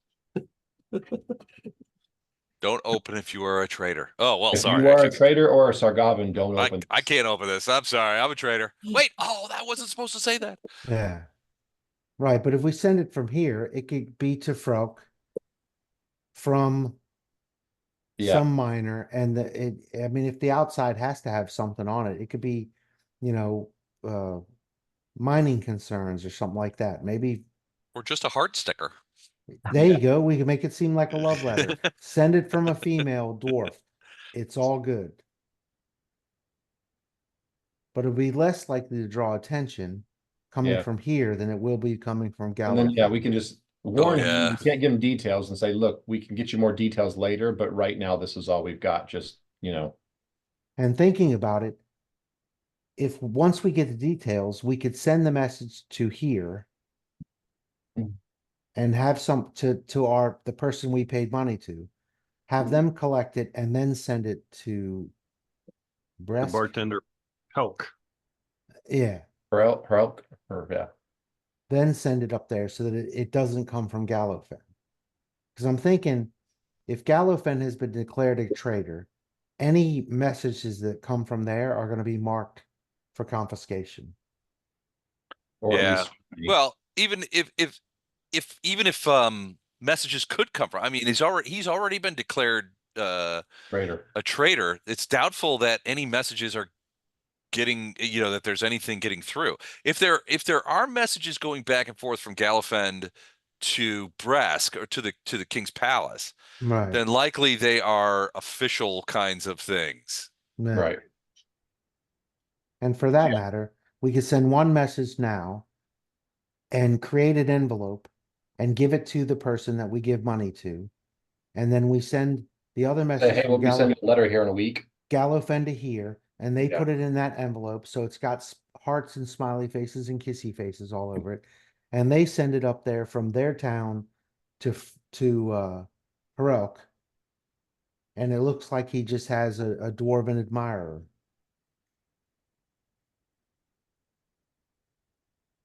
Don't open if you are a traitor. Oh, well, If sorry. you are a traitor or a Sargavin, don't open. I can't open this. I'm sorry. I'm a traitor. Wait. Oh, that wasn't supposed to say that. Yeah. Right. But if we send it from here, it could be to Frelk from Yeah. some miner. And I mean, if the outside has to have something on it, it could be, mining concerns or something like that. Maybe Or just a heart sticker. there you go. We can make it seem like a love letter. Send it from a female dwarf. It's all good. But it'll be less likely to draw attention coming Yeah. from here than it will be coming from And then, Gallofend. we can just warn him. yeah. We can't give him details and say, look, we can get you more details later, but right now this is all we've got. Just, And thinking about it, if once we get the details, we could send the message to here and have some to the person we paid money to, have them collect it and then send it to The Bresk. bartender, Helk. Yeah. Herelk, or yeah. Then send it up there so that it doesn't come from Gallofend. Because I'm thinking if Gallofend has been declared a traitor, any messages that come from there are going to be marked for confiscation. Or at Yeah. least Well, even if messages could come from, I mean, he's already been declared traitor. a traitor. It's doubtful that any messages are getting, that there's anything getting through. If there are messages going back and forth from Gallofend to Bresk or to the king's palace, Right. then likely they are official kinds of things. Yeah. Right. And for that Yeah. matter, we could send one message now and create an envelope and give it to the person that we give money to. And then we send the other Say, message hey, from we'll be sending a letter here in a week. Gallofend to here, and they Yeah. put it in that envelope. So it's got hearts and smiley faces and kissy faces all over it. And they send it up there from their town to Herelk. And it looks like he just has a dwarven admirer.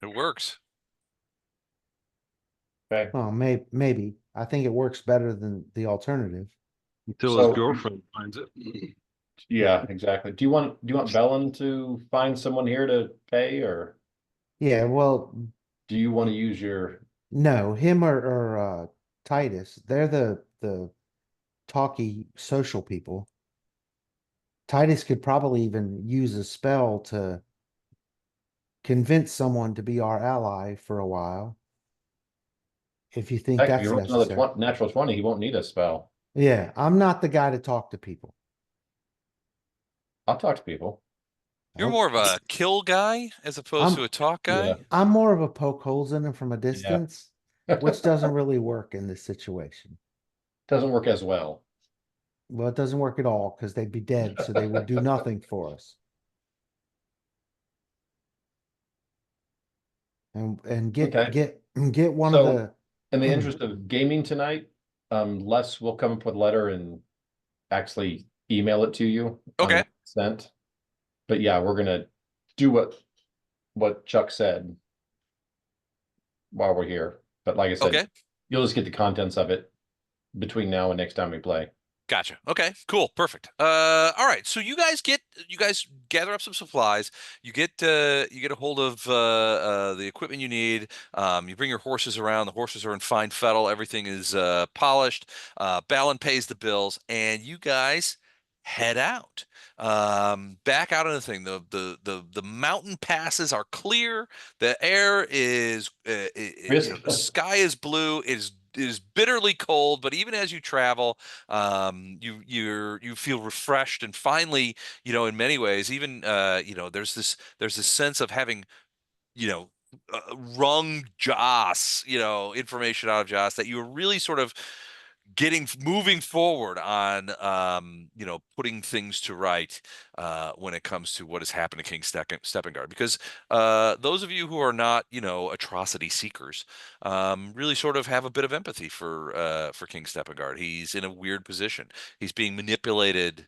It works. Okay. Well, maybe. I think it works better than the alternative. Until So- his girlfriend finds it. Yeah, exactly. Do you want Balan to find someone here to pay, or Yeah, well, do you want to use your no, him or Titus, they're the talky social people. Titus could probably even use a spell to convince someone to be our ally for a while. If you think heck, if that's you roll another necessary. natural 20, he won't need a spell. Yeah, I'm not the guy to talk to people. I'll talk to people. You're more of a kill guy as opposed to a talk guy. Yeah. I'm more of a poke holes in them from a distance, which doesn't Doesn't really work in this situation. work as well. Well, it doesn't work at all because they'd be dead, so they would do nothing for us. And get Okay. get one So, of the in the interest of gaming tonight, Les will come up with a letter and actually email it to you. Okay. Sent. But yeah, we're gonna do what Chuck said while we're here. But like I said, Okay. you'll just get the contents of it between now and next time we play. Gotcha. Okay, cool. Perfect. All right. So you guys gather up some supplies. You get a hold of the equipment you need. You bring your horses around. The horses are in fine fettle. Everything is polished. Balan pays the bills, and you guys head out. Back out of the thing. The mountain passes are clear. The air is the sky is blue. It is bitterly cold, but even as you travel, you feel refreshed, and finally, in many ways, even there's this sense of having, wrung Joss, information out of Joss, that you were really sort of moving forward on, putting things to right when it comes to what has happened to King Steppengard. Because those of you who are not, atrocity seekers, really sort of have a bit of empathy for King Steppengard. He's in a weird position. He's being manipulated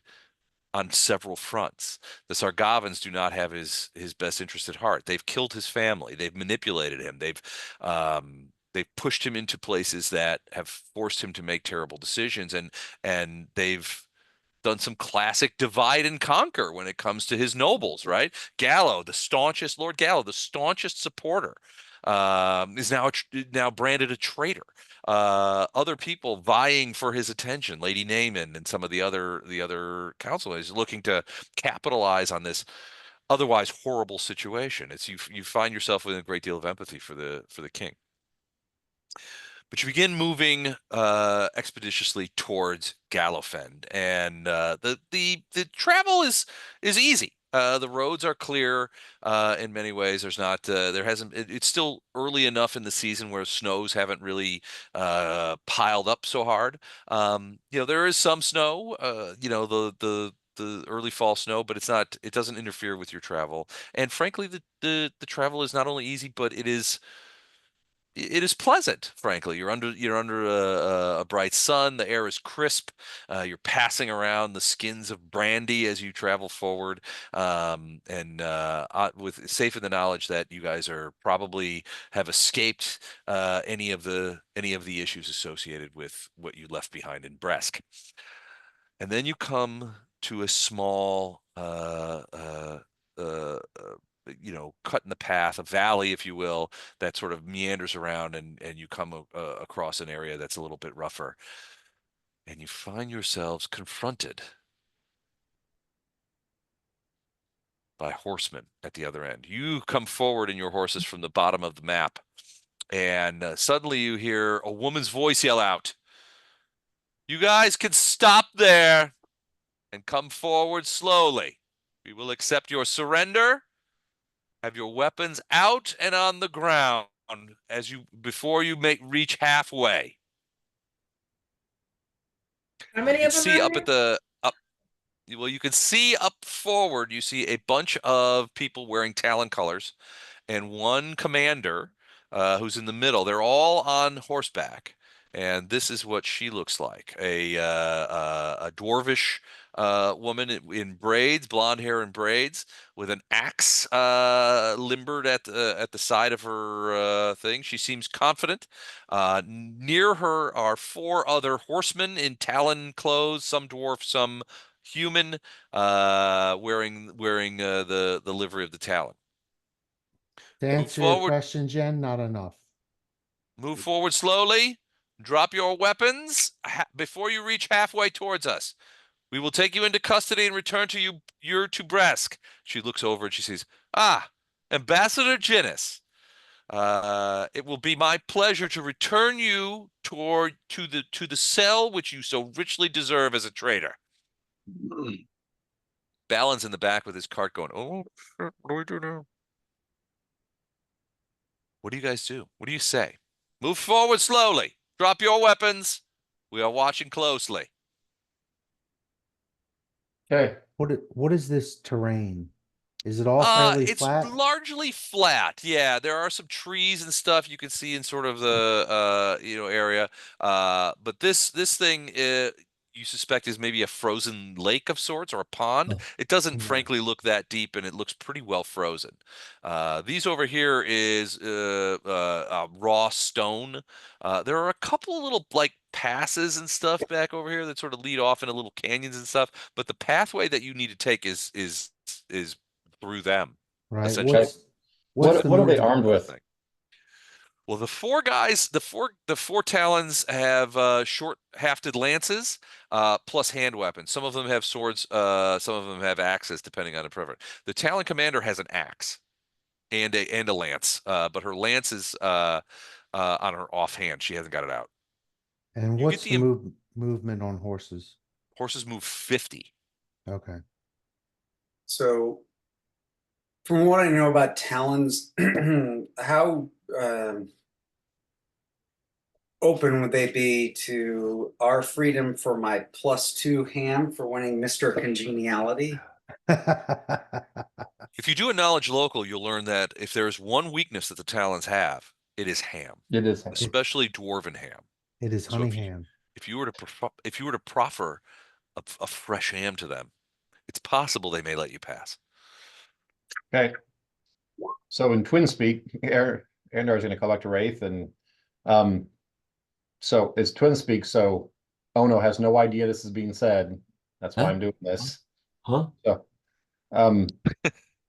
on several fronts. The Sargavans do not have his best interest at heart. They've killed his family. They've manipulated him. They've pushed him into places that have forced him to make terrible decisions, and they've done some classic divide and conquer when it comes to his nobles, right? Lord Gallo, the staunchest supporter, is now branded a traitor. Other people vying for his attention, Lady Naaman and some of the other councilors, looking to capitalize on this otherwise horrible situation. It's you find yourself with a great deal of empathy for the king. But you begin moving expeditiously towards Gallofend, and the travel is easy. The roads are clear in many ways. There hasn't. It's still early enough in the season where snows haven't really piled up so hard. There is some snow. The early fall snow, but it doesn't interfere with your travel. And frankly, the travel is not only easy, but it is pleasant, frankly. You're under a bright sun. The air is crisp. You're passing around the skins of brandy as you travel forward, and with safe in the knowledge that you guys are probably have escaped any of the issues associated with what you left behind in Bresk. And then you come to a small cut in the path, a valley, if you will, that sort of meanders around, and you come across an area that's a little bit rougher, and you find yourselves confronted by horsemen at the other end. You come forward in your horses from the bottom of the map, and suddenly you hear a woman's voice yell out, "You guys can stop there and come forward slowly. We will accept your surrender. Have your weapons out and on the ground before you reach halfway." How many You of can them see are up there? at the up. Well, you can see up forward. You see a bunch of people wearing Talon colors, and one commander who's in the middle. They're all on horseback, and this is what she looks like: a dwarvish woman in braids, blonde hair and braids, with an axe limbered at the side of her thing. She seems confident. Near her are 4 other horsemen in Talon clothes, some dwarf, some human, wearing the livery of the Talon. To Move answer your forward. question, Jen, not enough. Move forward slowly. Drop your weapons before you reach halfway towards us. We will take you into custody and return you to Bresk. She looks over and she says, "Ah, Ambassador Jinnis. It will be my pleasure to return you to the cell which you so richly deserve as a traitor." Balan's in the back with his cart going, "Oh, shit, what do we do now?" What do you guys do? What do you say? Move forward slowly. Drop your weapons. We are watching closely. Okay. What is this terrain? Is it all fairly It's flat? largely flat. Yeah, there are some trees and stuff you can see in sort of the area. But this thing you suspect is maybe a frozen lake of sorts or a pond. Oh. It doesn't Yeah. frankly look that deep, and it looks pretty well frozen. These over here is raw stone. There are a couple little like passes and stuff back over here that sort of lead off into little canyons and stuff, but the pathway that you need to take is through them, Right. essentially. What's the What are they movement? armed with? Thing. Well, the 4 guys, the four Talons have short hafted lances, plus hand weapons. Some of them have swords, some of them have axes, depending on the preference. The Talon commander has an axe and a lance, but her lance is on her offhand. She hasn't got it out. And You get what's the the movement on horses? horses move 50. Okay. So, from what I know about Talons, how open would they be to our freedom for my +2 ham for winning Mr. Congeniality? If you do a knowledge local, you'll learn that if there's one weakness that the Talons have, it is ham, It is. especially dwarven ham. It is So honey ham. if you were to proffer a fresh ham to them, it's possible they may let you pass. Okay. So in Twin Speak, Andar is going to collect a wraith, and so it's Twin Speak. So Ono has no idea this is being said. That's why Huh? I'm doing this. Huh? So,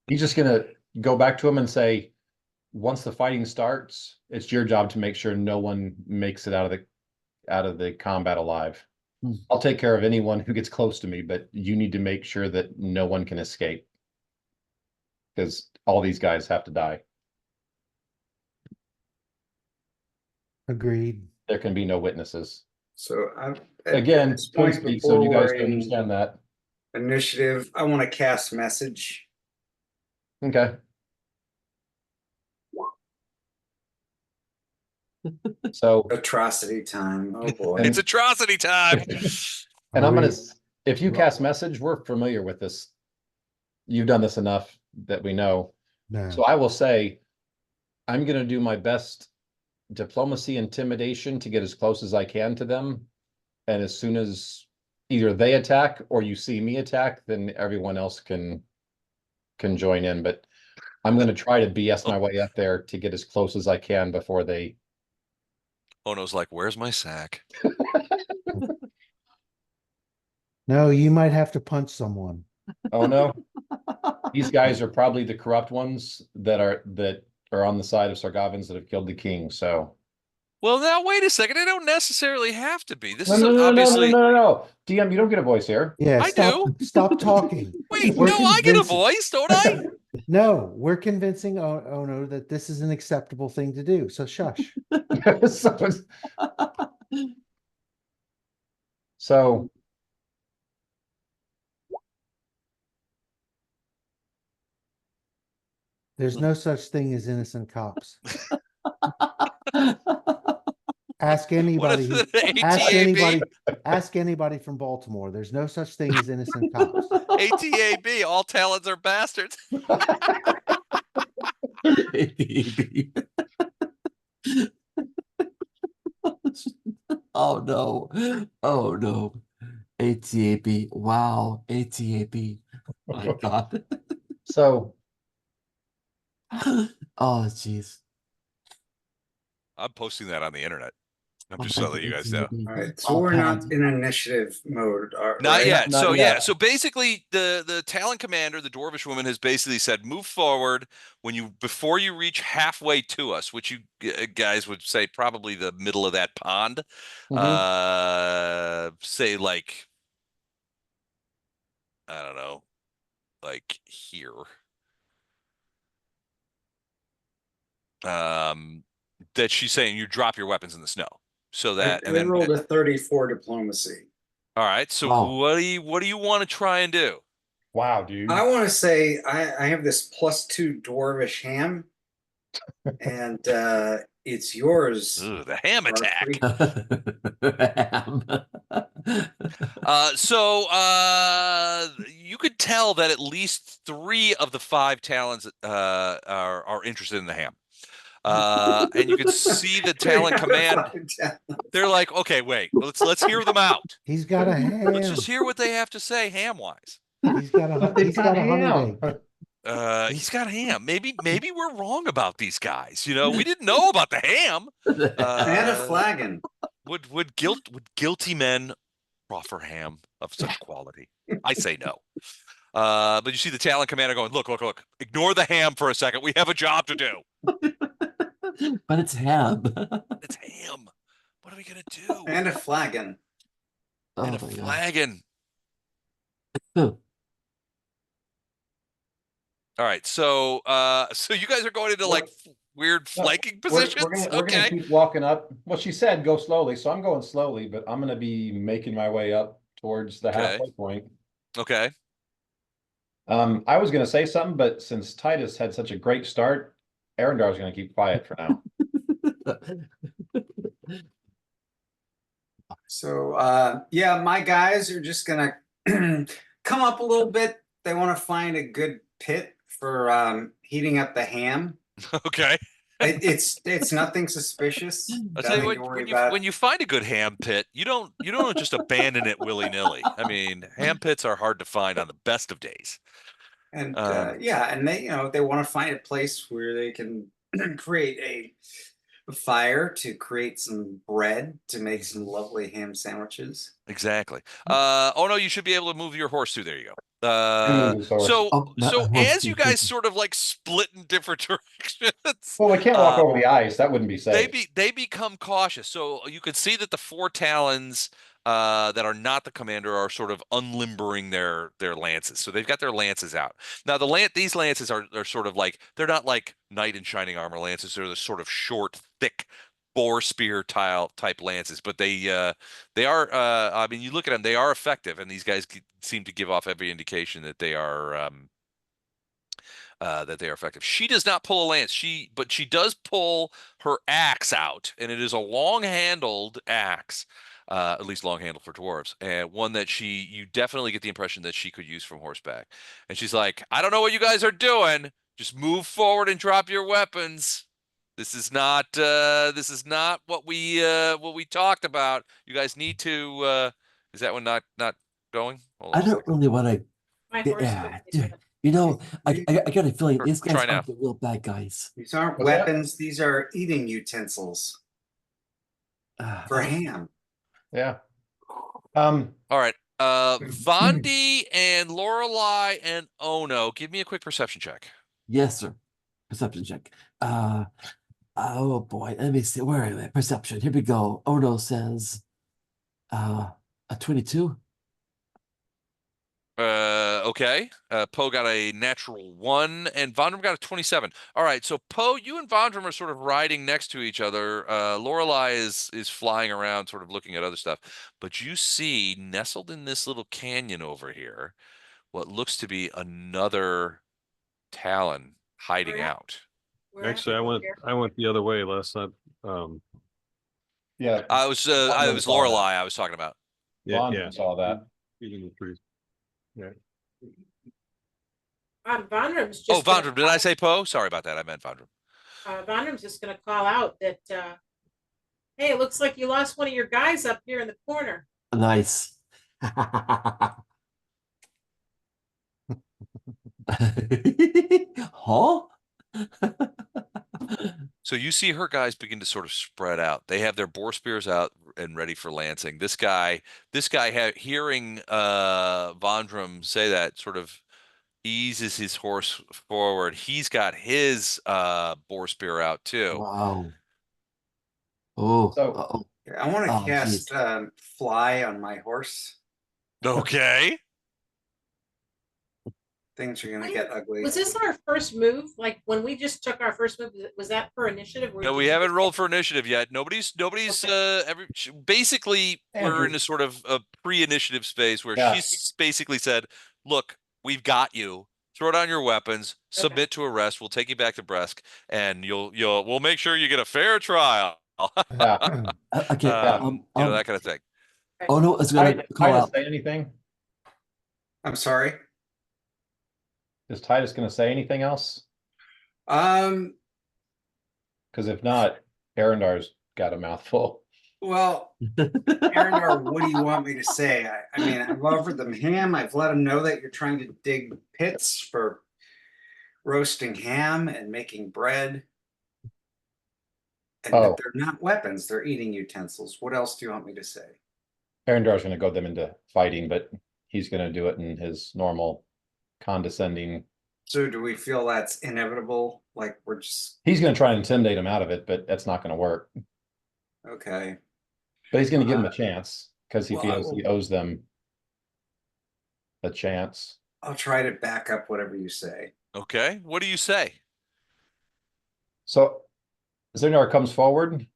he's just gonna go back to him and say, once the fighting starts, it's your job to make sure no one makes it out of the combat alive. Hmm. I'll take care of anyone who gets close to me, but you need to make sure that no one can escape, because all these guys have to die. Agreed. There can be no witnesses. So I'm Again, this Twin point Speak, so you before guys can in understand that. initiative, I want to cast message. Okay. So, Atrocity time. Oh boy. It's atrocity time. and I'm Are gonna, we- if you cast message, we're familiar with this. You've done this enough that we know. No. So I will say, I'm gonna do my best diplomacy intimidation to get as close as I can to them. And as soon as either they attack or you see me attack, then everyone else can join in. But I'm going to try to BS my way up there to get as close as I can before they. Ono's like, where's my sack? No, you might have to punch someone. Oh no. These guys are probably the corrupt ones that are on the side of Sargovans that have killed the king. So Well, now wait a second. They don't necessarily have to be. This no, is no, no, obviously. no. DM, you don't get a voice here. Yeah, I stop do. stop talking. Wait, We're no, I get a convincing- voice, don't I? No, we're convincing Ono that this is an acceptable thing to do. So shush. So There's no such thing as innocent cops. Ask What anybody. is who- it? Ask ATAB? anybody. Ask anybody from Baltimore. There's no such thing as innocent cops. ATAB. All Talons are bastards. Oh no. Oh no. ATAB. Wow. ATAB. My God. so Oh jeez. I'm posting that on the internet. I'm Oh, just so that you guys know. All right, so All we're not pads. in initiative mode. Not right? yet. Not So yet. yeah. So basically, the Talon commander, the dwarvish woman, has basically said, move forward before you reach halfway to us, which you guys would say probably the middle of that pond. Say like, I don't know, like here. That she's saying you drop your weapons in the snow. So that, and I then rolled a 34 diplomacy. all right. So Wow. what do you want to try and do? wow, dude. I want to say I have this +2 dwarvish ham, and it's yours. Ooh, the ham attack. Ham. You could tell that at least 3 of the 5 Talons are interested in the ham. And you can see the Talon command. They're like, okay, wait, let's hear them out. He's got a ham. Let's just hear what they have to say ham-wise. He's got a They've he's got a honey ham. bake. He's got ham. Maybe we're wrong about these guys. You know, we didn't know about the ham. And a flagon. Would guilty men proffer ham of such quality? I say no. But you see the Talon commander going, look, ignore the ham for a second. We have a job to do. But it's ham. It's ham. What are we gonna do? And a flagon. Oh And a my God. flagon. Huh. All right, so you guys are going into like weird flanking positions. We're gonna keep walking up. Well, she said go slowly, so I'm going slowly, but I'm gonna be making my way up towards the Okay. halfway point. Okay. I was gonna say something, but since Titus had such a great start, Arendar's gonna keep quiet for now. So yeah, my guys are just gonna come up a little bit. They want to find a good pit for heating up the ham. Okay. It's nothing suspicious. I'll tell you Nothing to what, worry about. when you find a good ham pit, you don't just abandon it willy-nilly. I mean, ham pits are hard to find on the best of days. And Um, yeah, and they want to find a place where they can create a fire to create some bread to make some lovely ham sandwiches. Exactly. Oh no, you should be able to move your horse through. There you go. So Oh, my So horse as you can- guys sort of like split in different directions, well, we can't walk over the ice. That wouldn't be safe. they become cautious. So you can see that the 4 Talons that are not the commander are sort of unlimbering their lances. So they've got their lances out. Now these lances are sort of like, they're not like knight in shining armor lances. They're the sort of short, thick boar spear type lances, but they are I mean, you look at them, they are effective, and these guys seem to give off every indication that they are effective. She does not pull a lance, but she does pull her axe out, and it is a long-handled axe, at least long-handled for dwarves, and one that you definitely get the impression that she could use from horseback. And she's like, I don't know what you guys are doing. Just move forward and drop your weapons. This is not what we talked about. You guys need to is that one not going? Hold on I a don't second. really want to. My horse. Yeah, couldn't dude. do it. You know, I got a feeling Sure, these guys try now. aren't the real bad guys. These aren't What's that? weapons, these are eating utensils for I don't- ham. Yeah. All right. Vondi and Lorelei and Ono, give me a quick perception check. Yes, sir. Perception check. Oh boy. Let me see. Where am I? Perception. Here we go. Ono says, a 22. Okay. Poe got a natural 1 and Vondrum got a 27. All right, so Poe, you and Vondrum are sort of riding next to each other. Lorelei is flying around, sort of looking at other stuff. But you see, nestled in this little canyon over here, what looks to be another Talon hiding Where at? out. Where at? Actually, Here? I went the other way last night. Yeah. I was Vondrum saw Lorelei I was talking about. Yeah, Vondrum yeah. saw that. Eating the trees. Yeah. Vondrum's just. Oh, Vondrum, did I say Poe? Sorry about that. I meant Vondrum. Vondrum's just gonna call out that, hey, it looks like you lost one of your guys up here in the corner. Nice. Huh? So you see her guys begin to sort of spread out. They have their boar spears out and ready for lancing. This guy hearing Vondrum say that sort of eases his horse forward. He's got his boar spear out too. Wow. Oh, So- uh-oh. I want to Oh, cast fly on my horse. Okay. Things are gonna Wait, get ugly. Was this our first move? Like when we just took our first move, was that per initiative? or No, did we you haven't just- rolled for initiative yet. Nobody's basically we're Andrew. in a sort of a pre-initiative space where Yeah. she's basically said, "Look, we've got you. Throw down your weapons, submit to arrest. We'll take you back to Bresk, and we'll make sure you get a fair trial." Yeah. Okay. That kind of thing. Oh no, it's gonna call Titus out. say anything? I'm sorry. Is Titus going to say anything else? Um, Because if not, Arendar's got a mouthful. well, Arendar, what do you want me to say? I mean, I've offered them ham. I've let them know that you're trying to dig pits for roasting ham and making bread. And Oh. that they're not weapons, they're eating utensils. What else do you want me to say? Arendar's going to go them into fighting, but he's going to do it in his normal condescending. So do we feel that's inevitable? Like we're just He's going to try and intimidate him out of it, but that's not going to work. okay. But he's going to give him a chance because he well, feels he owes them a chance. I'll try to back up whatever you say. Okay. What do you say? So Zendar comes forward.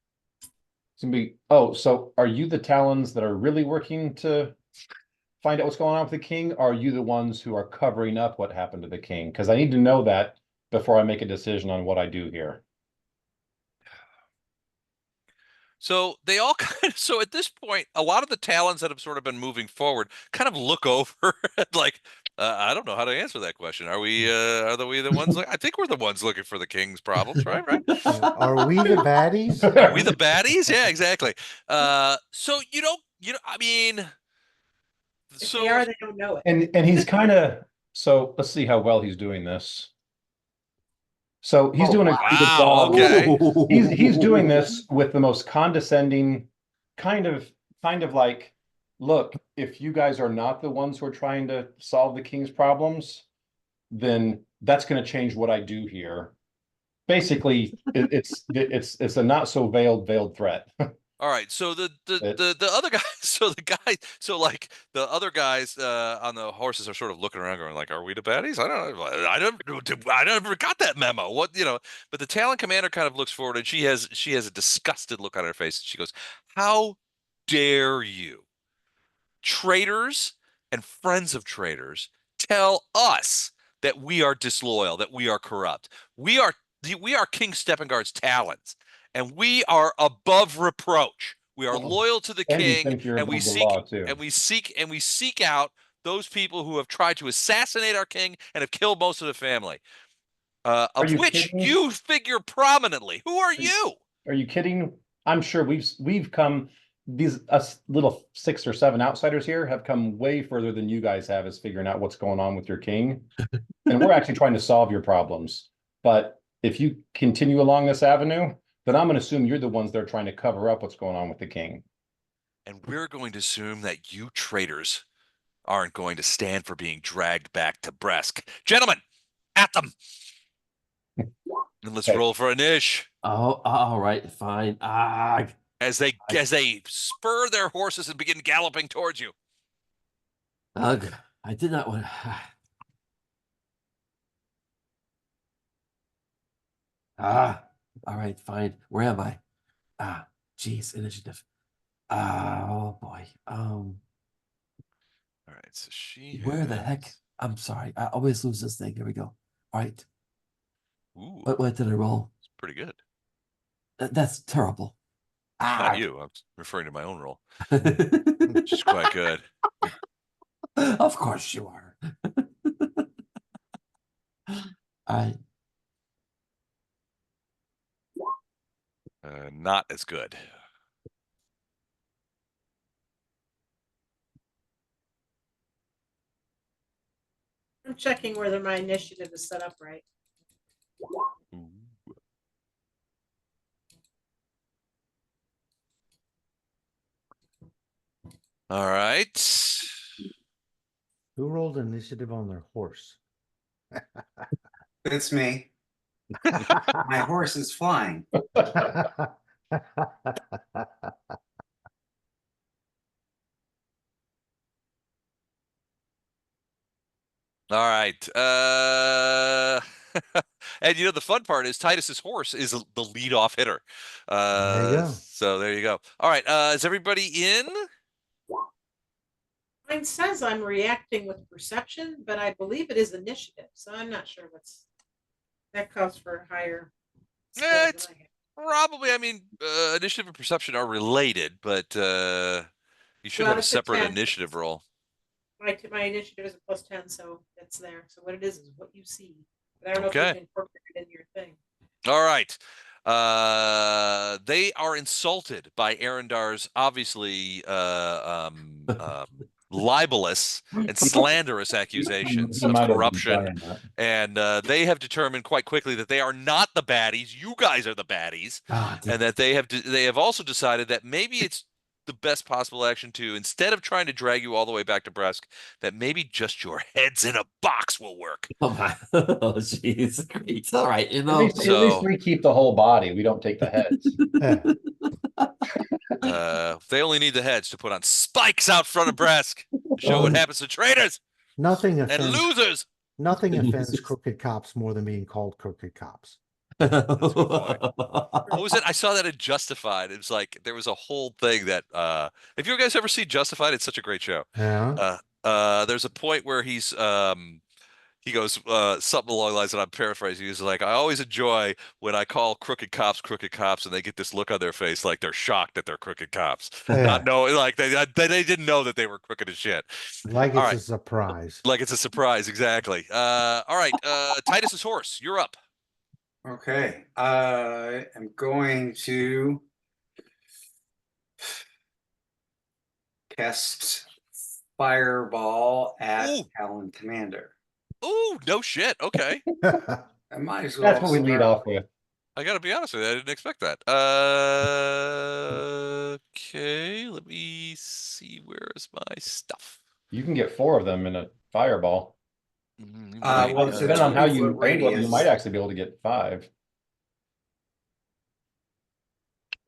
It's gonna be, oh, so are you the Talons that are really working to find out what's going on with the king? Or are you the ones who are covering up what happened to the king? Because I need to know that before I make a decision on what I do here. So they all kind of, so at this point, a lot of the Talons that have sort of been moving forward kind of look over like, I don't know how to answer that question. Are we the ones? I think we're the ones looking for the king's problems, right? Right? Are we the baddies? Are we the baddies? Yeah, exactly. So I mean, If so they are, they don't know it. And he's kind of, so let's see how well he's doing this. So he's doing a good wow, job. okay. He's doing this with the most condescending kind of like, look, if you guys are not the ones who are trying to solve the king's problems, then that's going to change what I do here. Basically, it's a not so veiled threat. All right, so the other guys, like the other guys on the horses are sort of looking around, going like, "Are we the baddies? I never got that memo. What But the Talon commander kind of looks forward, and she has a disgusted look on her face. She goes, "How dare you, traitors and friends of traitors, tell us that we are disloyal, that we are corrupt? We are King Steppengard's Talons." And we are above reproach. We are loyal to the And you king, think you're and we above the seek law, too. and we seek out those people who have tried to assassinate our king and have killed most of the family. of you which kidding? you figure prominently. Who are you? Are you kidding? I'm sure we've come, these us little 6 or 7 outsiders here have come way further than you guys have as figuring out what's going on with your king. And we're actually trying to solve your problems. But if you continue along this avenue, then I'm going to assume you're the ones that are trying to cover up what's going on with the king. And we're going to assume that you traitors aren't going to stand for being dragged back to Bresk. Gentlemen, at them. And let's Okay. roll for a niche. Oh, all right, fine. As they spur their horses and begin galloping towards you. Ugh, I did not want. All right, fine. Where am I? Geez, initiative. Oh boy. All right, so she Where the has- heck? I'm sorry. I always lose this thing. Here we go. All right. Ooh, What did I roll? it's pretty good. That's terrible. Not you. I'm referring to my own roll. Of She's quite good. course you are. I Not as good. I'm checking whether my initiative is set up right. Ooh. All right. Who rolled initiative on their horse? It's me. My horse is flying. All right. And you know the fun part is Titus's horse is the lead-off hitter. There you go. So there you go. All right. Is everybody in? Mine says I'm reacting with perception, but I believe it is initiative, so I'm not sure that calls for a higher skill than It's I have. probably. I mean, initiative and perception are related, but you should Well, have a it's a separate 10. initiative roll. My initiative is a +10, so it's there. So what it is what you see. But I don't know if you Okay. can incorporate it into your thing. All right. They are insulted by Arendar's obviously libelous and slanderous accusations He of might have been corruption, trying that. and they have determined quite quickly that they are not the baddies. You guys are the baddies, and that they have also decided that maybe it's the best possible action to, instead of trying to drag you all the way back to Bresk, that maybe just your heads in a box will work. oh my. Oh jeez. Great. All right. You At know. least So- we keep the whole body. We don't take the heads. They only need the heads to put on spikes out front of Bresk. Show what happens to traitors Nothing and offends losers. nothing offends crooked cops more than being called crooked cops. What was it? I saw that in Justified. It was like there was a whole thing that have you guys ever seen Justified? It's such a great show. Yeah. There's a point where he goes something along the lines that I'm paraphrasing. He's like, I always enjoy when I call crooked cops, and they get this look on their face like they're shocked that they're crooked cops. Not knowing, like they didn't know that they were crooked as shit. Like All it's right. a surprise. Like it's a surprise, exactly. All right, Titus's horse, you're up. Okay. I am going to cast Fireball at Ooh. Talon Commander. Ooh, no shit. Okay. I might as well. That's what we lead start- off with. I gotta be honest with you, I didn't expect that. Okay, let me see. Where is my stuff? You can get 4 of them in a fireball. well, it's a Depending on how 20-foot you angle them, you radius. might actually be able to get 5.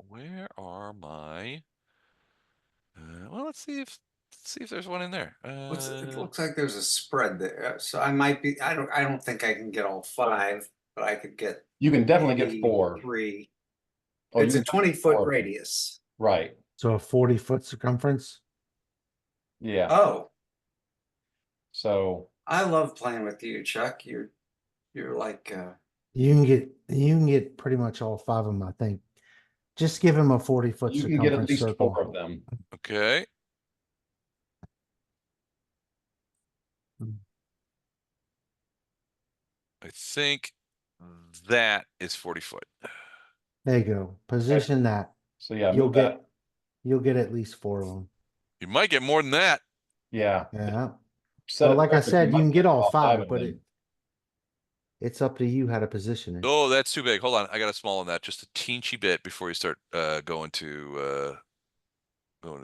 Where are my? Well, let's see if there's one in there. It looks like there's a spread there, so I might be. I don't think I can get all 5, but I could get. You can definitely get maybe 4. 3. Oh, It's you a can get 20-foot 4. radius. Right. So a 40-foot circumference. Yeah. Oh, So I love playing with you, Chuck. You're like You can get pretty much all 5 of them, I think. Just give him a 40-foot you can get at circumference least circle. 4 of them. Okay. I think That is 40 foot. There you go. Position that. So yeah, You'll move get that. you'll get at least 4 of them. You might get more than that. Yeah. Yeah. Set Well, it like I perfect, said, you might can get all five 5, of but them. it's up to you how to position it. Oh, that's too big. Hold on. I got a small on that. Just a teensy bit before you start going to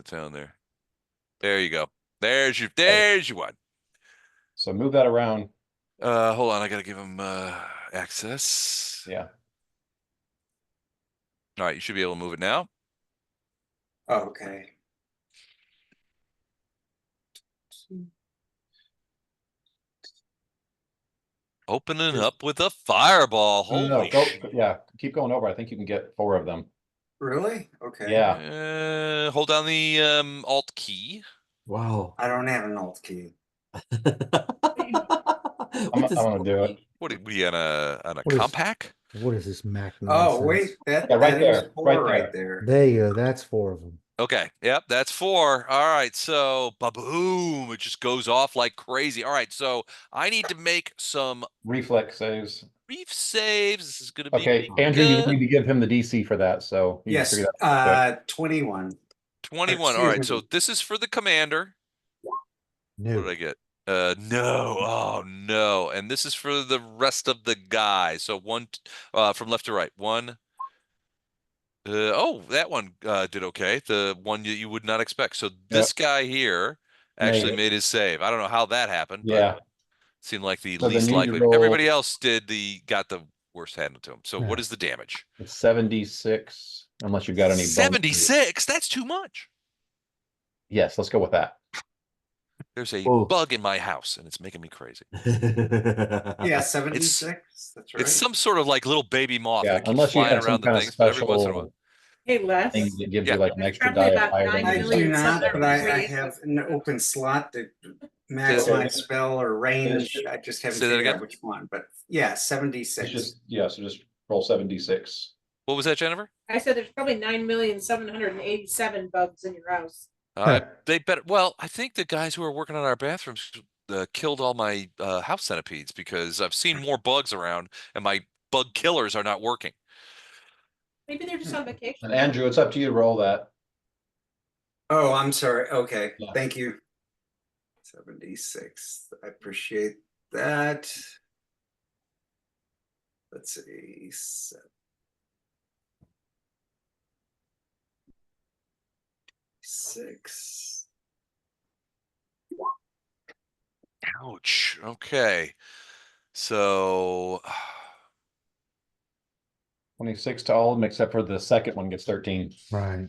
town there. There you go. There's your one. So move that around. Hold on. I gotta give him access. Yeah. All right, you should be able to move it now. Okay. Opening up with a fireball. No, Holy go. sh! Yeah, keep going over. I think you can get 4 of them. Really? Okay. Yeah. Hold down the Alt key. Wow. I don't have an alt key. I'm What is gonna do it. What are you on a What is- compact? What is this Mac Oh, nonsense? wait, that, Yeah, right that is there, 4 right right there. there. There you go. That's 4 of them. Okay, yep, that's 4. All right, so ba-boom, it just goes off like crazy. All right, so I need to make some Reflex saves. brief saves. This is gonna be Okay, Andrew, you good. need to give him the DC for that. So you can Yes, figure that out quick. 21. 21. All right, Excuse so me. this is for the commander. What No. did I get? No. Oh no. And this is for the rest of the guys. So one from left to right. One. Oh, that one did okay. The one you would not expect. So this guy here actually Made it. made his save. I don't know how that happened, but Yeah. seemed like the So then least you need to likely. roll. Everybody else got the worst handed to him. So Yeah. what is the damage? It's 76, unless you've got any bonuses. 76? That's too much. Yes, let's go with that. There's a Oh. bug in my house and it's making me crazy. Yeah, 76. That's right. It's some sort of like little baby moth Yeah, that keeps unless you flying have some around the kind of things, but every once in a while. special Hey, Les, thing that gives Yeah. you like an there's extra probably die of about fire 9 I damage. do million not, but I 703. have an open slot to max my spell or range. I just haven't Say that figured again? out which one. But yeah, It's 76. just, yeah, so just roll 76. What was that, Jennifer? I said there's probably 9,787 bugs in your house. They better. Well, I think the guys who are working on our bathrooms killed all my house centipedes because I've seen more bugs around, and my bug killers are not working. Maybe they're just on vacation. And Andrew, it's up to you to roll that. Oh, I'm sorry. Okay. Yeah. Thank you. 76. I appreciate that. Let's see. 6. Ouch. Okay. So 26 to all of them, except for the second one gets 13. Right.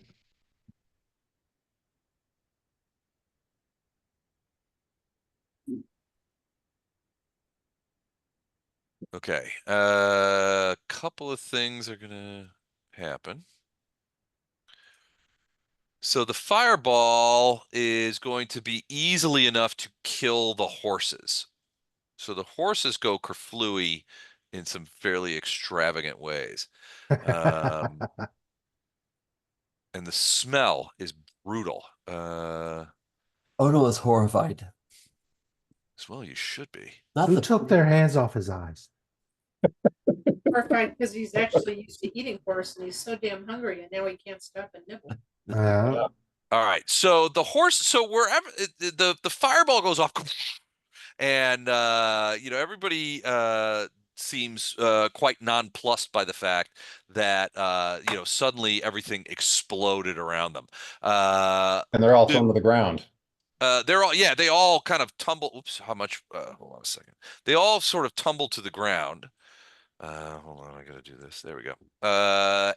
okay. A couple of things are gonna happen. So the fireball is going to be easily enough to kill the horses. So the horses go kerflooey in some fairly extravagant ways. And the smell is brutal. Oh no, it's horrified. Well, you should be. Not Who the took their hands off his eyes? Horrified because he's actually used to eating horse and he's so damn hungry and now he can't stop and nibble. All right. So the horse, so wherever the fireball goes off, and everybody seems quite nonplussed by the fact that suddenly everything exploded around them. And they're all thrown to the ground. They all kind of tumble. Oops, how much? Hold on a second. They all sort of tumble to the ground. Hold on, I gotta do this. There we go.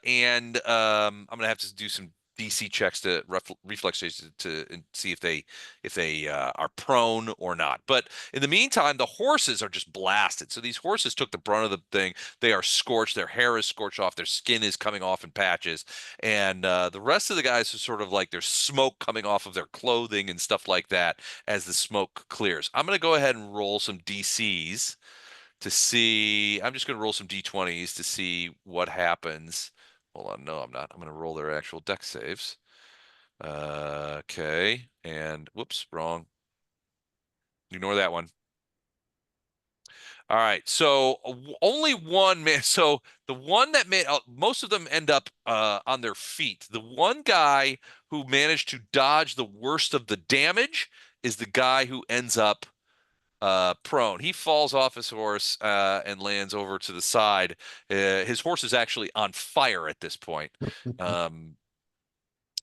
And I'm gonna have to do some DC checks to reflex checks to see if they are prone or not. But in the meantime, the horses are just blasted. So these horses took the brunt of the thing. They are scorched. Their hair is scorched off. Their skin is coming off in patches. And the rest of the guys are sort of like there's smoke coming off of their clothing and stuff like that as the smoke clears. I'm gonna go ahead and roll some DCs to see. I'm just going to roll some d20s to see what happens. Hold on. No, I'm not. I'm going to roll their actual deck saves. Okay. And whoops, wrong. Ignore that one. All right. So only one man. So the one that made most of them end up on their feet. The one guy who managed to dodge the worst of the damage is the guy who ends up prone. He falls off his horse and lands over to the side. His horse is actually on fire at this point.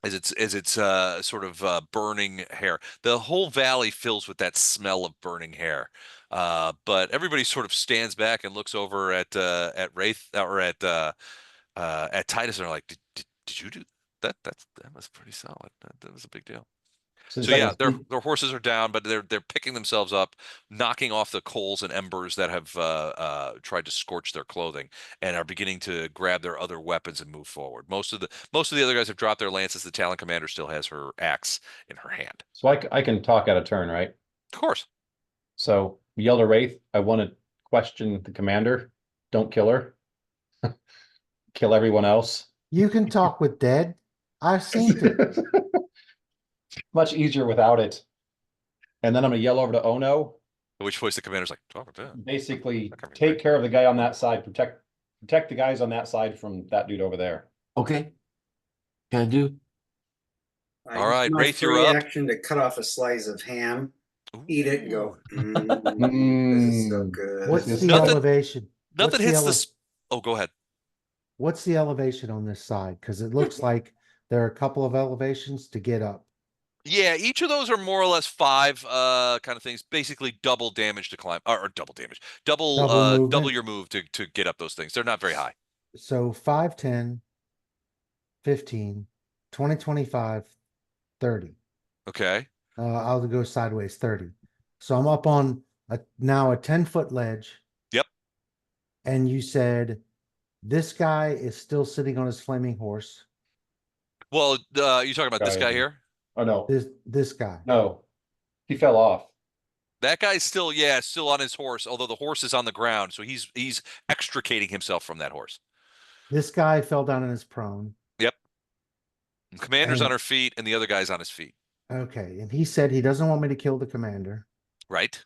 As it's sort of burning hair. The whole valley fills with that smell of burning hair. But everybody sort of stands back and looks over at Wraith or at Titus and are like, did you do that? That was pretty solid. That was a big deal. Since So I yeah, can their speak, their horses are down, but they're picking themselves up, knocking off the coals and embers that have tried to scorch their clothing, and are beginning to grab their other weapons and move forward. Most of the other guys have dropped their lances. The Talon commander still has her axe in her hand. so I can talk out of turn, right? Of course. So yell to Wraith, I want to question the commander. Don't kill her. Kill everyone else. You can talk with dead. I've seen it. Much easier without it. And then I'm gonna yell over to Ono. At which voice the commander's like, talk about that. Basically, That could be take great. care of the guy on that side. Protect the guys on that side from that dude over there. Okay. Can I do? I All use right, my Wraith, you're free up. action to cut off a slice of ham, eat it, and go. Mm. This is so good. What's This the is Nothing- elevation? Nothing hits this. Oh, go ahead. What's the elevation on this side? Because it looks like there are a couple of elevations to get up. Yeah, each of those are more or less 5 kind of things. Basically double damage to climb or double damage. Double movement. your move to get up those things. They're not very high. So 5, 10, 15, 20, 25, 30. Okay. I'll go sideways 30. So I'm up on now a 10-foot ledge. Yep. And you said this guy is still sitting on his flaming horse. Well, you talking about this guy here? Oh no, This guy. no, he fell off. That guy's still on his horse, although the horse is on the ground, so he's extricating himself from that horse. This guy fell down and is prone. Yep. The commander's And- on her feet, and the other guy's on his feet. Okay. And he said he doesn't want me to kill the commander. Right?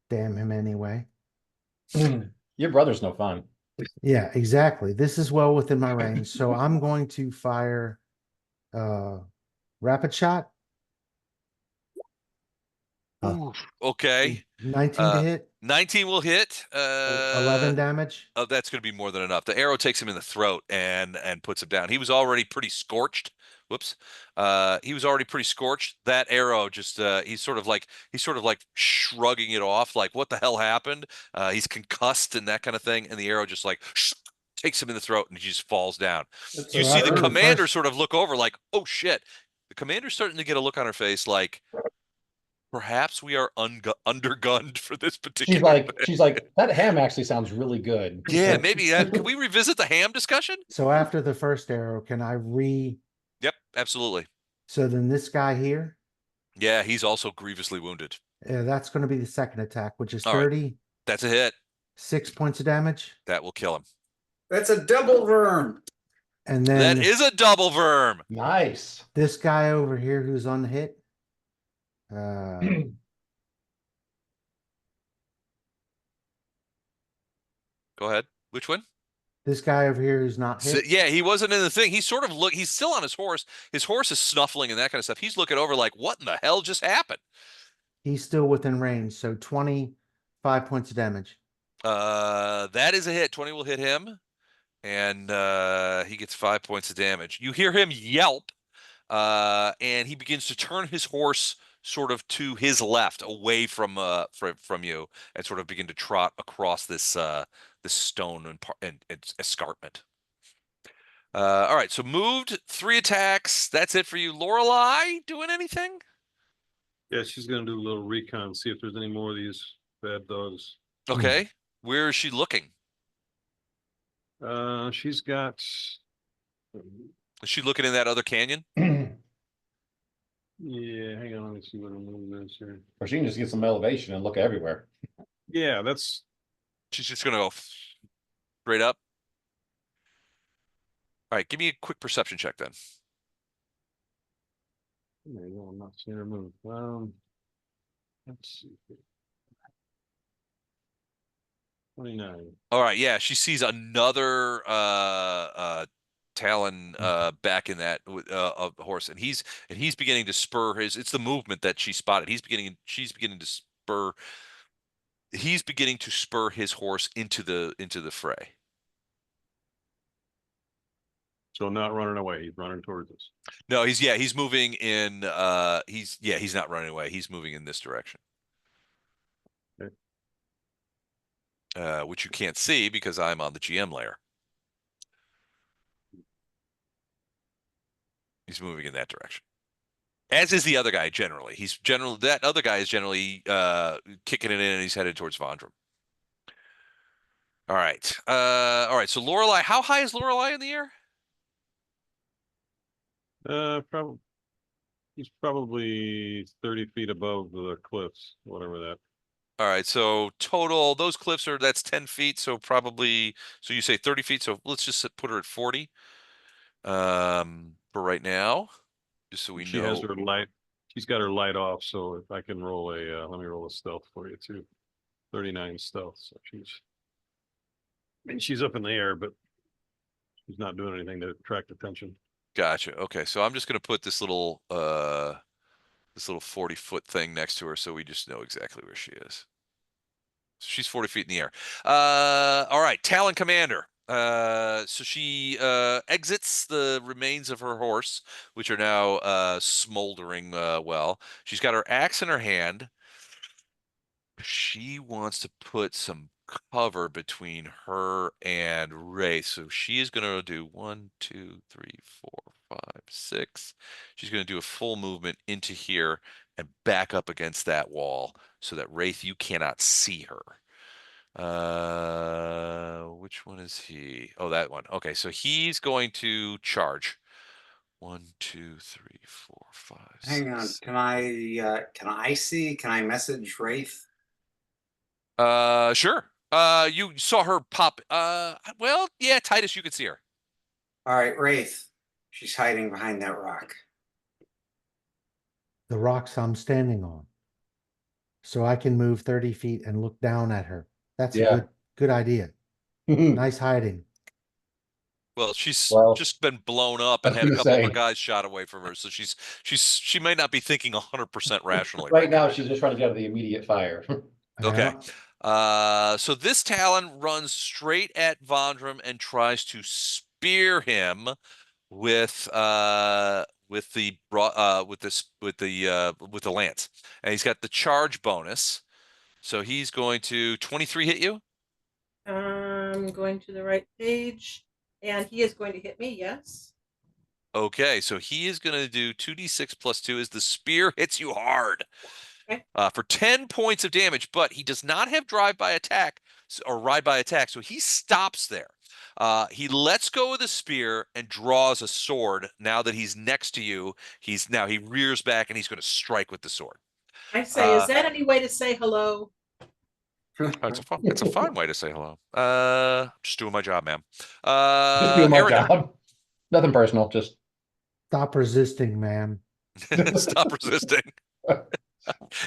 Damn him anyway. Your brother's no fun. Yeah, exactly. This is well within my range. So I'm going to fire rapid shot. Ooh, okay. 19 to hit. 19 will hit. 11 damage. Oh, that's going to be more than enough. The arrow takes him in the throat and puts him down. He was already pretty scorched. Whoops. He was already pretty scorched. That arrow just he's sort of like shrugging it off, like what the hell happened? He's concussed and that kind of thing, and the arrow just like takes him in the throat and he just falls down. You see the commander sort of look over like, oh shit. The commander's starting to get a look on her face like perhaps we are undergunned for this particular She's like, that ham actually sounds really good. Yeah, maybe. Can we revisit the ham discussion? So after the first arrow, can I Yep, absolutely. So then this guy here, Yeah, he's also grievously wounded. that's going to be the second attack, which is All right. 30. That's a hit. 6 points of damage. That will kill him. That's a double worm. And then That is a double verm. Nice. this guy over here who's unhit. Go ahead. Which one? This guy over here who's not So, hit. yeah, he wasn't in the thing. He's sort of he's still on his horse. His horse is snuffling and that kind of stuff. He's looking over like, what in the hell just happened? He's still within range. So 25 points of damage. That is a hit. 20 will hit him. And he gets 5 points of damage. You hear him yelp, and he begins to turn his horse sort of to his left, away from you, and sort of begin to trot across this this stone and escarpment. All right, so moved, 3 attacks. That's it for you. Lorelei doing anything? Yeah, she's gonna do a little recon, see if there's any more of these bad dogs. Okay, where is she looking? She's got. Is she looking in that other canyon? Yeah, hang on, let me see what her move is here. Or she can just get some elevation and look everywhere. Yeah, that's. She's just gonna go straight up. All right, give me a quick perception check then. There you go, I'm not seeing her move. Let's see. 29. All right, yeah, she sees another Talon back in that of the horse, and he's beginning to spur his. It's the movement that she spotted. She's beginning to spur. He's beginning to spur his horse into the fray. So not running away. He's running towards us. No, he's moving in. He's not running away. He's moving in this direction. Okay. Which you can't see because I'm on the GM layer. He's moving in that direction. As is the other guy generally. That other guy is generally kicking it in and he's headed towards Vondram. All right. All right. So Lorelei, how high is Lorelei in the air? Probably he's probably 30 feet above the cliffs, whatever that. All right. So total, those cliffs that's 10 feet. So probably, so you say 30 feet. So let's just put her at 40 for right now, just so we She know. has her light. She's got her light off. So if I can roll let me roll a stealth for you too. 39 stealth. So she's up in the air, but she's not doing anything to attract attention. Gotcha. Okay. So I'm just going to put this little 40-foot thing next to her so we just know exactly where she is. So she's 40 feet in the air. All right, Talon Commander. So she exits the remains of her horse, which are now smoldering well. She's got her axe in her hand. She wants to put some cover between her and Ray. So she is going to do 1, 2, 3, 4, 5, 6. She's going to do a full movement into here and back up against that wall so that Wraith, you cannot see her. Which one is he? Oh, that one. Okay, so he's going to charge. 1, 2, 3, 4, 5. Hang on. 6. Can I see? Can I message Wraith? Sure. You saw her pop. Well, yeah, Titus, you could see her. All right, Wraith. She's hiding behind that rock. The rocks I'm standing on. So I can move 30 feet and look down at her. That's Yeah. a good idea. Nice hiding. Well, she's Well, just been blown up I and was had a gonna couple of her say. guys shot away from her, so she may not be thinking 100% rationally Right now, she's just trying to get out of the immediate fire. Okay. Yeah. So this Talon runs straight at Vondram and tries to spear him with the lance, and he's got the charge bonus, so he's going to 23 hit you. I'm going to the right page, and he is going to hit me. Yes. Okay, so he is going to do 2d6 plus 2 as the spear hits you hard. Okay. For 10 points of damage, but he does not have drive by attack or ride by attack, so he stops there. He lets go of the spear and draws a sword. Now that he's next to you, he rears back and he's going to strike with the sword. I say, is that any way to say hello? It's a fine way to say hello. Just doing my job, ma'am. Just doing my Arendar. job. Nothing personal, just Stop resisting, ma'am. Stop resisting.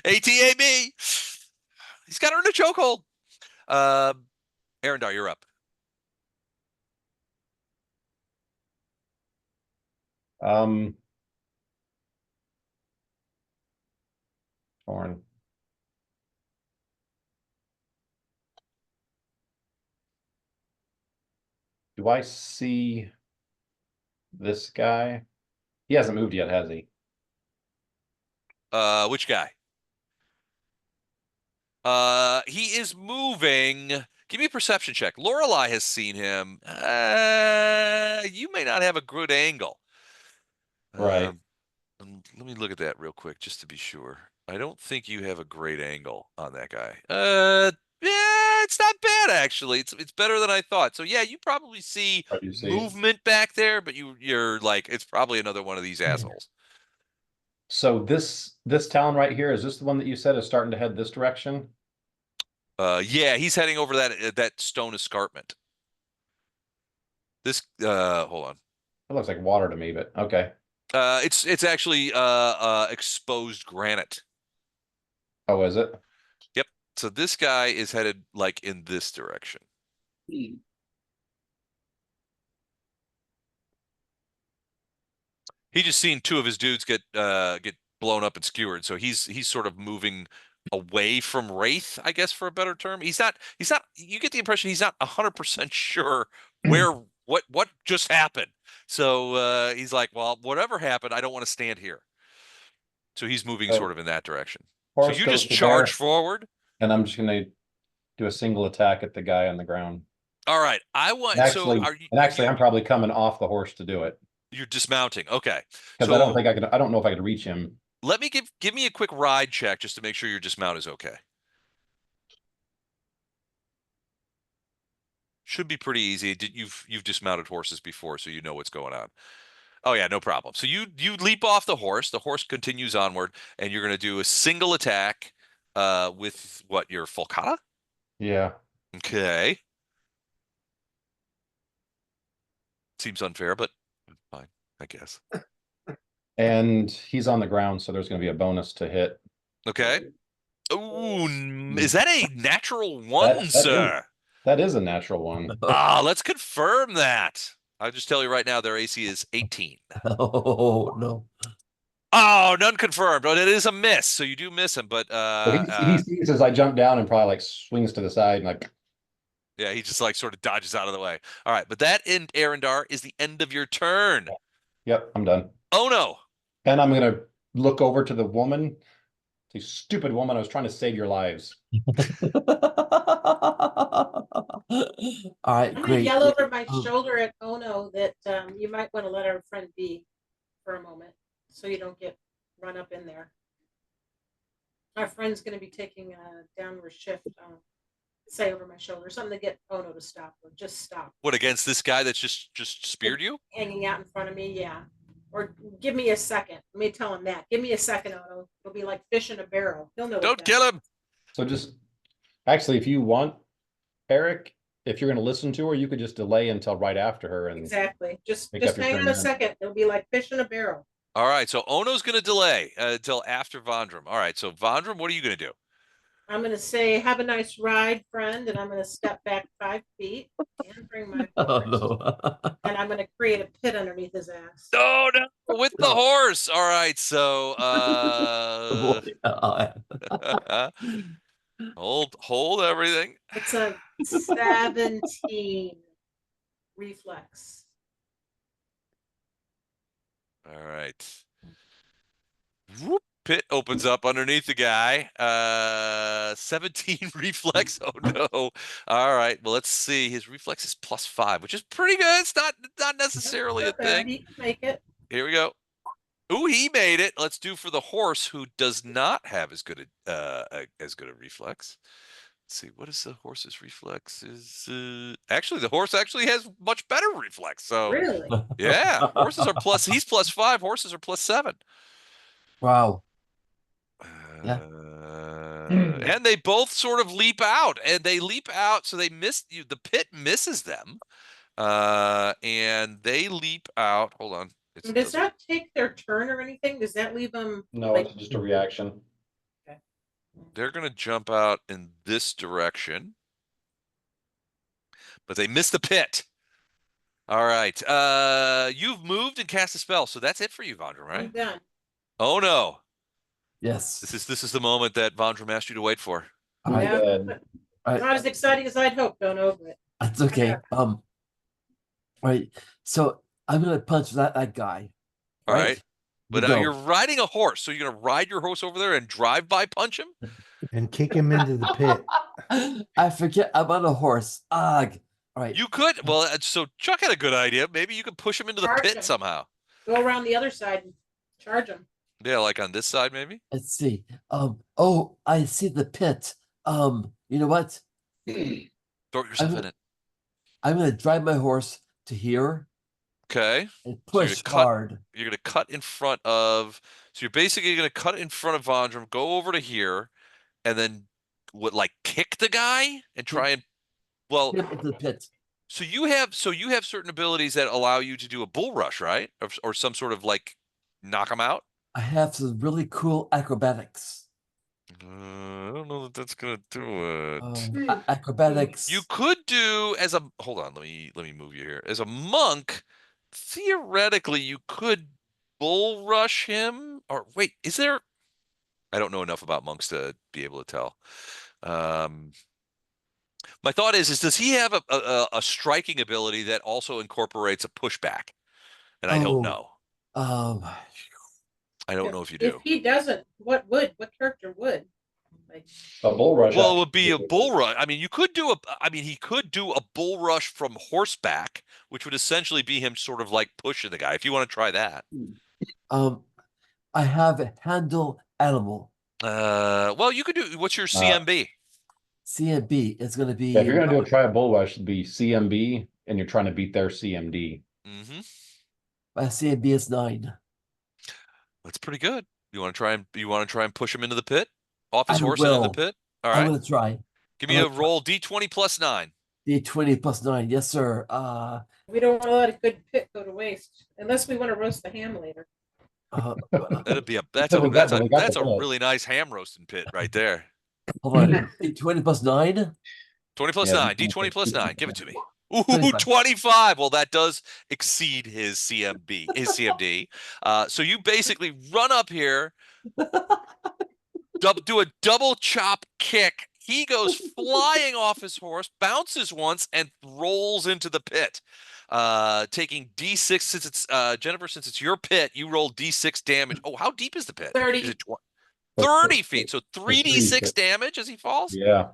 ATAB. He's got her in a chokehold. Arendar, you're up. Torn. Do I see this guy? He hasn't moved yet, has he? Which guy? He is moving. Give me a perception check. Lorelei has seen him. You may not have a good angle. Right. Let me look at that real quick just to be sure. I don't think you have a great angle on that guy. Yeah, it's not bad actually. It's better than I thought. So yeah, you probably see What do you see? movement back there, but you're like, it's probably another one of these assholes. So this Talon right here, is this the one that you said is starting to head this direction? Yeah, he's heading over that stone escarpment. This hold on. It looks like water to me, but okay. It's actually exposed granite. Oh, is it? Yep. So this guy is headed like in this direction. He just seen two of his dudes get blown up and skewered, so he's sort of moving away from Wraith, I guess, for a better term. He's not you get the impression he's not 100% sure where what just happened. So he's like, well, whatever happened, I don't want to stand here. So he's moving So sort of in that direction. So Horse you goes just to charge there, forward. and I'm just gonna do a single attack at the guy on the ground. All right. I want Actually, so I'm probably coming off the horse to do it you're dismounting. Okay. because So I don't think I could. I don't know if I could reach him. let me give me a quick ride check just to make sure your dismount is okay. Should be pretty easy. You've dismounted horses before, so you know what's going on. Oh yeah, no problem. So you leap off the horse continues onward, and you're gonna do a single attack with what, your Falcata? Yeah. Okay. Seems unfair, but fine, I guess. And he's on the ground, so there's going to be a bonus to hit. Okay. Ooh, is that a natural one, sir? That is a natural one. Let's confirm that. I'll just tell you right now, their AC is 18. Oh no. Oh, none confirmed. But it is a miss, so you do miss him. But So he sees as I jump down and probably like swings to the side and like. yeah, he just like sort of dodges out of the way. All right, but that end, Arendar, is the end of your turn. Yep, I'm done. Oh no. And I'm gonna look over to the woman. The stupid woman, I was trying to save your lives. All right, I'm gonna great. yell over my shoulder at Ono that you might want to let our friend be for a moment, so you don't get run up in there. Our friend's gonna be taking a downward shift. Say over my shoulder, something to get Ono to stop or just stop. What, against this guy that's just speared you? Hanging out in front of me, yeah. Or give me a second. Let me tell him that. Give me a second, Ono. It'll be like fish in a barrel. He'll know. Don't kill him. So just actually, if you want, Eric, if you're going to listen to her, you could just delay until right after her and Exactly. Just Make up your hang on turn a then. second. It'll be like fish in a barrel. All right, so Ono's going to delay until after Vondram. All right, so Vondram, what are you going to do? I'm gonna say, have a nice ride, friend, and I'm gonna step back 5 feet and bring my Oh horse, no. and I'm gonna create a pit underneath his ass. Oh no, with the horse. All right, so hold everything. It's a 17 reflex. All right. Whoop, pit opens up underneath the guy. 17 reflex. Oh no. All right. Well, let's see. His reflex is +5, which is pretty good. It's not necessarily a thing. He can make it. Here we go. Ooh, he made it. Let's do for the horse, who does not have as good a reflex. Let's see, what is the horse's reflex? Actually, the horse actually has much better reflex. So Really? yeah, horses are plus. He's +5. Horses are +7. Wow. Yeah. And they both sort of leap out, and they leap out, so they miss you. The pit misses them, and they leap out. Hold on. Does that take their turn or anything? Does that leave them? no, like, it's just a reaction. They're going to jump out in this direction, but they miss the pit. All right. You've moved and cast a spell, so that's it for you, Vondram, right? I'm done. Oh no. Yes. This is the moment that Vondram asked you to wait for. All right. Yeah, Good. but All right. not as exciting as I'd hoped, don't know, but That's okay. All right. So I'm gonna punch that guy. All right. But Go. you're riding a horse, so you're going to ride your horse over there and drive by punch him? And kick him into the pit. I forget I'm on a horse. Ugh. All right. You could. Well, so Chuck had a good idea. Maybe you could push him into the Charge pit him. somehow. go around the other side and charge him. Yeah, like on this side, maybe. Let's see. Oh, I see the pit. You know what? Throw yourself in it. I'm gonna drive my horse to here Okay. and So you're push gonna cut- hard. You're going to cut in front of. So you're basically going to cut in front of Vondram, go over to here, and then like kick the guy and try and. Well, Get into the pit. so you have certain abilities that allow you to do a bull rush, right? Or some sort of like knock him out. I have some really cool acrobatics. I don't know that that's gonna do it. Acrobatics. You could do as a hold on, let me move you here. As a monk, theoretically, you could bull rush him. Or wait, is there? I don't know enough about monks to be able to tell. My thought is does he have a striking ability that also incorporates a pushback? And I don't know. Um, I don't know if you If do. he doesn't, what character would? Like, A bull rush. Well, it would be a bull rush. I mean, you could do he could do a bull rush from horseback, which would essentially be him sort of like pushing the guy. If you want to try that. I have a handle animal. Well, you could do. What's your CMB? CMB is going to be. Yeah, if you're gonna try a bull rush, it'd be CMB, and you're trying to beat their CMD. Mm-hmm. My CMB is 9. That's pretty good. You want to try and push him into the pit, off his horse and in the will. pit. All I'm right. going to try. Give me a roll D20 plus 9. D20 plus 9. Yes, sir. we don't want to let a good pit go to waste unless we want to roast the ham later. That'd be that's So we got a the pit. really nice ham roasting pit right there. Hold on. D20 plus 9. 20 plus Yeah, 9. D20 plus 9. Give it to me. Ooh, 25. 25. Well, that does exceed his CMD. So you basically run up here, do a double chop kick. He goes flying off his horse, bounces once, and rolls into the pit. Taking D6 since it's Jennifer, since it's your pit, you roll D6 damage. Oh, how deep is the pit? 30. Is it 30 feet? So 3D6 damage as he falls? Yeah.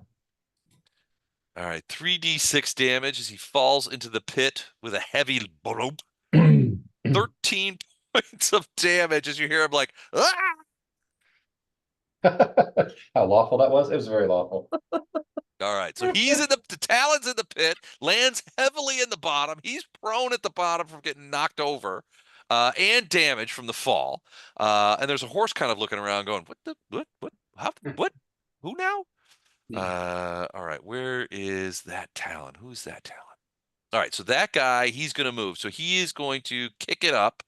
All right, 3D6 damage as he falls into the pit with a heavy bloop. 13 points of damage as you hear him like, ah! How lawful that was? It was very lawful. All right, so he's in the Talon's in the pit, lands heavily in the bottom. He's prone at the bottom from getting knocked over, and damage from the fall. And there's a horse kind of looking around going, what, who now? All right, where is that Talon? Who's that Talon? All right, so that guy, he's going to move. So he is going to kick it up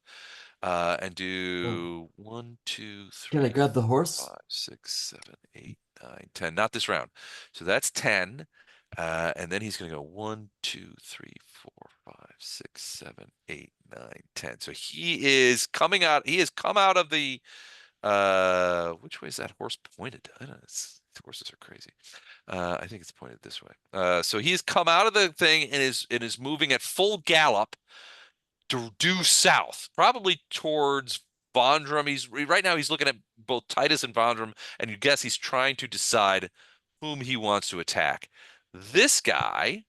and do 1, 2, 3. Can I grab the horse? 5, 6, 7, 8, 9, 10. Not this round. So that's 10. And then he's going to go 1, 2, 3, 4, 5, 6, 7, 8, 9, 10. So he is coming out. He has come out of the. Which way is that horse pointed? I don't know. Horses are crazy. I think it's pointed this way. So he's come out of the thing and is moving at full gallop to due south, probably towards Vondrum. Right now he's looking at both Titus and Vondrum, and you guess he's trying to decide whom he wants to attack. This guy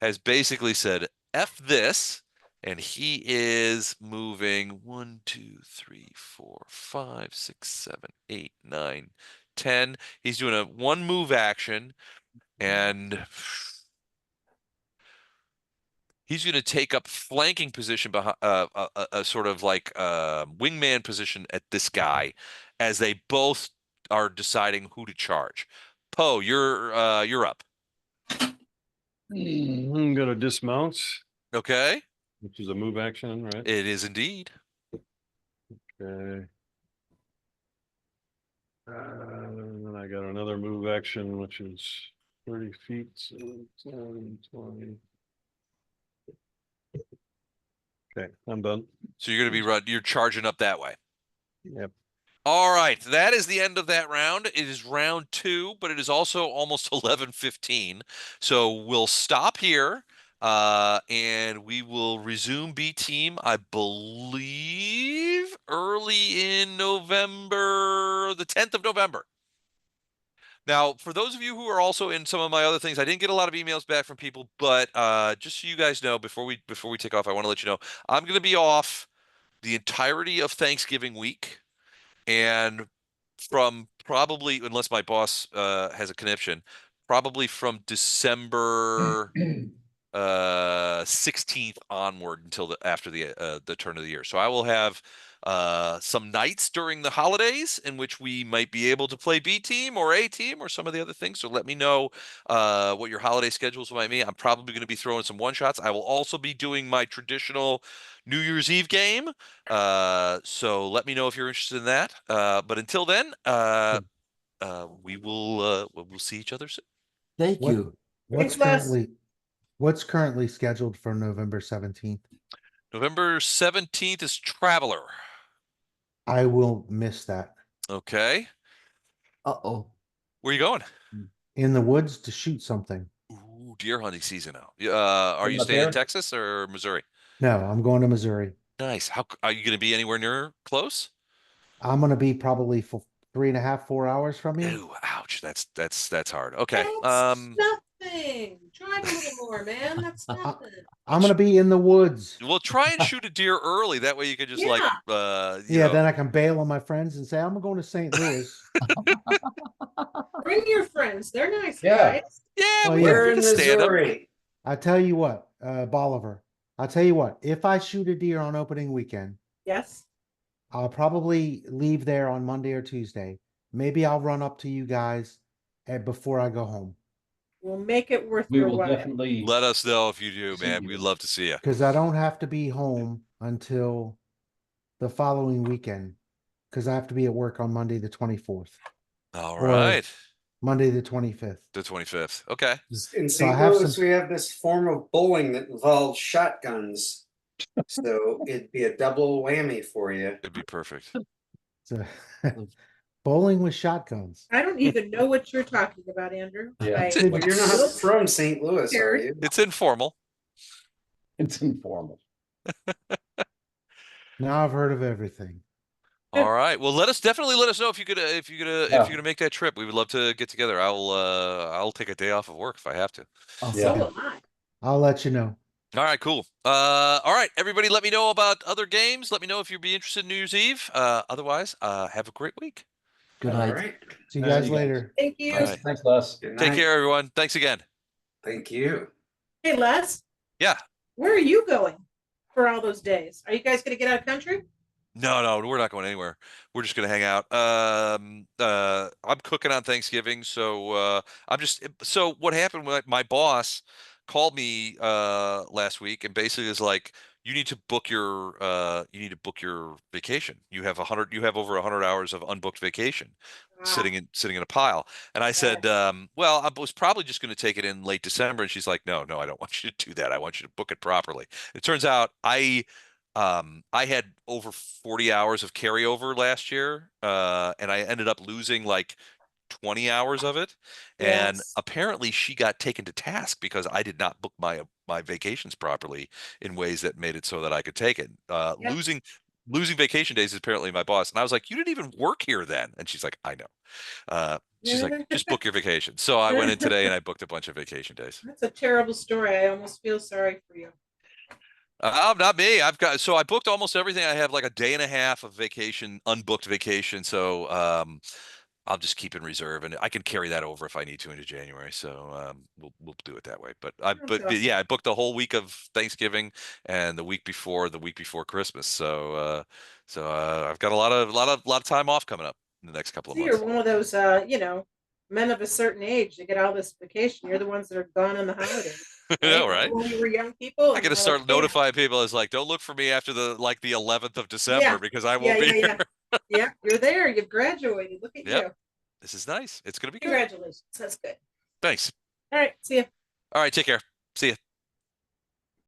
has basically said, F this, and he is moving 1, 2, 3, 4, 5, 6, 7, 8, 9, 10. He's doing a 1 move action, and he's going to take up flanking position behind a sort of like wingman position at this guy as they both are deciding who to charge. Poe, you're up. I'm gonna dismount, Okay. which is a move action, right? It is indeed. Okay. And then I got another move action, which is 30 feet, so 10, 20. Okay, I'm done. So you're going to be you're charging up that way. Yep. All right, that is the end of that round. It is round 2, but it is also almost 11:15. So we'll stop here, and we will resume B team, I believe, early in November, the 10th of November. Now, for those of you who are also in some of my other things, I didn't get a lot of emails back from people, but just so you guys know, before we take off, I want to let you know I'm going to be off the entirety of Thanksgiving week. And from probably, unless my boss has a conniption, probably from December 16th onward until after the turn of the year. So I will have some nights during the holidays in which we might be able to play B team or A team or some of the other things. So let me know what your holiday schedules might be. I'm probably going to be throwing some one shots. I will also be doing my traditional New Year's Eve game. So let me know if you're interested in that. But until then, we'll see each other soon. Thank What- you. What's Thanks, Les. currently scheduled for November 17th? November 17th is Traveler. I will miss that. Okay. Uh-oh. Where are you going? In the woods to shoot something. Ooh, deer hunting season now. Are What you about staying in there? Texas or Missouri? No, I'm going to Missouri. Nice. How are you going to be anywhere near close? I'm gonna be probably for 3.5, 4 hours from you. Ooh, ouch. That's hard. Okay. That's nothing. Drive a little more, man. That's nothing. I'm gonna be in the woods. Well, try and shoot a deer early. That way you can just like, you Yeah, know, then I can bail on my friends and say I'm going to St. Louis. Bring your friends. They're nice Yeah. guys. yeah, Oh, we yeah. We're can in stand 'em. Missouri. I tell you what, Bolivar. I'll tell you what. If I shoot a deer on opening weekend, Yes. I'll probably leave there on Monday or Tuesday. Maybe I'll run up to you guys before I go home We'll make it worth We your will while. definitely. Let us know if you do, See man. you. We'd love to see you. because I don't have to be home until the following weekend because I have to be at work on Monday the 24th All Or- right. Monday the 25th. The 25th. Okay. In So I St. have Louis, some- we have this form of bowling that involves shotguns. So it'd be a double whammy for you. It'd be perfect. So, bowling with shotguns. I don't even know what you're talking about, Andrew. Yeah. I- Well, you're not from St. Louis, are you? It's informal. It's informal. Now I've heard of everything. All right. Well, definitely let us know if you're Yeah. gonna make that trip. We would love to get together. I'll take a day off of work if I have to. Awesome. Yeah. So am I. I'll let you know. All right, cool. All right, everybody, let me know about other games. Let me know if you'd be interested in New Year's Eve. Otherwise, have a great week. Good All night. right. See you All right, guys you guys. later. Thank you. All right. Thanks, Les. Good Take night. care, everyone. Thanks again. Thank you. Hey, Les, Yeah. where are you going for all those days? Are you guys going to get out of country? No, we're not going anywhere. We're just gonna hang out. I'm cooking on Thanksgiving, so so what happened when my boss called me last week and basically is like, you need to book your vacation. You have over 100 hours of unbooked vacation sitting in a pile. And I said, well, I was probably just going to take it in late December. And she's like, no, I don't want you to do that. I want you to book it properly. It turns out I had over 40 hours of carryover last year, and I ended up losing like 20 hours of it. And Yes. apparently she got taken to task because I did not book my vacations properly in ways that made it so that I could take it. Yep. Losing vacation days is apparently my boss. And I was like, you didn't even work here then. And she's like, I know. She's like, just book your vacation. So I went in today and I booked a bunch of vacation days. That's a terrible story. I almost feel sorry for you. Not me. I booked almost everything. I have like a day and a half of vacation, unbooked vacation. So I'll just keep in reserve, and I can carry that over if I need to into January. So we'll do it that way. But awesome. yeah, I booked the whole week of Thanksgiving and the week before Christmas. So I've got a lot of time off coming up in the next couple of See, months. you're one of those, men of a certain age. You get all this vacation. You're the ones that are gone on the holidays. I know, right? When we were young people. I got to start notifying people as like, don't look for me after the 11th of December Yeah. because I won't be here. Yeah, you're there. You've graduated. Look at Yep. you. This is nice. It's gonna be good. Congratulations. That's good. Thanks. All right. See ya. All right, take care. See ya.